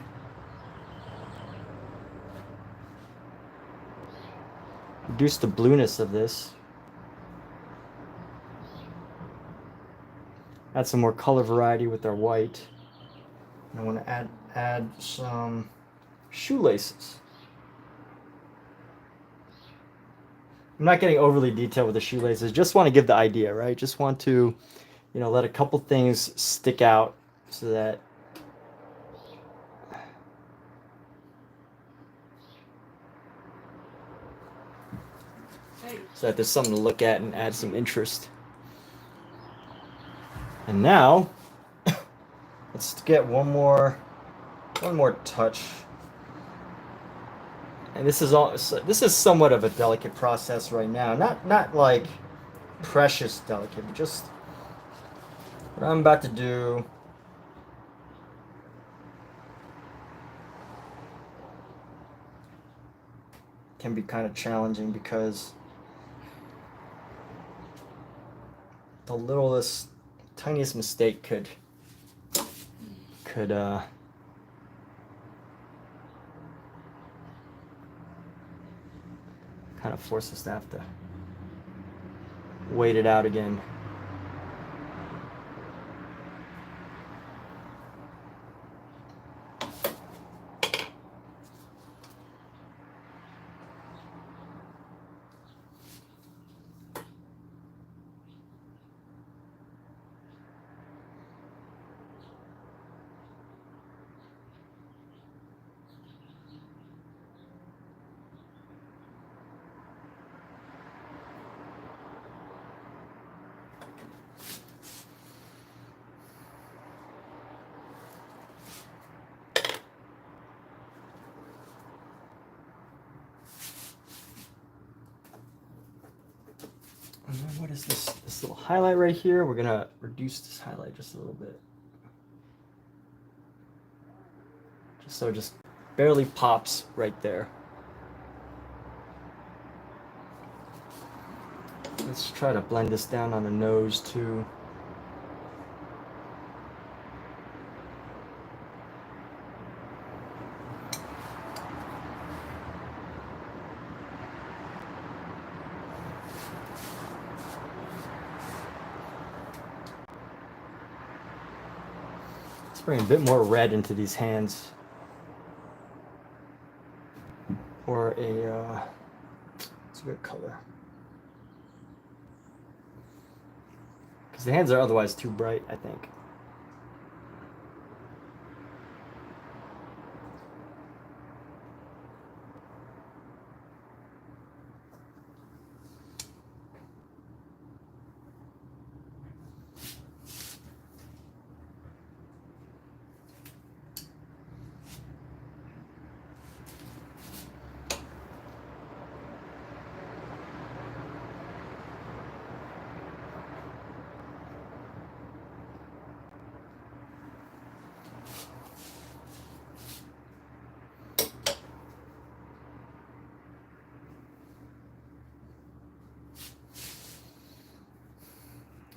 Reduce the blueness of this. Add some more color variety with our white. And I want to add some shoelaces. I'm not getting overly detailed with the shoelaces. Just want to give the idea, right? Just want to, let a couple things stick out so that there's something to look at and add some interest. And now, let's get one more touch. And this is somewhat of a delicate process right now. Not like precious delicate, but just what I'm about to do. Can be kind of challenging because the littlest tiniest mistake could kind of force us to have to wait it out again. And then what is this little highlight right here? We're gonna reduce this highlight just a little bit. Just so it just barely pops right there. Let's try to blend this down on the nose too. Let's bring a bit more red into these hands. Or it's a good color. Because the hands are otherwise too bright, I think.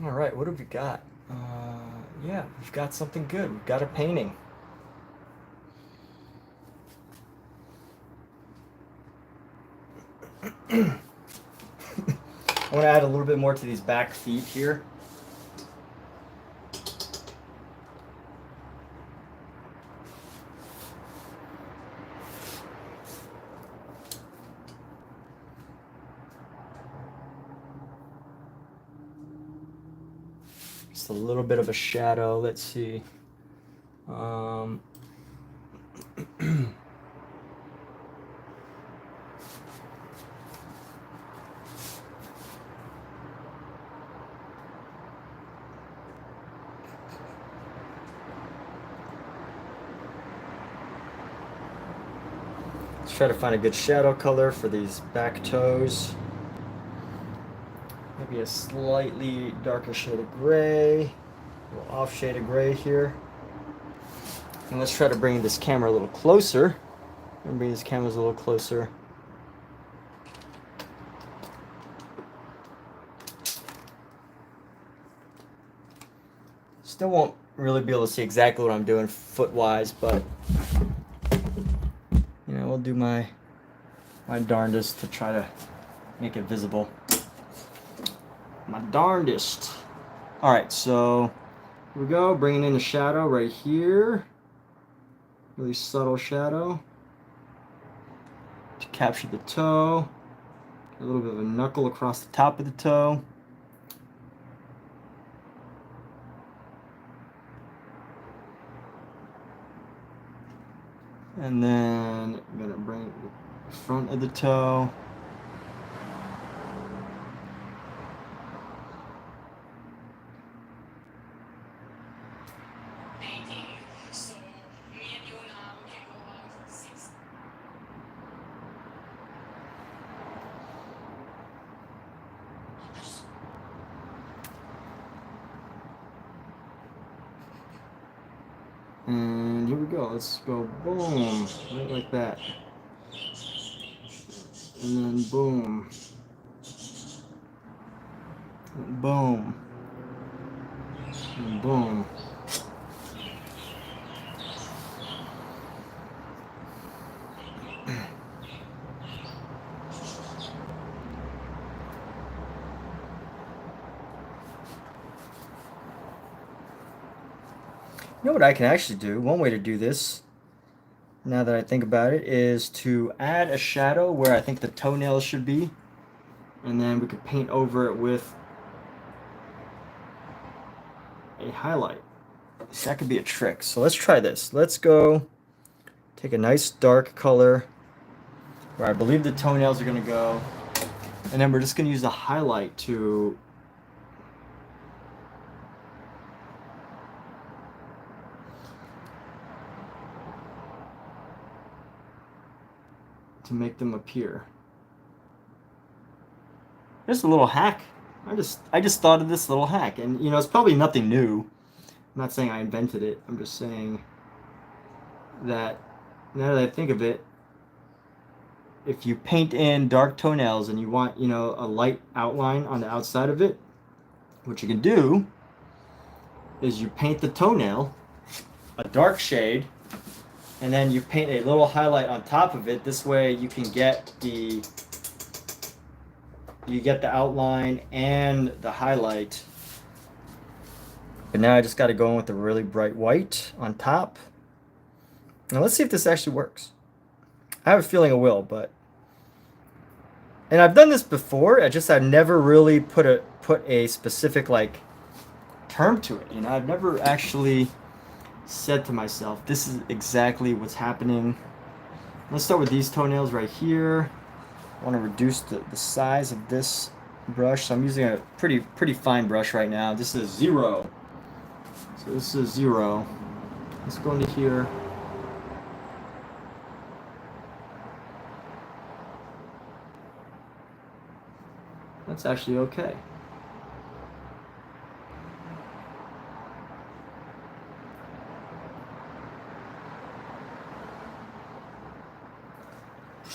All right, what have we got? Yeah, we've got something good. We've got a painting. I want to add a little bit more to these back feet here. Just a little bit of a shadow. Let's see. Let's try to find a good shadow color for these back toes. Maybe a slightly darker shade of gray, a little off shade of gray here. And let's try to bring this camera a little closer. Bring these cameras a little closer. Still won't really be able to see exactly what I'm doing foot-wise, but you know, we'll do my darndest to try to make it visible. My darndest. All right, so here we go, bringing in the shadow right here. Really subtle shadow to capture the toe. A little bit of a knuckle across the top of the toe. And then I'm gonna bring the front of the toe. And here we go, let's go boom, right like that. And then boom. And boom. And boom. You know what I can actually do? One way to do this, now that I think about it, is to add a shadow where I think the toenails should be. And then we could paint over it with a highlight. So that could be a trick. So let's try this. Let's go take a nice dark color where I believe the toenails are going to go. And then we're just going to use the highlight to make them appear. Just a little hack. I just thought of this little hack, and you know, it's probably nothing new. I'm not saying I invented it. I'm just saying that now that I think of it, if you paint in dark toenails and you want, you know, a light outline on the outside of it, what you can do is you paint the toenail a dark shade, and then you paint a little highlight on top of it. This way you can get the outline and the highlight. But now I just got to go in with a really bright white on top. Now let's see if this actually works. I have a feeling it will, and I've done this before. I've never really put a specific like term to it. You know, I've never actually said to myself, this is exactly what's happening. Let's start with these toenails right here. I want to reduce the size of this brush, so I'm using a pretty fine brush right now. This is 0. So this is 0. Let's go into here. That's actually okay.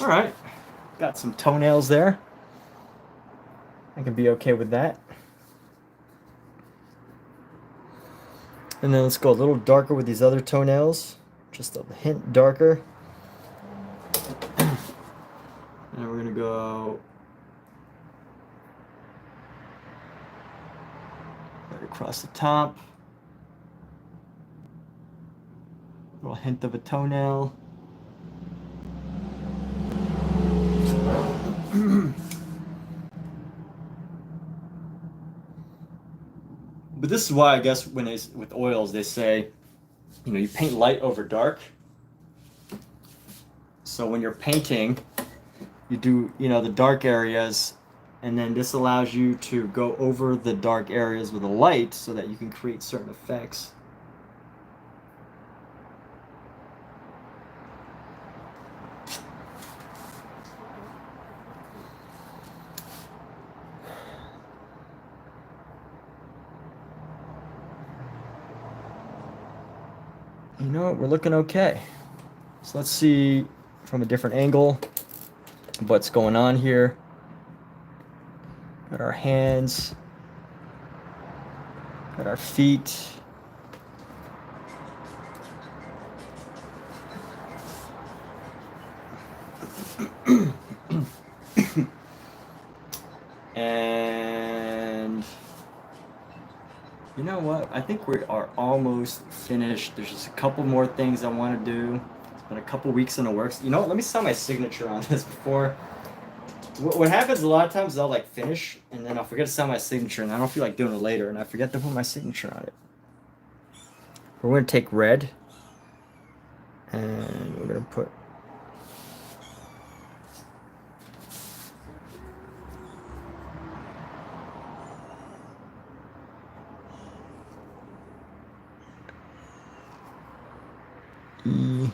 All right, got some toenails there. I can be okay with that. And then let's go a little darker with these other toenails, just a hint darker. And we're gonna go right across the top. A little hint of a toenail. But this is why I guess with oils they say, you know, you paint light over dark. So when you're painting, you do, you know, the dark areas, and then this allows you to go over the dark areas with a light so that you can create certain effects. You know what, we're looking okay. So let's see from a different angle what's going on here. Got our hands, got our feet. And you know what? I think we are almost finished. There's just a couple more things I want to do. It's been a couple weeks in the works. You know what? Let me sign my signature on this before. What happens a lot of times is I'll like finish and then I'll forget to sign my signature and I don't feel like doing it later and I forget to put my signature on it. We're going to take red and we're going to put E.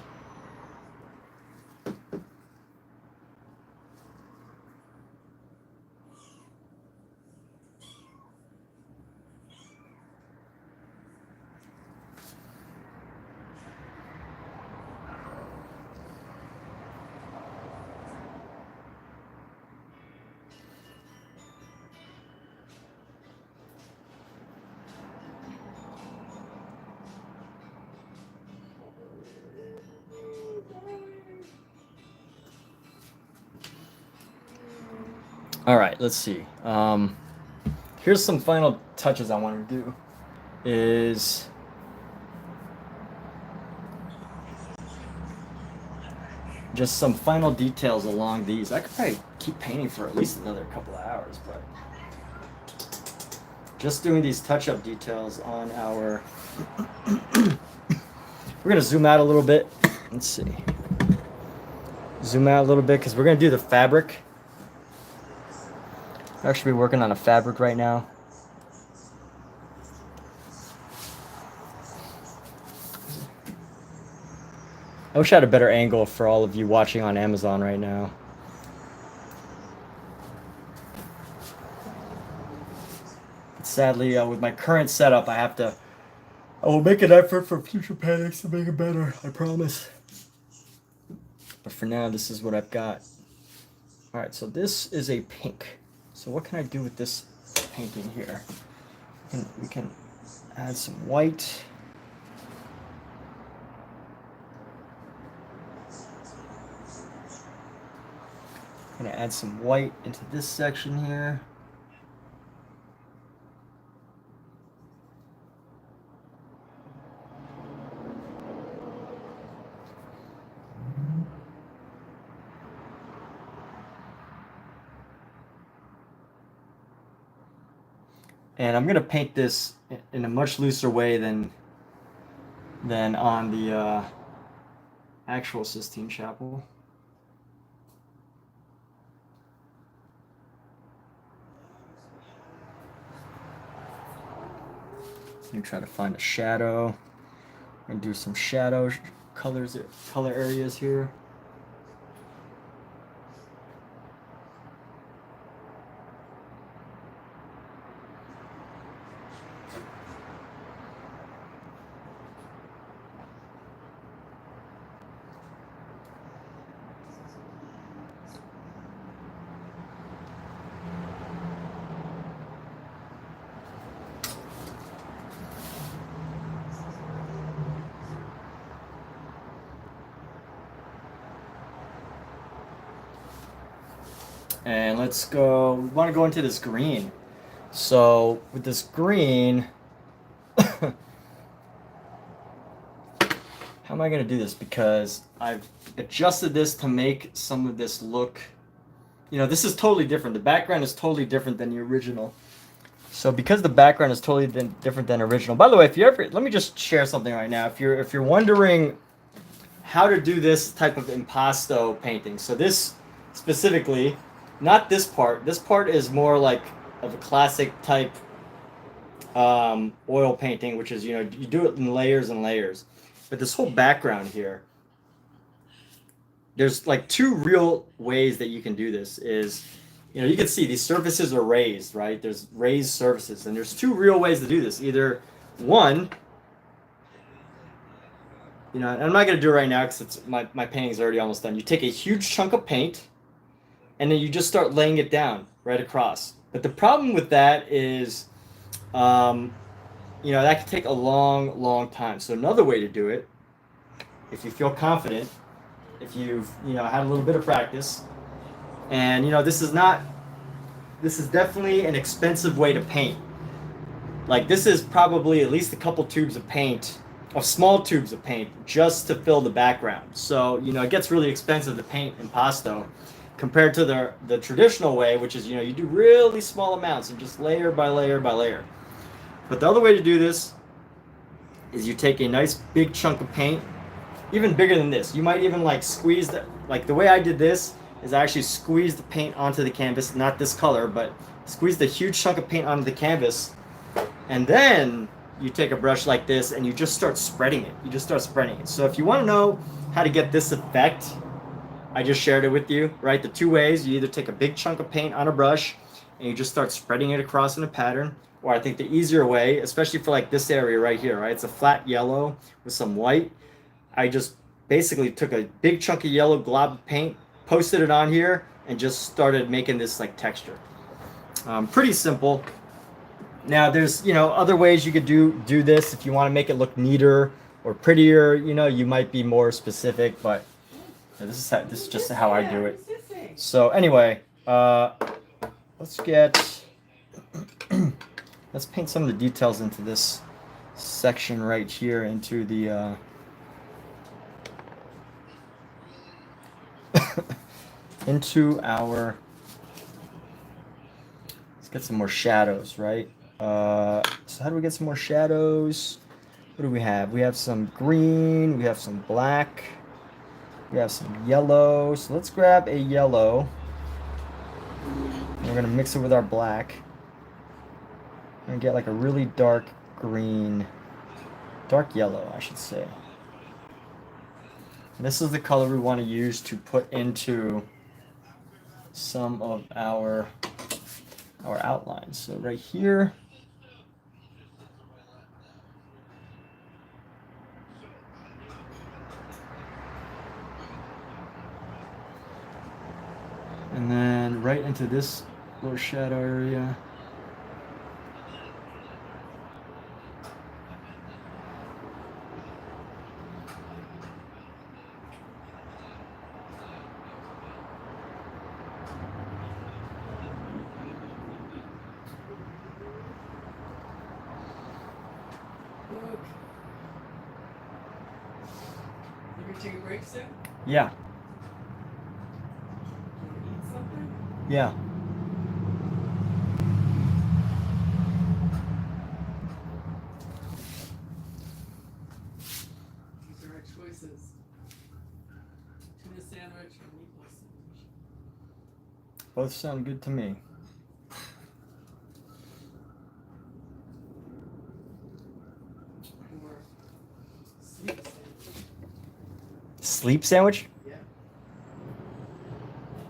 All right, let's see. Here's some final touches I want to do. Is just some final details along these. I could probably keep painting for at least another couple of hours, but just doing these touch-up details on our... We're going to zoom out a little bit. Let's see. Zoom out a little bit because we're going to do the fabric. I'm actually working on a fabric right now. I wish I had a better angle for all of you watching on Amazon right now. But sadly, with my current setup, I will make an effort for future paintings to make it better, I promise. But for now, this is what I've got. All right, so this is a pink. So what can I do with this painting here? We can add some white. I'm gonna add some white into this section here. And I'm gonna paint this in a much looser way than on the actual Sistine Chapel. You try to find a shadow and do some shadow color areas here. And let's go, we want to go into this green. So with this green, how am I going to do this? Because I've adjusted this to make some of this look, you know, this is totally different. The background is totally different than the original. So because the background is totally different than original. By the way, if you ever, let me just share something right now. If you're wondering how to do this type of impasto painting. So this specifically, not this part. This part is more like of a classic type oil painting, which is, you know, you do it in layers and layers. But this whole background here, there's like two real ways that you can do this. Is, you know, you can see these surfaces are raised, right? There's raised surfaces, and there's two real ways to do this. Either one, you know, and I'm not going to do it right now because it's my painting's already almost done. You take a huge chunk of paint, and then you just start laying it down right across. But the problem with that is, you know, that can take a long, long time. So another way to do it, if you feel confident, if you've, you know, had a little bit of practice, and, you know, this is definitely an expensive way to paint. Like, this is probably at least a couple tubes of paint, of small tubes of paint, just to fill the background. So, you know, it gets really expensive to paint impasto compared to the traditional way, which is, you know, you do really small amounts and just layer by layer by layer. But the other way to do this is you take a nice big chunk of paint, even bigger than this. You might even like squeeze like the way I did this is I actually squeezed the paint onto the canvas, not this color, but squeezed a huge chunk of paint onto the canvas. And then you take a brush like this and you just start spreading it. You just start spreading it. So if you want to know how to get this effect, I just shared it with you, right? The two ways: you either take a big chunk of paint on a brush and you just start spreading it across in a pattern, or I think the easier way, especially for like this area right here, right? It's a flat yellow with some white. I just basically took a big chunk of yellow glob of paint, posted it on here, and just started making this like texture. Pretty simple. Now there's, you know, other ways you could do this if you want to make it look neater or prettier. You know, you might be more specific, but this is just how I do it. So anyway, let's get, let's paint some of the details into this section right here, into the, into our, let's get some more shadows, right? So how do we get some more shadows? What do we have? We have some green, we have some black, we have some yellow. So let's grab a yellow. And we're gonna mix it with our black. And get like a really dark green, dark yellow, I should say. And this is the color we want to use to put into some of our outlines. So right here, and then right into this little shadow area. You gonna take a break soon? Yeah. Eat something? Yeah. These are our choices. Tuna sandwich or meatball sandwich. Both sound good to me. Or sleep sandwich. Sleep sandwich? Yeah.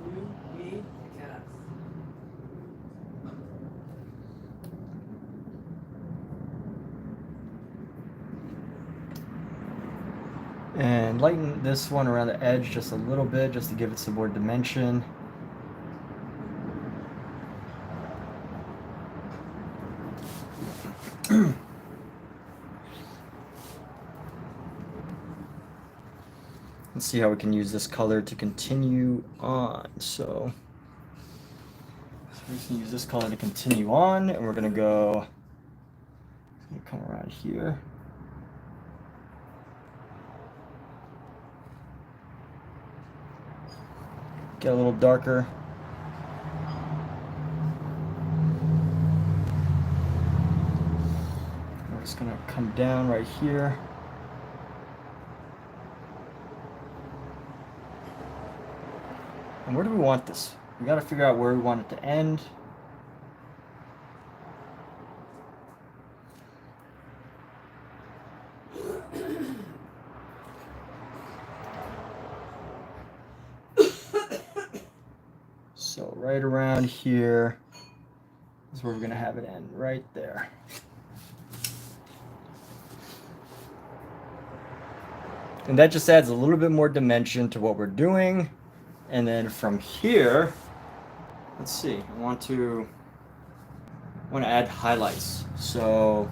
You, me, the cats. And lighten this one around the edge just a little bit, just to give it some more dimension. Let's see how we can use this color to continue on. So we're just gonna use this color to continue on, and we're gonna go, come around here. Get a little darker. We're just gonna come down right here. And where do we want this? We got to figure out where we want it to end. So right around here is where we're going to have it end, right there. And that just adds a little bit more dimension to what we're doing. And then from here, let's see, I want to add highlights. So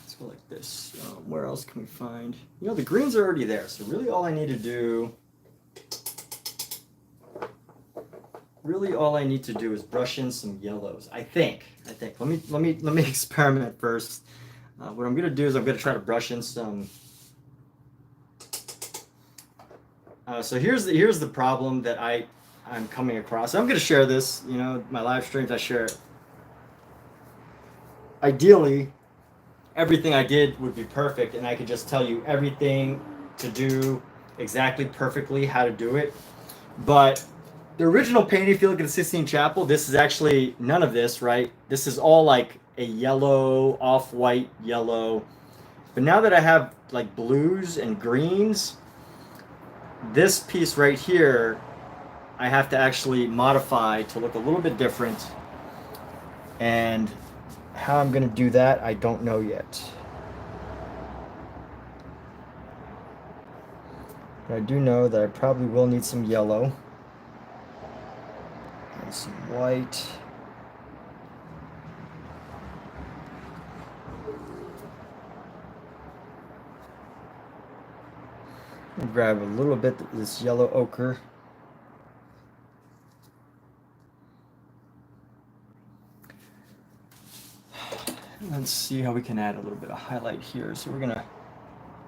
let's go like this. Where else can we find? You know, the greens are already there. So really all I need to do is brush in some yellows. I think. Let me experiment first. What I'm gonna do is I'm gonna try to brush in some. So here's the problem that I'm coming across. I'm gonna share this. You know, my live streams, I share it. Ideally, everything I did would be perfect, and I could just tell you everything to do exactly perfectly how to do it. But the original painting, if you look at the Sistine Chapel, this is actually none of this, right? This is all like a yellow, off-white yellow. But now that I have like blues and greens, this piece right here, I have to actually modify to look a little bit different. And how I'm going to do that, I don't know yet. But I do know that I probably will need some yellow. And some white. Grab a little bit of this yellow ochre. Let's see how we can add a little bit of highlight here. So we're gonna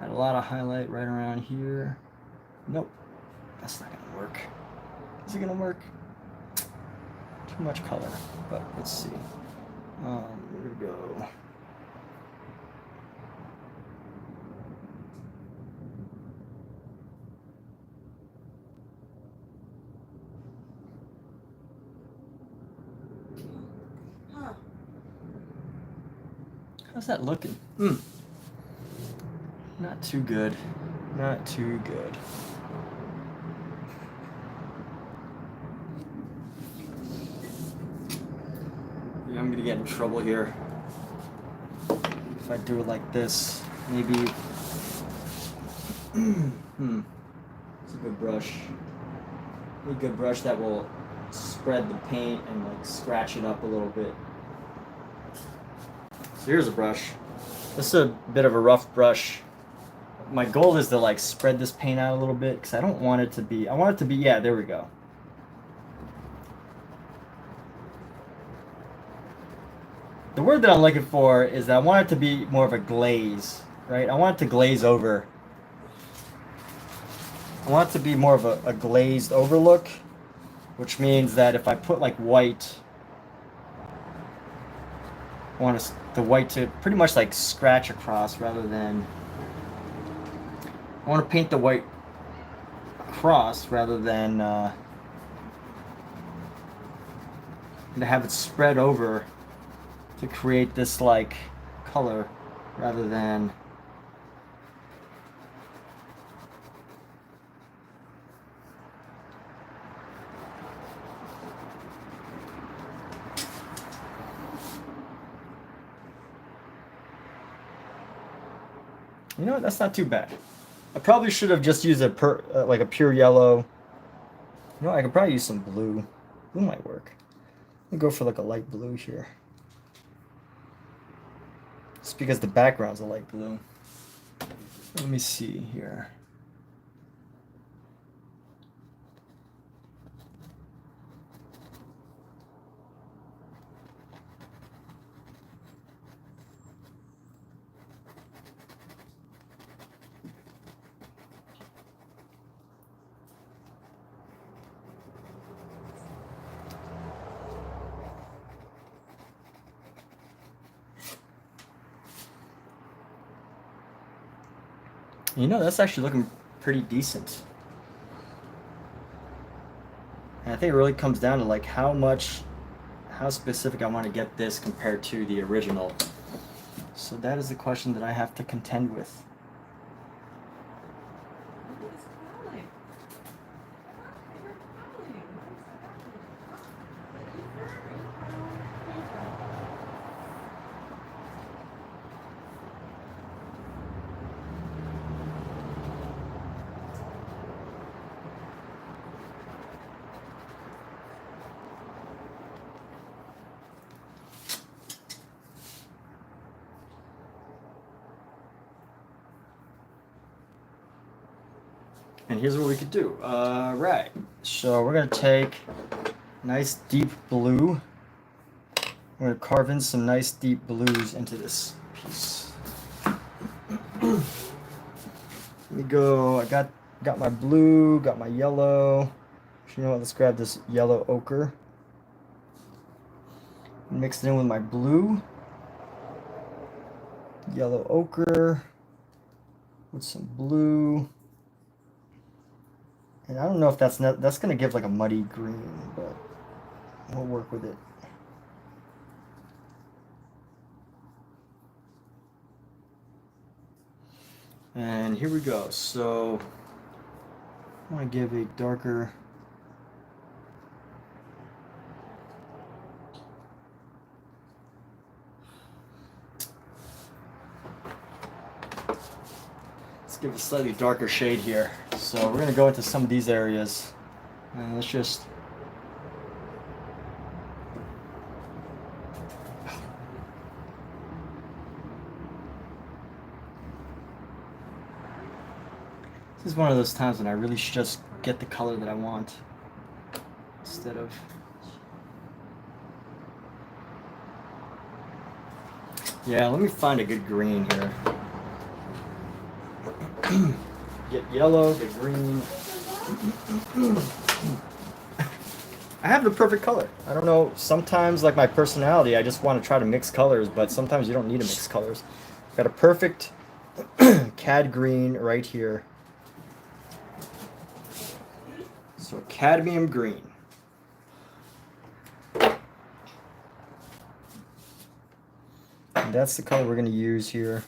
add a lot of highlight right around here. Nope, that's not gonna work. Is it gonna work? Too much color, but let's see. We're gonna go. Huh. How's that looking? Not too good. Not too good. Yeah, I'm gonna get in trouble here. If I do it like this, maybe. It's a good brush. A good brush that will spread the paint and like scratch it up a little bit. So here's a brush. This is a bit of a rough brush. My goal is to like spread this paint out a little bit because I don't want it to be, I want it to be, yeah, there we go. The word that I'm looking for is that I want it to be more of a glaze, right? I want it to glaze over. I want it to be more of a glazed over look, which means that if I put like white, I want the white to pretty much like scratch across rather than, I want to paint the white across rather than to have it spread over to create this like color rather than you know what, that's not too bad. I probably should have just used like a pure yellow. You know, I could probably use some blue. Blue might work. Let me go for like a light blue here. It's because the background's a light blue. Let me see here. You know, that's actually looking pretty decent. And I think it really comes down to like how specific I want to get this compared to the original. So that is the question that I have to contend with. And here's what we could do. Right. So we're going to take nice deep blue. We're going to carve in some nice deep blues into this piece. Let me go. I got my blue, got my yellow. You know what? Let's grab this yellow ochre. Mix it in with my blue. Yellow ochre with some blue. And I don't know if that's going to give like a muddy green, but we'll work with it. And here we go. So I want to give a darker give a slightly darker shade here. So we're gonna go into some of these areas and let's just this is one of those times when I really should just get the color that I want instead of Yeah, let me find a good green here. Get yellow, get green. I have the perfect color. I don't know, sometimes like my personality, I just want to try to mix colors, but sometimes you don't need to mix colors. Got a perfect cad green right here. So cadmium green. And that's the color we're going to use here.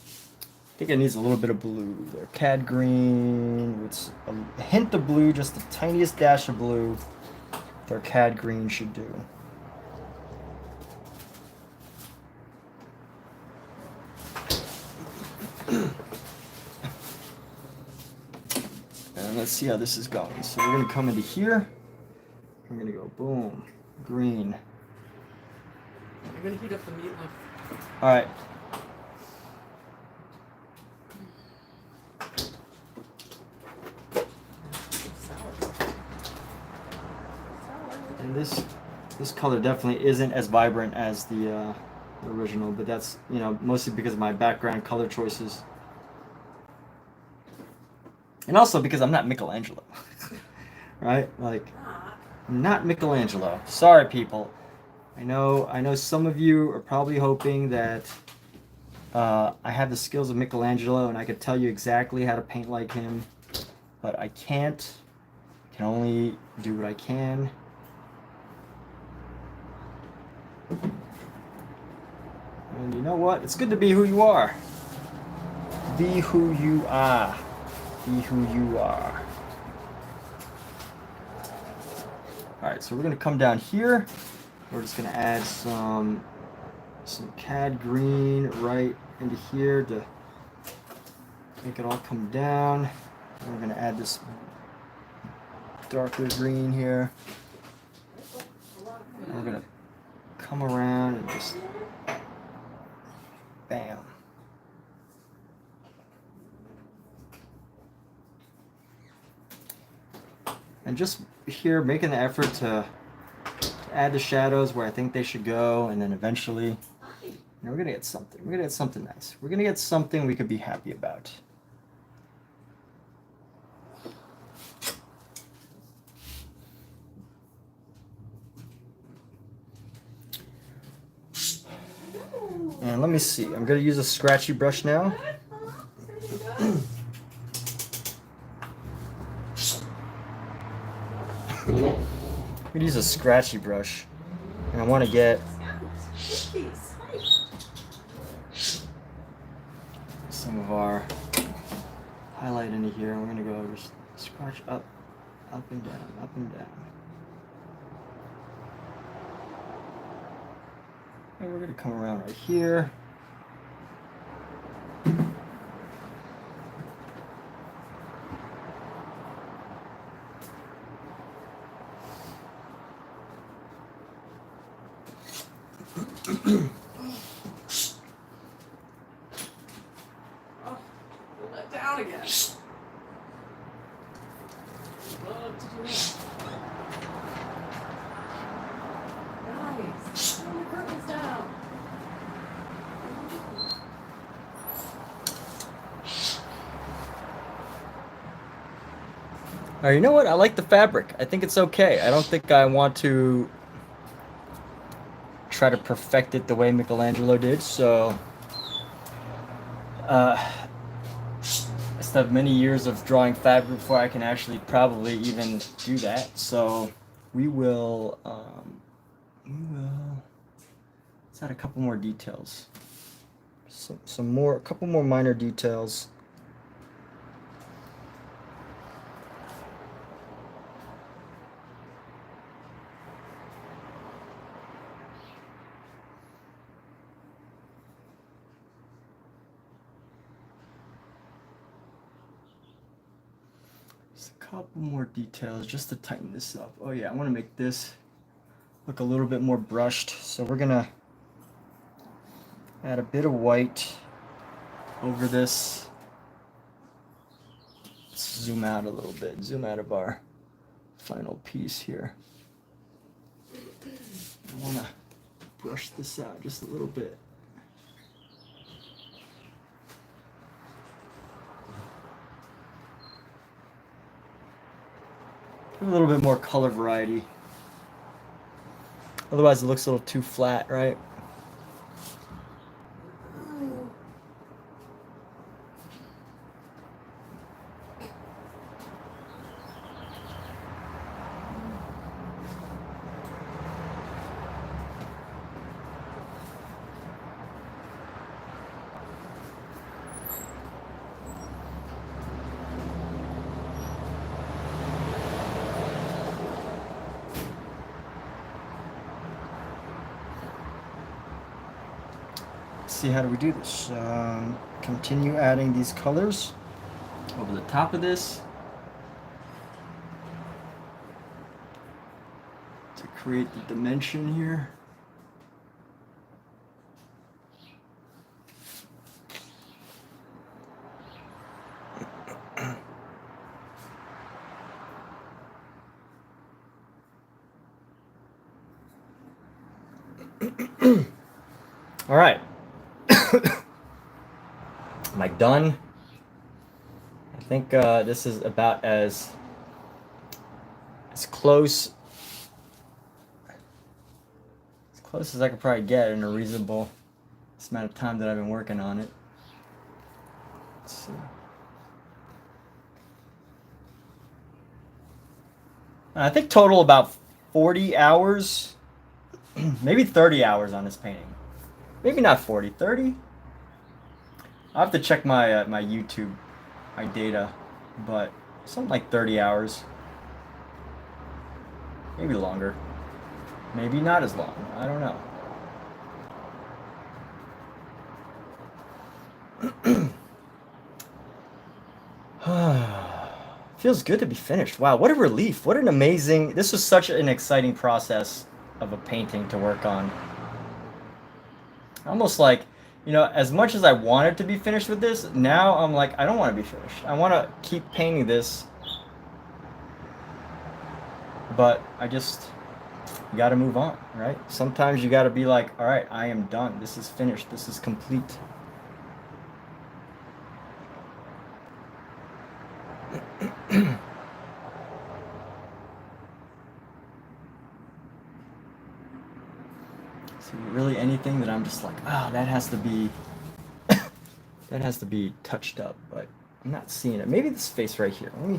I think it needs a little bit of blue there. Cad green with a hint of blue, just the tiniest dash of blue. Our cad green should do. And let's see how this is going. So we're going to come into here. We're going to go boom, green. I'm gonna heat up the meatloaf. All right. And this color definitely isn't as vibrant as the original, but that's, you know, mostly because of my background color choices. And also because I'm not Michelangelo. Right? Like, I'm not Michelangelo. Sorry, people. I know some of you are probably hoping that I have the skills of Michelangelo and I could tell you exactly how to paint like him, but I can't. I can only do what I can. And you know what? It's good to be who you are. Be who you are. Be who you are. Alright, so we're going to come down here. We're just going to add some cad green right into here to make it all come down. And we're going to add this darker green here. And we're going to come around and just bam. And just here making the effort to add the shadows where I think they should go, and then eventually, you know, we're gonna get something. We're gonna get something nice. We're gonna get something we could be happy about. And let me see. I'm gonna use a scratchy brush now. I'm gonna use a scratchy brush, and I want to get some of our highlight into here. And we're gonna go just scratch up and down, up and down. And we're gonna come around right here. Let down again. Love to do that. Nice. Pull the curtains down. Alright, you know what? I like the fabric. I think it's okay. I don't think I want to try to perfect it the way Michelangelo did, so I still have many years of drawing fabric before I can actually probably even do that. So we will let's add a couple more details. A couple more minor details. Couple more details just to tighten this up. Oh yeah, I want to make this look a little bit more brushed. So we're gonna add a bit of white over this. Let's zoom out a little bit. Zoom out of our final piece here. I want to brush this out just a little bit. A little bit more color variety. Otherwise, it looks a little too flat, right? See, how do we do this? Continue adding these colors over the top of this to create the dimension here. All right. Am I done? I think this is about as close as I could probably get in a reasonable amount of time that I've been working on it. Let's see. I think total about 40 hours, maybe 30 hours on this painting. Maybe not 40, 30? I'll have to check my my YouTube, my data, but something like 30 hours. Maybe longer. Maybe not as long. I don't know. Feels good to be finished. Wow, what a relief. What an amazing... This was such an exciting process of a painting to work on. Almost like, you know, as much as I wanted to be finished with this, now I'm like, I don't want to be finished. I want to keep painting this. But I just... You got to move on, right? Sometimes you got to be like, all right, I am done. This is finished. This is complete. So really anything that I'm just like, ah, that has to be that has to be touched up, but I'm not seeing it. Maybe this face right here. Let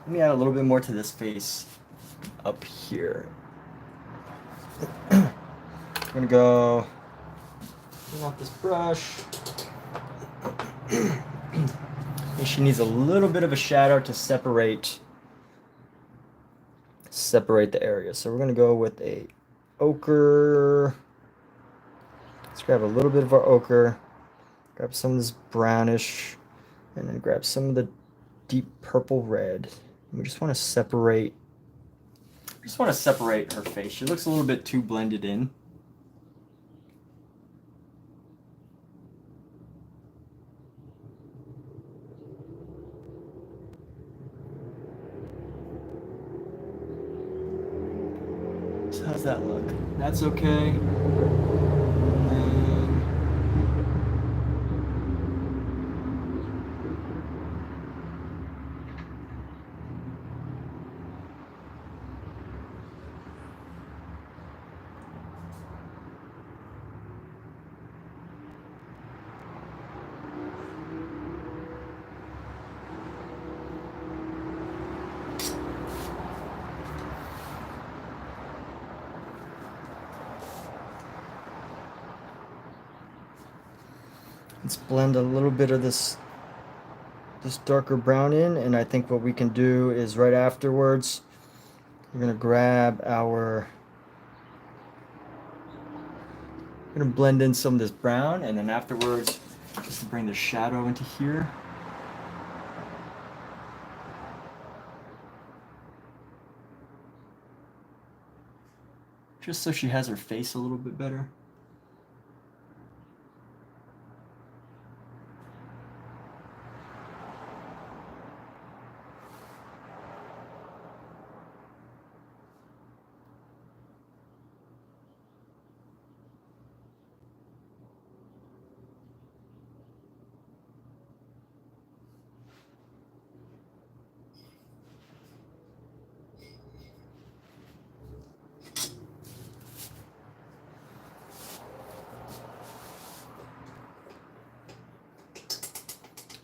me add a little bit more to this face up here. I'm gonna go clean off this brush. And she needs a little bit of a shadow to separate the area. So we're gonna go with a ochre. Let's grab a little bit of our ochre, grab some of this brownish, and then grab some of the deep purple red. And we just want to separate. Her face. She looks a little bit too blended in. So how's that look? That's okay. Let's blend a little bit of this darker brown in, and I think what we can do is right afterwards, we're gonna blend in some of this brown, and then afterwards, just to bring the shadow into here. Just so she has her face a little bit better.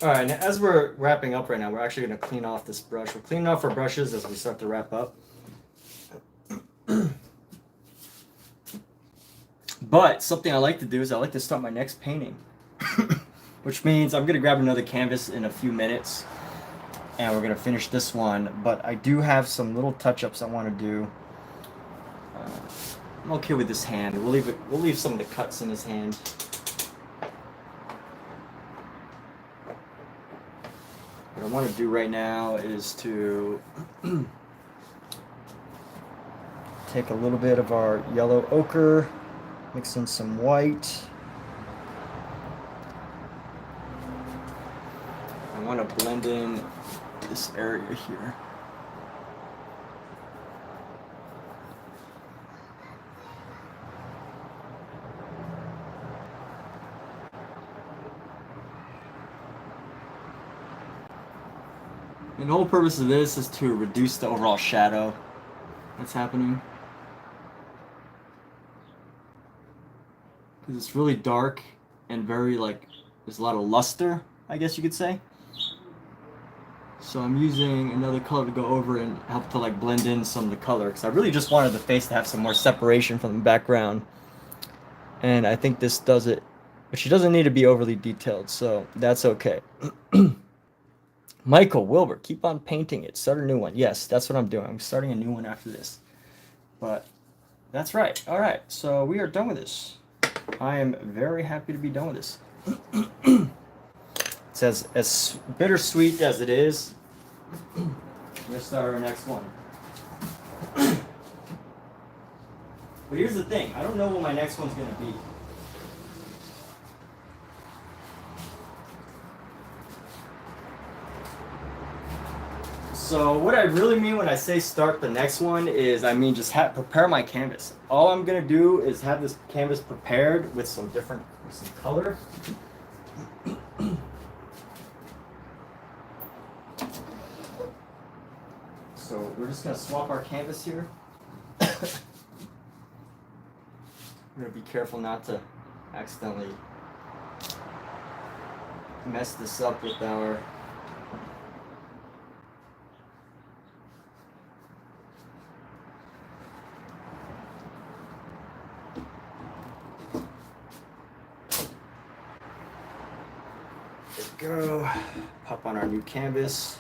All right, now as we're wrapping up right now, we're actually going to clean off this brush. We're cleaning off our brushes as we start to wrap up. But something I like to do is I like to start my next painting, which means I'm going to grab another canvas in a few minutes, and we're going to finish this one. But I do have some little touch-ups I want to do. I'm okay with this hand. We'll leave some of the cuts in his hand. What I want to do right now is to take a little bit of our yellow ochre, mix in some white. I want to blend in this area here. And the whole purpose of this is to reduce the overall shadow that's happening. Because it's really dark and very, like, there's a lot of luster, I guess you could say. So I'm using another color to go over and help to, like, blend in some of the color. Because I really just wanted the face to have some more separation from the background. And I think this does it. But she doesn't need to be overly detailed, so that's okay. Michael, Wilbur, keep on painting it. Start a new one. Yes, that's what I'm doing. I'm starting a new one after this. But that's right. All right, so we are done with this. I am very happy to be done with this. It's as bittersweet as it is. We're going to start our next one. But here's the thing. I don't know what my next one's going to be. So what I really mean when I say start the next one is I mean just prepare my canvas. All I'm gonna do is have this canvas prepared with some color. So we're just gonna swap our canvas here. We're gonna be careful not to accidentally mess this up with our go. Pop on our new canvas.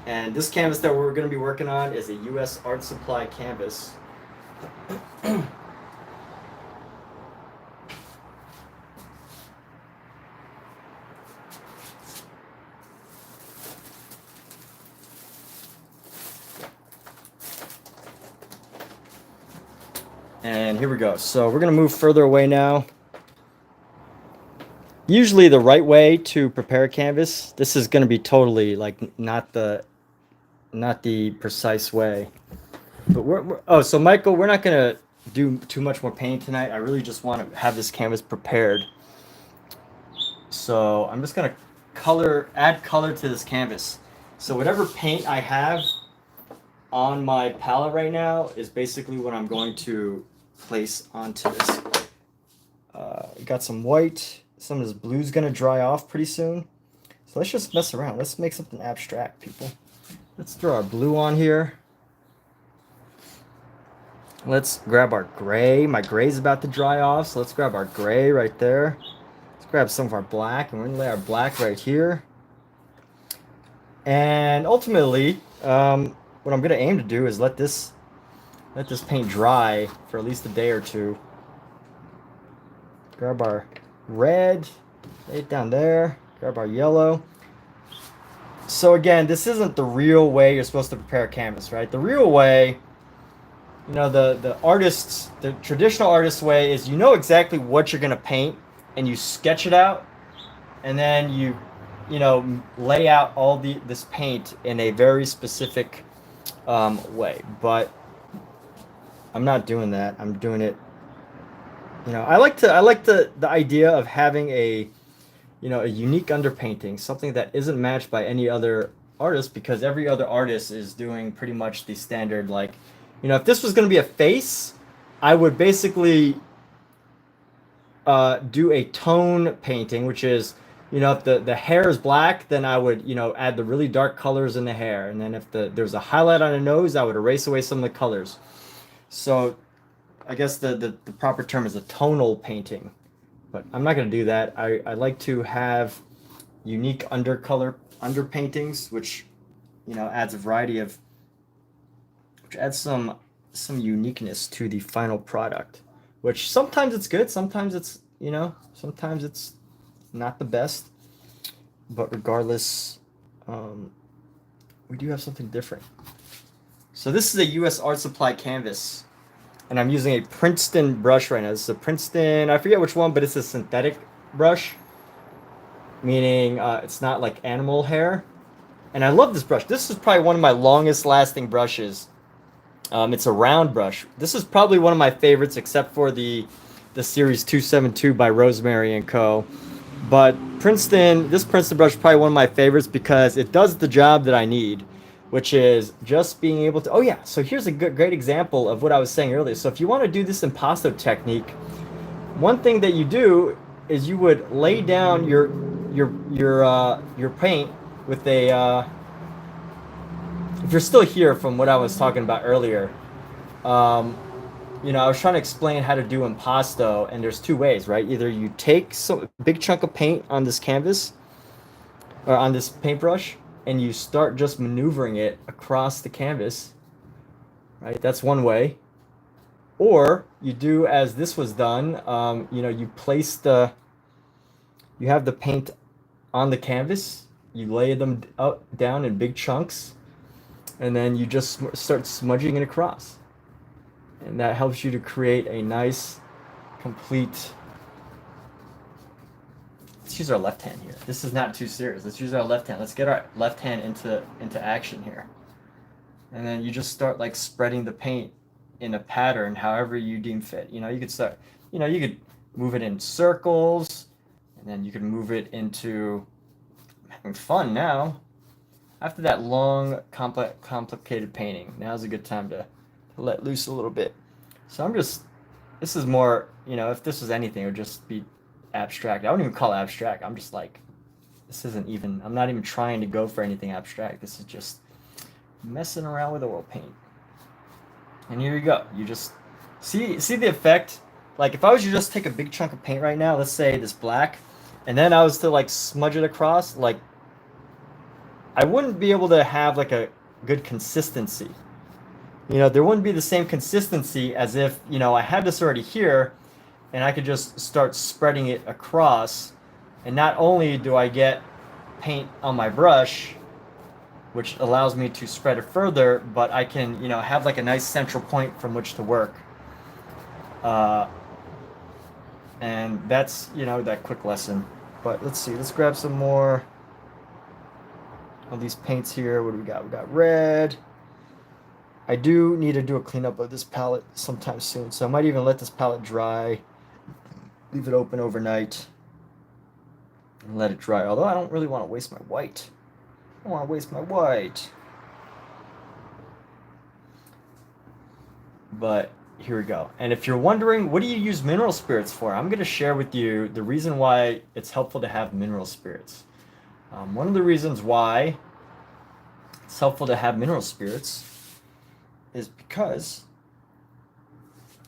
And this canvas that we're going to be working on is a US Art Supply canvas. And here we go. So we're going to move further away now. Usually the right way to prepare a canvas, this is going to be totally like not the precise way. But so Michael, we're not going to do too much more painting tonight. I really just want to have this canvas prepared. So I'm just going to add color to this canvas. So whatever paint I have on my palette right now is basically what I'm going to place onto this. Got some white. Some of this blue's gonna dry off pretty soon. So let's just mess around. Let's make something abstract, people. Let's throw our blue on here. Let's grab our gray. My gray's about to dry off, so let's grab our gray right there. Let's grab some of our black, and we're gonna lay our black right here. And ultimately, what I'm gonna aim to do is let this paint dry for at least a day or two. Grab our red, lay it down there, grab our yellow. So again, this isn't the real way you're supposed to prepare a canvas, right? The real way, you know, the traditional artist way is you know exactly what you're going to paint and you sketch it out, and then you lay out all this paint in a very specific way. But I'm not doing that. I'm doing it. I like the idea of having a unique underpainting, something that isn't matched by any other artist, because every other artist is doing pretty much the standard, like, if this was going to be a face, I would basically do a tone painting, which is you know, if the hair is black, then I would, you know, add the really dark colors in the hair. And then if there's a highlight on the nose, I would erase away some of the colors. So I guess the proper term is a tonal painting. But I'm not going to do that. I like to have unique underpaintings, which, you know, adds a variety of, which adds some uniqueness to the final product, which sometimes it's good, sometimes it's, you know, sometimes it's not the best, but regardless, we do have something different. So this is a US Art Supply canvas, and I'm using a Princeton brush right now. This is a Princeton, I forget which one, but it's a synthetic brush, meaning it's not like animal hair. And I love this brush. This is probably one of my longest lasting brushes. It's a round brush. This is probably one of my favorites, except for the series 272 by Rosemary Co. But this Princeton brush is probably one of my favorites because it does the job that I need, which is just being able to, oh yeah, so here's a great example of what I was saying earlier. So if you want to do this impasto technique, one thing that you do is you would lay down your paint with a, if you're still here from what I was talking about earlier, you know, I was trying to explain how to do impasto, and there's two ways, right? Either you take a big chunk of paint on this canvas or on this paintbrush, and you start just maneuvering it across the canvas, right? That's one way. Or you do as this was done, you know, you have the paint on the canvas, you lay them down in big chunks, and then you just start smudging it across. And that helps you to create a nice, complete... Let's use our left hand here. This is not too serious. Let's use our left hand. Let's get our left hand into action here. And then you just start like spreading the paint in a pattern, however you deem fit. You know, you could start, you know, you could move it in circles, and then you could move it into... I'm having fun now. After that long, complicated painting, now's a good time to let loose a little bit. So this is more, you know, if this was anything, it would just be abstract. I wouldn't even call it abstract. I'm just like, this isn't even, I'm not even trying to go for anything abstract. This is just messing around with oil paint. And here you go. You just see the effect. Like if I was to just take a big chunk of paint right now, let's say this black, and then I was to like smudge it across, like I wouldn't be able to have like a good consistency. You know, there wouldn't be the same consistency as if, you know, I had this already here and I could just start spreading it across. And not only do I get paint on my brush, which allows me to spread it further, but I can, you know, have like a nice central point from which to work. And that's, you know, that quick lesson. But let's see, let's grab some more of these paints here. What do we got? We got red. I do need to do a cleanup of this palette sometime soon, so I might even let this palette dry, leave it open overnight, and let it dry. Although I don't really want to waste my white. I don't want to waste my white. But here we go. And if you're wondering, what do you use mineral spirits for? I'm going to share with you the reason why it's helpful to have mineral spirits. One of the reasons why it's helpful to have mineral spirits is because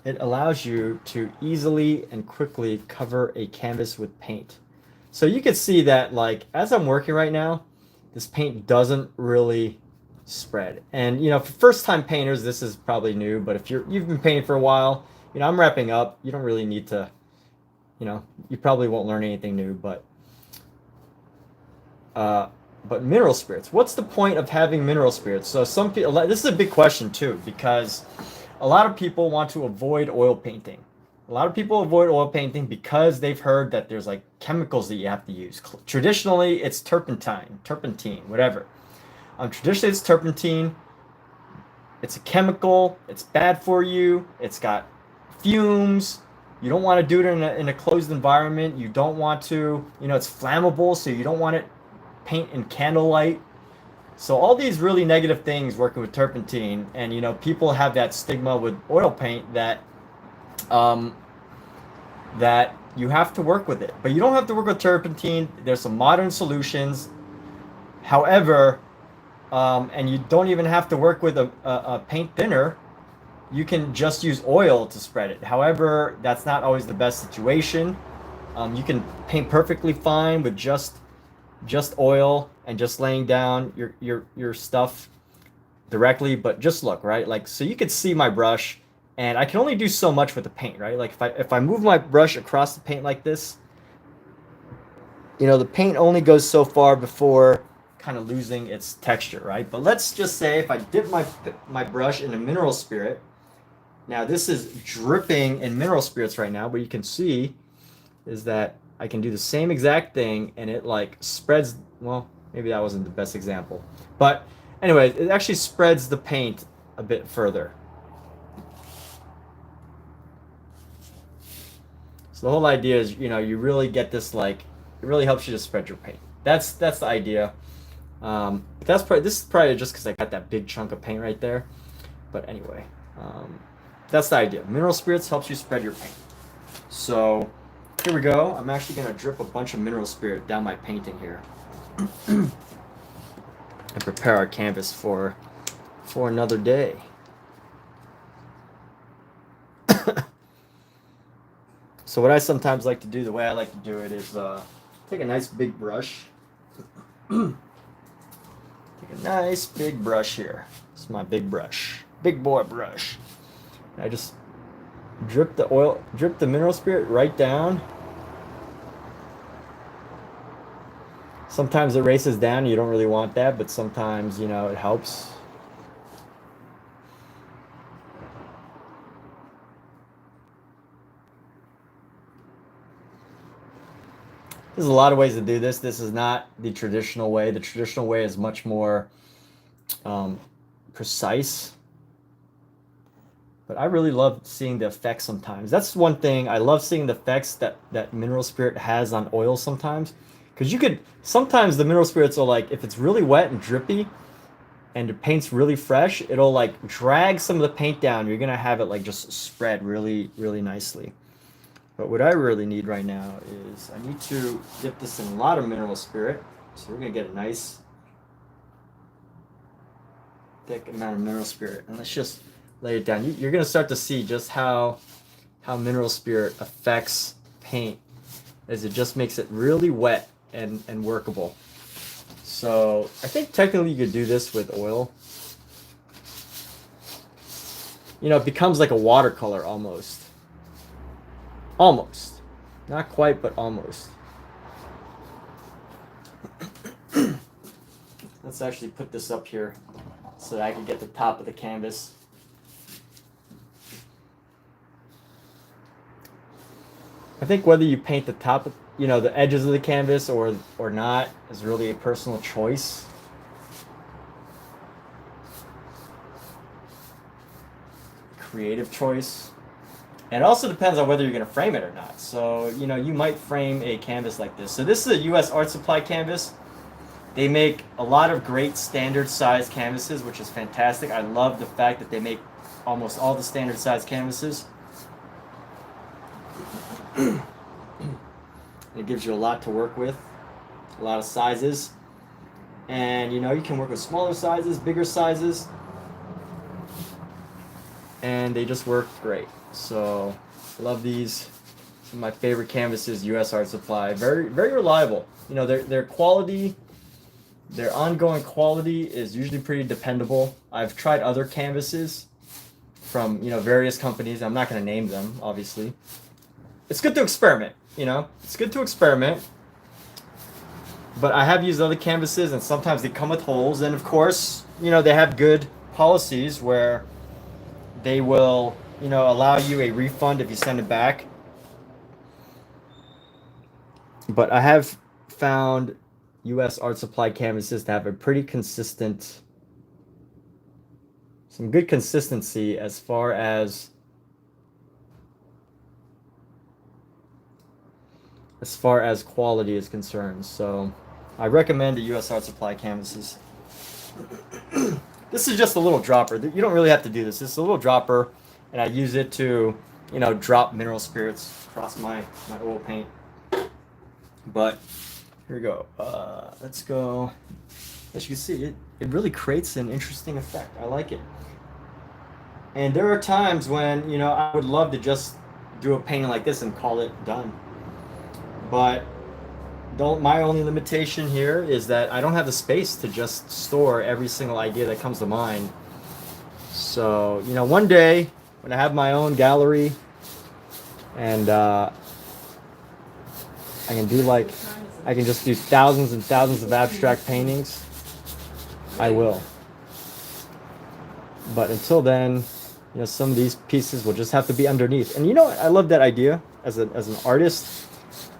it allows you to easily and quickly cover a canvas with paint. So you can see that, like, as I'm working right now, this paint doesn't really spread. And, you know, for first-time painters, this is probably new, but if you've been painting for a while, you know, I'm wrapping up. You don't really need to, you know, you probably won't learn anything new, but mineral spirits, what's the point of having mineral spirits? So some people, this is a big question too, because a lot of people want to avoid oil painting. A lot of people avoid oil painting because they've heard that there's like chemicals that you have to use. Traditionally, it's turpentine, whatever. Traditionally, it's turpentine. It's a chemical. It's bad for you. It's got fumes. You don't want to do it in a closed environment. You don't want to, you know, it's flammable, so you don't want it paint in candlelight. So all these really negative things working with turpentine, and you know, people have that stigma with oil paint that you have to work with it. But you don't have to work with turpentine. There's some modern solutions. However, and you don't even have to work with a paint thinner. You can just use oil to spread it. However, that's not always the best situation. You can paint perfectly fine with just oil and just laying down your stuff directly. But just look, right? Like, so you can see my brush, and I can only do so much with the paint, right? Like if I move my brush across the paint like this, you know, the paint only goes so far before kind of losing its texture, right? But let's just say if I dip my brush in a mineral spirit. Now this is dripping in mineral spirits right now, but you can see is that I can do the same exact thing and it like spreads, well, maybe that wasn't the best example. But anyway, it actually spreads the paint a bit further. So the whole idea is, you know, you really get this, like, it really helps you to spread your paint. That's the idea. This is probably just because I got that big chunk of paint right there. But anyway, that's the idea. Mineral spirits helps you spread your paint. So here we go. I'm actually going to drip a bunch of mineral spirit down my painting here. And prepare our canvas for another day. So what I sometimes like to do, the way I like to do it is take a nice big brush. Take a nice big brush here. This is my big brush. Big boy brush. And I just drip the mineral spirit right down. Sometimes it races down, you don't really want that, but sometimes, you know, it helps. There's a lot of ways to do this. This is not the traditional way. The traditional way is much more precise. But I really love seeing the effects sometimes. That's one thing. I love seeing the effects that mineral spirit has on oil sometimes. Because you could, sometimes the mineral spirits are like, if it's really wet and drippy and the paint's really fresh, it'll like drag some of the paint down. You're going to have it like just spread really, really nicely. But what I really need right now is I need to dip this in a lot of mineral spirit. So we're going to get a nice thick amount of mineral spirit. And let's just lay it down. You're going to start to see just how mineral spirit affects paint, as it just makes it really wet and workable. So I think technically you could do this with oil. You know, it becomes like a watercolor almost. Almost. Not quite, but almost. Let's actually put this up here so that I can get the top of the canvas. I think whether you paint the top, you know, the edges of the canvas or not is really a personal choice. Creative choice. And it also depends on whether you're going to frame it or not. So, you know, you might frame a canvas like this. So this is a U.S. Art Supply canvas. They make a lot of great standard size canvases, which is fantastic. I love the fact that they make almost all the standard size canvases. It gives you a lot to work with, a lot of sizes. And, you know, you can work with smaller sizes, bigger sizes. And they just work great. So, love these. Some of my favorite canvases, U.S. Art Supply. Very, very reliable. You know, their quality, their ongoing quality is usually pretty dependable. I've tried other canvases from, you know, various companies. I'm not going to name them, obviously. It's good to experiment, you know. It's good to experiment. But I have used other canvases, and sometimes they come with holes. And, of course, you know, they have good policies where they will, you know, allow you a refund if you send it back. But I have found U.S. Art Supply canvases to have a pretty consistent, some good consistency as far as quality is concerned. So I recommend the U.S. Art Supply canvases. This is just a little dropper. You don't really have to do this. It's a little dropper, and I use it to you know, drop mineral spirits across my oil paint. But here we go. Let's go. As you can see, it really creates an interesting effect. I like it. And there are times when, you know, I would love to just do a painting like this and call it done. But my only limitation here is that I don't have the space to just store every single idea that comes to mind. So, you know, one day when I have my own gallery and I can do like, I can just do thousands and thousands of abstract paintings, I will. But until then, you know, some of these pieces will just have to be underneath. And you know, I love that idea as an artist.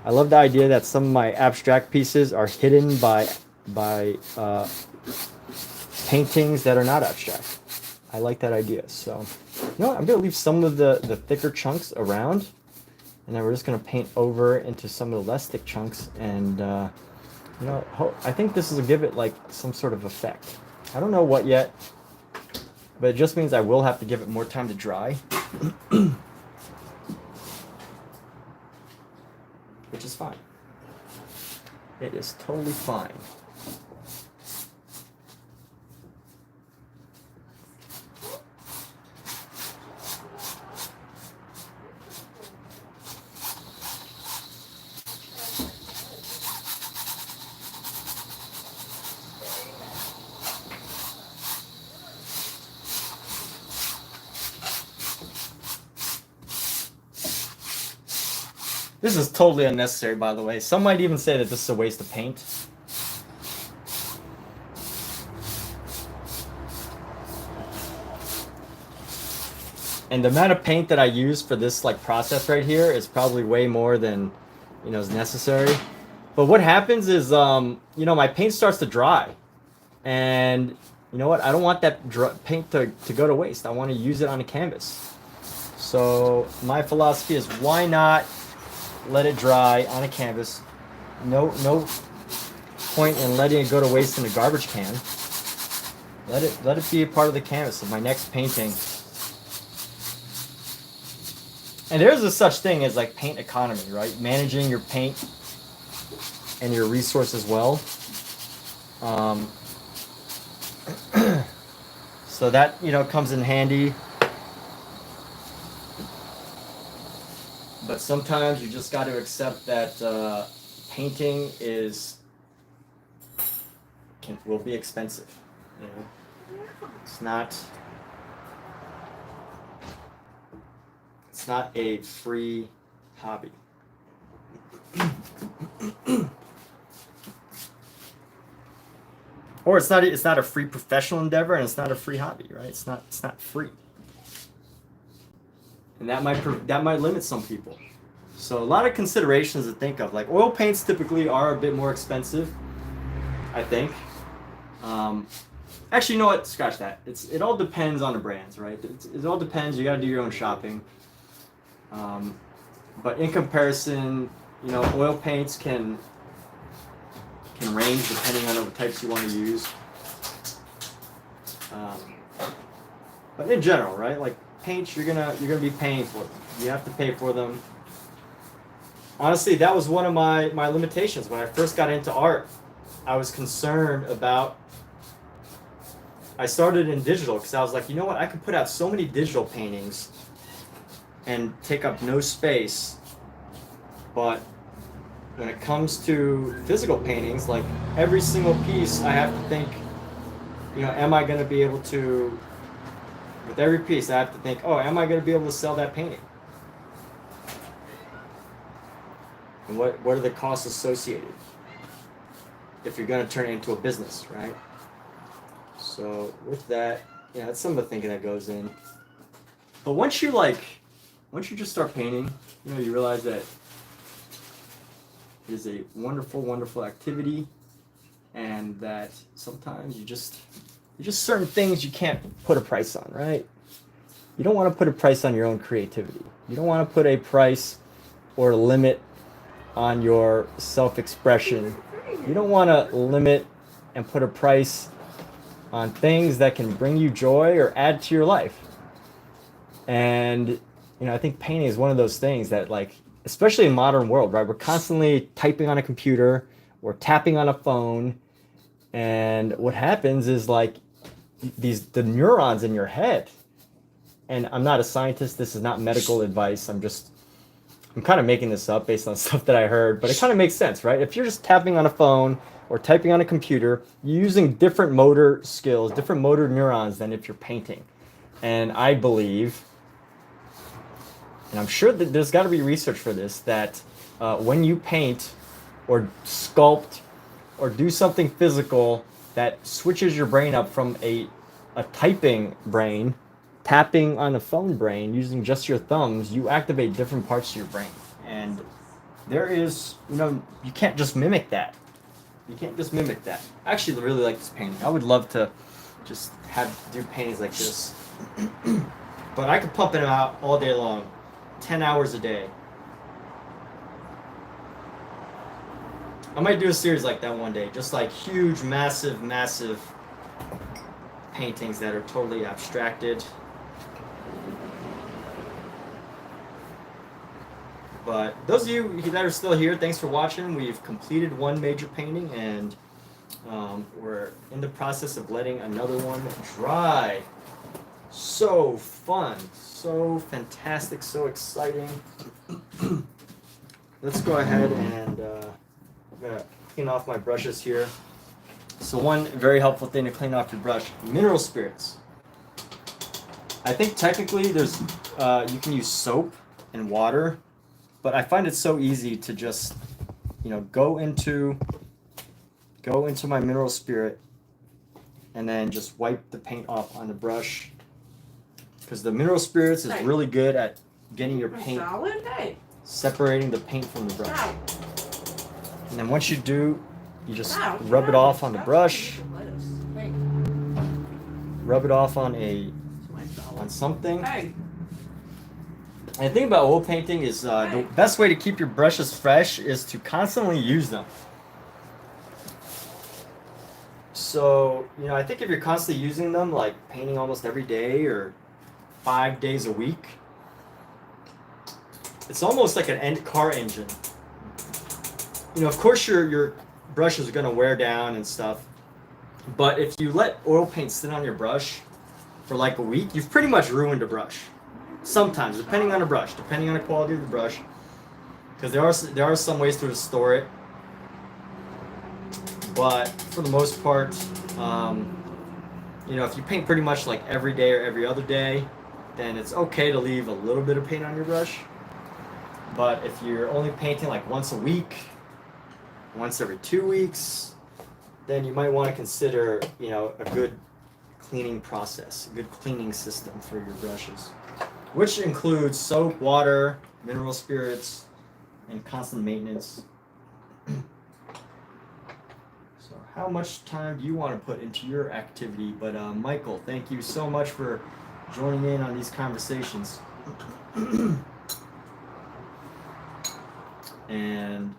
I love the idea that some of my abstract pieces are hidden by paintings that are not abstract. I like that idea. So, you know what? I'm gonna leave some of the thicker chunks around, and then we're just gonna paint over into some of the less thick chunks. And you know, I think this will give it like some sort of effect. I don't know what yet, but it just means I will have to give it more time to dry. Which is fine. It is totally fine. This is totally unnecessary, by the way. Some might even say that this is a waste of paint. And the amount of paint that I use for this like process right here is probably way more than, you know, is necessary. But what happens is, you know, my paint starts to dry, and you know what? I don't want that paint to go to waste. I want to use it on a canvas. So my philosophy is, why not let it dry on a canvas? No point in letting it go to waste in a garbage can. Let it be a part of the canvas of my next painting. And there's a such thing as like paint economy, right? Managing your paint and your resources well. So that, you know, comes in handy. But sometimes you just got to accept that painting will be expensive. You know? It's not a free hobby. Or it's not a free professional endeavor, and it's not a free hobby, right? It's not free. And that might limit some people. So a lot of considerations to think of. Like oil paints typically are a bit more expensive, I think. Actually, you know what? Scratch that. It all depends on the brands, right? It all depends. You got to do your own shopping. But in comparison, you know, oil paints can range depending on the types you want to use. But in general, right? Like paints, you're gonna be paying for them. You have to pay for them. Honestly, that was one of my limitations when I first got into art. I was concerned about. I started in digital because I was like, you know what? I could put out so many digital paintings and take up no space. But when it comes to physical paintings, like every single piece, I have to think, you know, am I going to be able to? With every piece, I have to think, oh, am I going to be able to sell that painting? And what are the costs associated if you're going to turn it into a business, right? So with that, yeah, that's some of the thinking that goes in. But once you just start painting, you know, you realize that it is a wonderful, wonderful activity, and that sometimes you just certain things you can't put a price on, right? You don't want to put a price on your own creativity. You don't want to put a price or a limit on your self-expression. You don't want to limit and put a price on things that can bring you joy or add to your life. And you know, I think painting is one of those things that, like, especially in modern world, right? We're constantly typing on a computer or tapping on a phone, and what happens is like the neurons in your head. And I'm not a scientist. This is not medical advice. I'm kind of making this up based on stuff that I heard, but it kind of makes sense, right? If you're just tapping on a phone or typing on a computer, you're using different motor skills, different motor neurons than if you're painting. And I believe, and I'm sure that there's got to be research for this, that when you paint or sculpt or do something physical that switches your brain up from a typing brain, tapping on a phone brain, using just your thumbs, you activate different parts of your brain. And there is, you know, you can't just mimic that. You can't just mimic that. I actually really like this painting. I would love to just do paintings like this. But I could pump them out all day long, 10 hours a day. I might do a series like that one day, just like huge, massive paintings that are totally abstracted. But those of you that are still here, thanks for watching. We've completed one major painting, and we're in the process of letting another one dry. So fun, so fantastic, so exciting. Let's go ahead and I'm gonna clean off my brushes here. So one very helpful thing to clean off your brush: mineral spirits. I think technically there's you can use soap and water, but I find it so easy to just, you know, go into my mineral spirit and then just wipe the paint off on the brush, because the mineral spirits is really good at getting your paint, separating the paint from the brush. And then once you do, you just rub it off on the brush, rub it off on something. And the thing about oil painting is the best way to keep your brushes fresh is to constantly use them. So, you know, I think if you're constantly using them, like painting almost every day or 5 days a week, it's almost like an car engine. You know, of course your brushes are going to wear down and stuff, but if you let oil paint sit on your brush for like a week, you've pretty much ruined a brush. Sometimes, depending on the brush, depending on the quality of the brush, because there are some ways to restore it, but for the most part, you know, if you paint pretty much like every day or every other day, then it's okay to leave a little bit of paint on your brush. But if you're only painting like once a week, once every 2 weeks, then you might want to consider, you know, a good cleaning process, a good cleaning system for your brushes, which includes soap, water, mineral spirits, and constant maintenance. So how much time do you want to put into your activity? But Michael, thank you so much for joining in on these conversations. And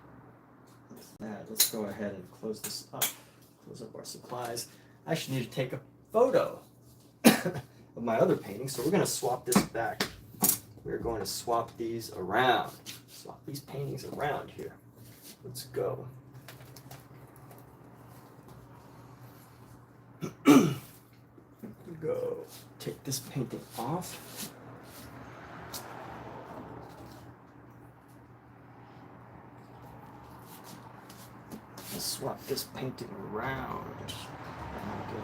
with that, let's go ahead and close this up. Close up our supplies. I actually need to take a photo of my other painting, so we're going to swap this back. We're going to swap these around. Swap these paintings around here. Let's go. Go. Take this painting off. Let's swap this painting around. There we go.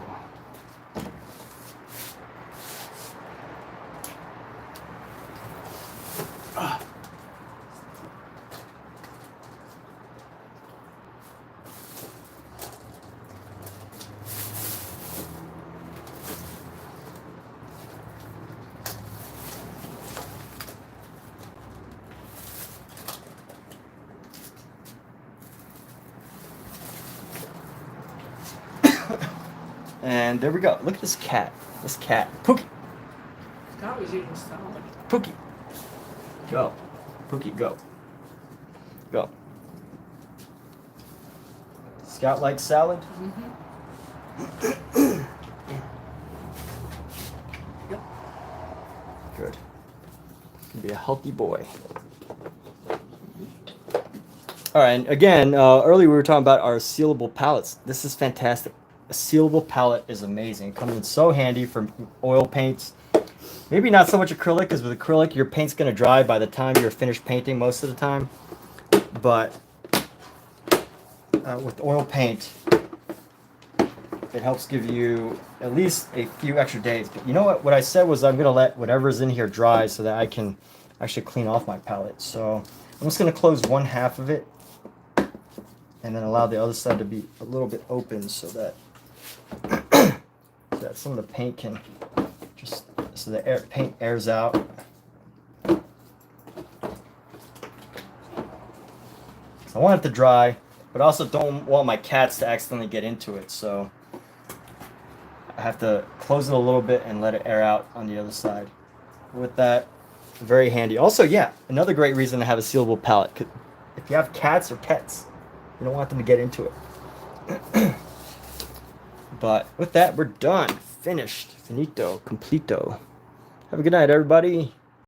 And there we go. Look at this cat. This cat. Pookie. Scott was eating salad. Pookie. Go. Pookie, go. Go. Scout likes salad? Mm-hmm. Yep. Good. Be a healthy boy. All right, and again, earlier we were talking about our sealable palettes. This is fantastic. A sealable palette is amazing. It comes in so handy for oil paints. Maybe not so much acrylic, because with acrylic, your paint's going to dry by the time you're finished painting most of the time. But with oil paint, it helps give you at least a few extra days. But you know what? What I said was I'm going to let whatever's in here dry so that I can actually clean off my palette. So I'm just going to close one half of it and then allow the other side to be a little bit open so that, some of the paint can just, so the paint airs out. So I want it to dry, but I also don't want my cats to accidentally get into it. So I have to close it a little bit and let it air out on the other side. With that, very handy. Also, yeah, another great reason to have a sealable palette. If you have cats or pets, you don't want them to get into it. But with that, we're done. Finished. Finito. Completo. Have a good night, everybody.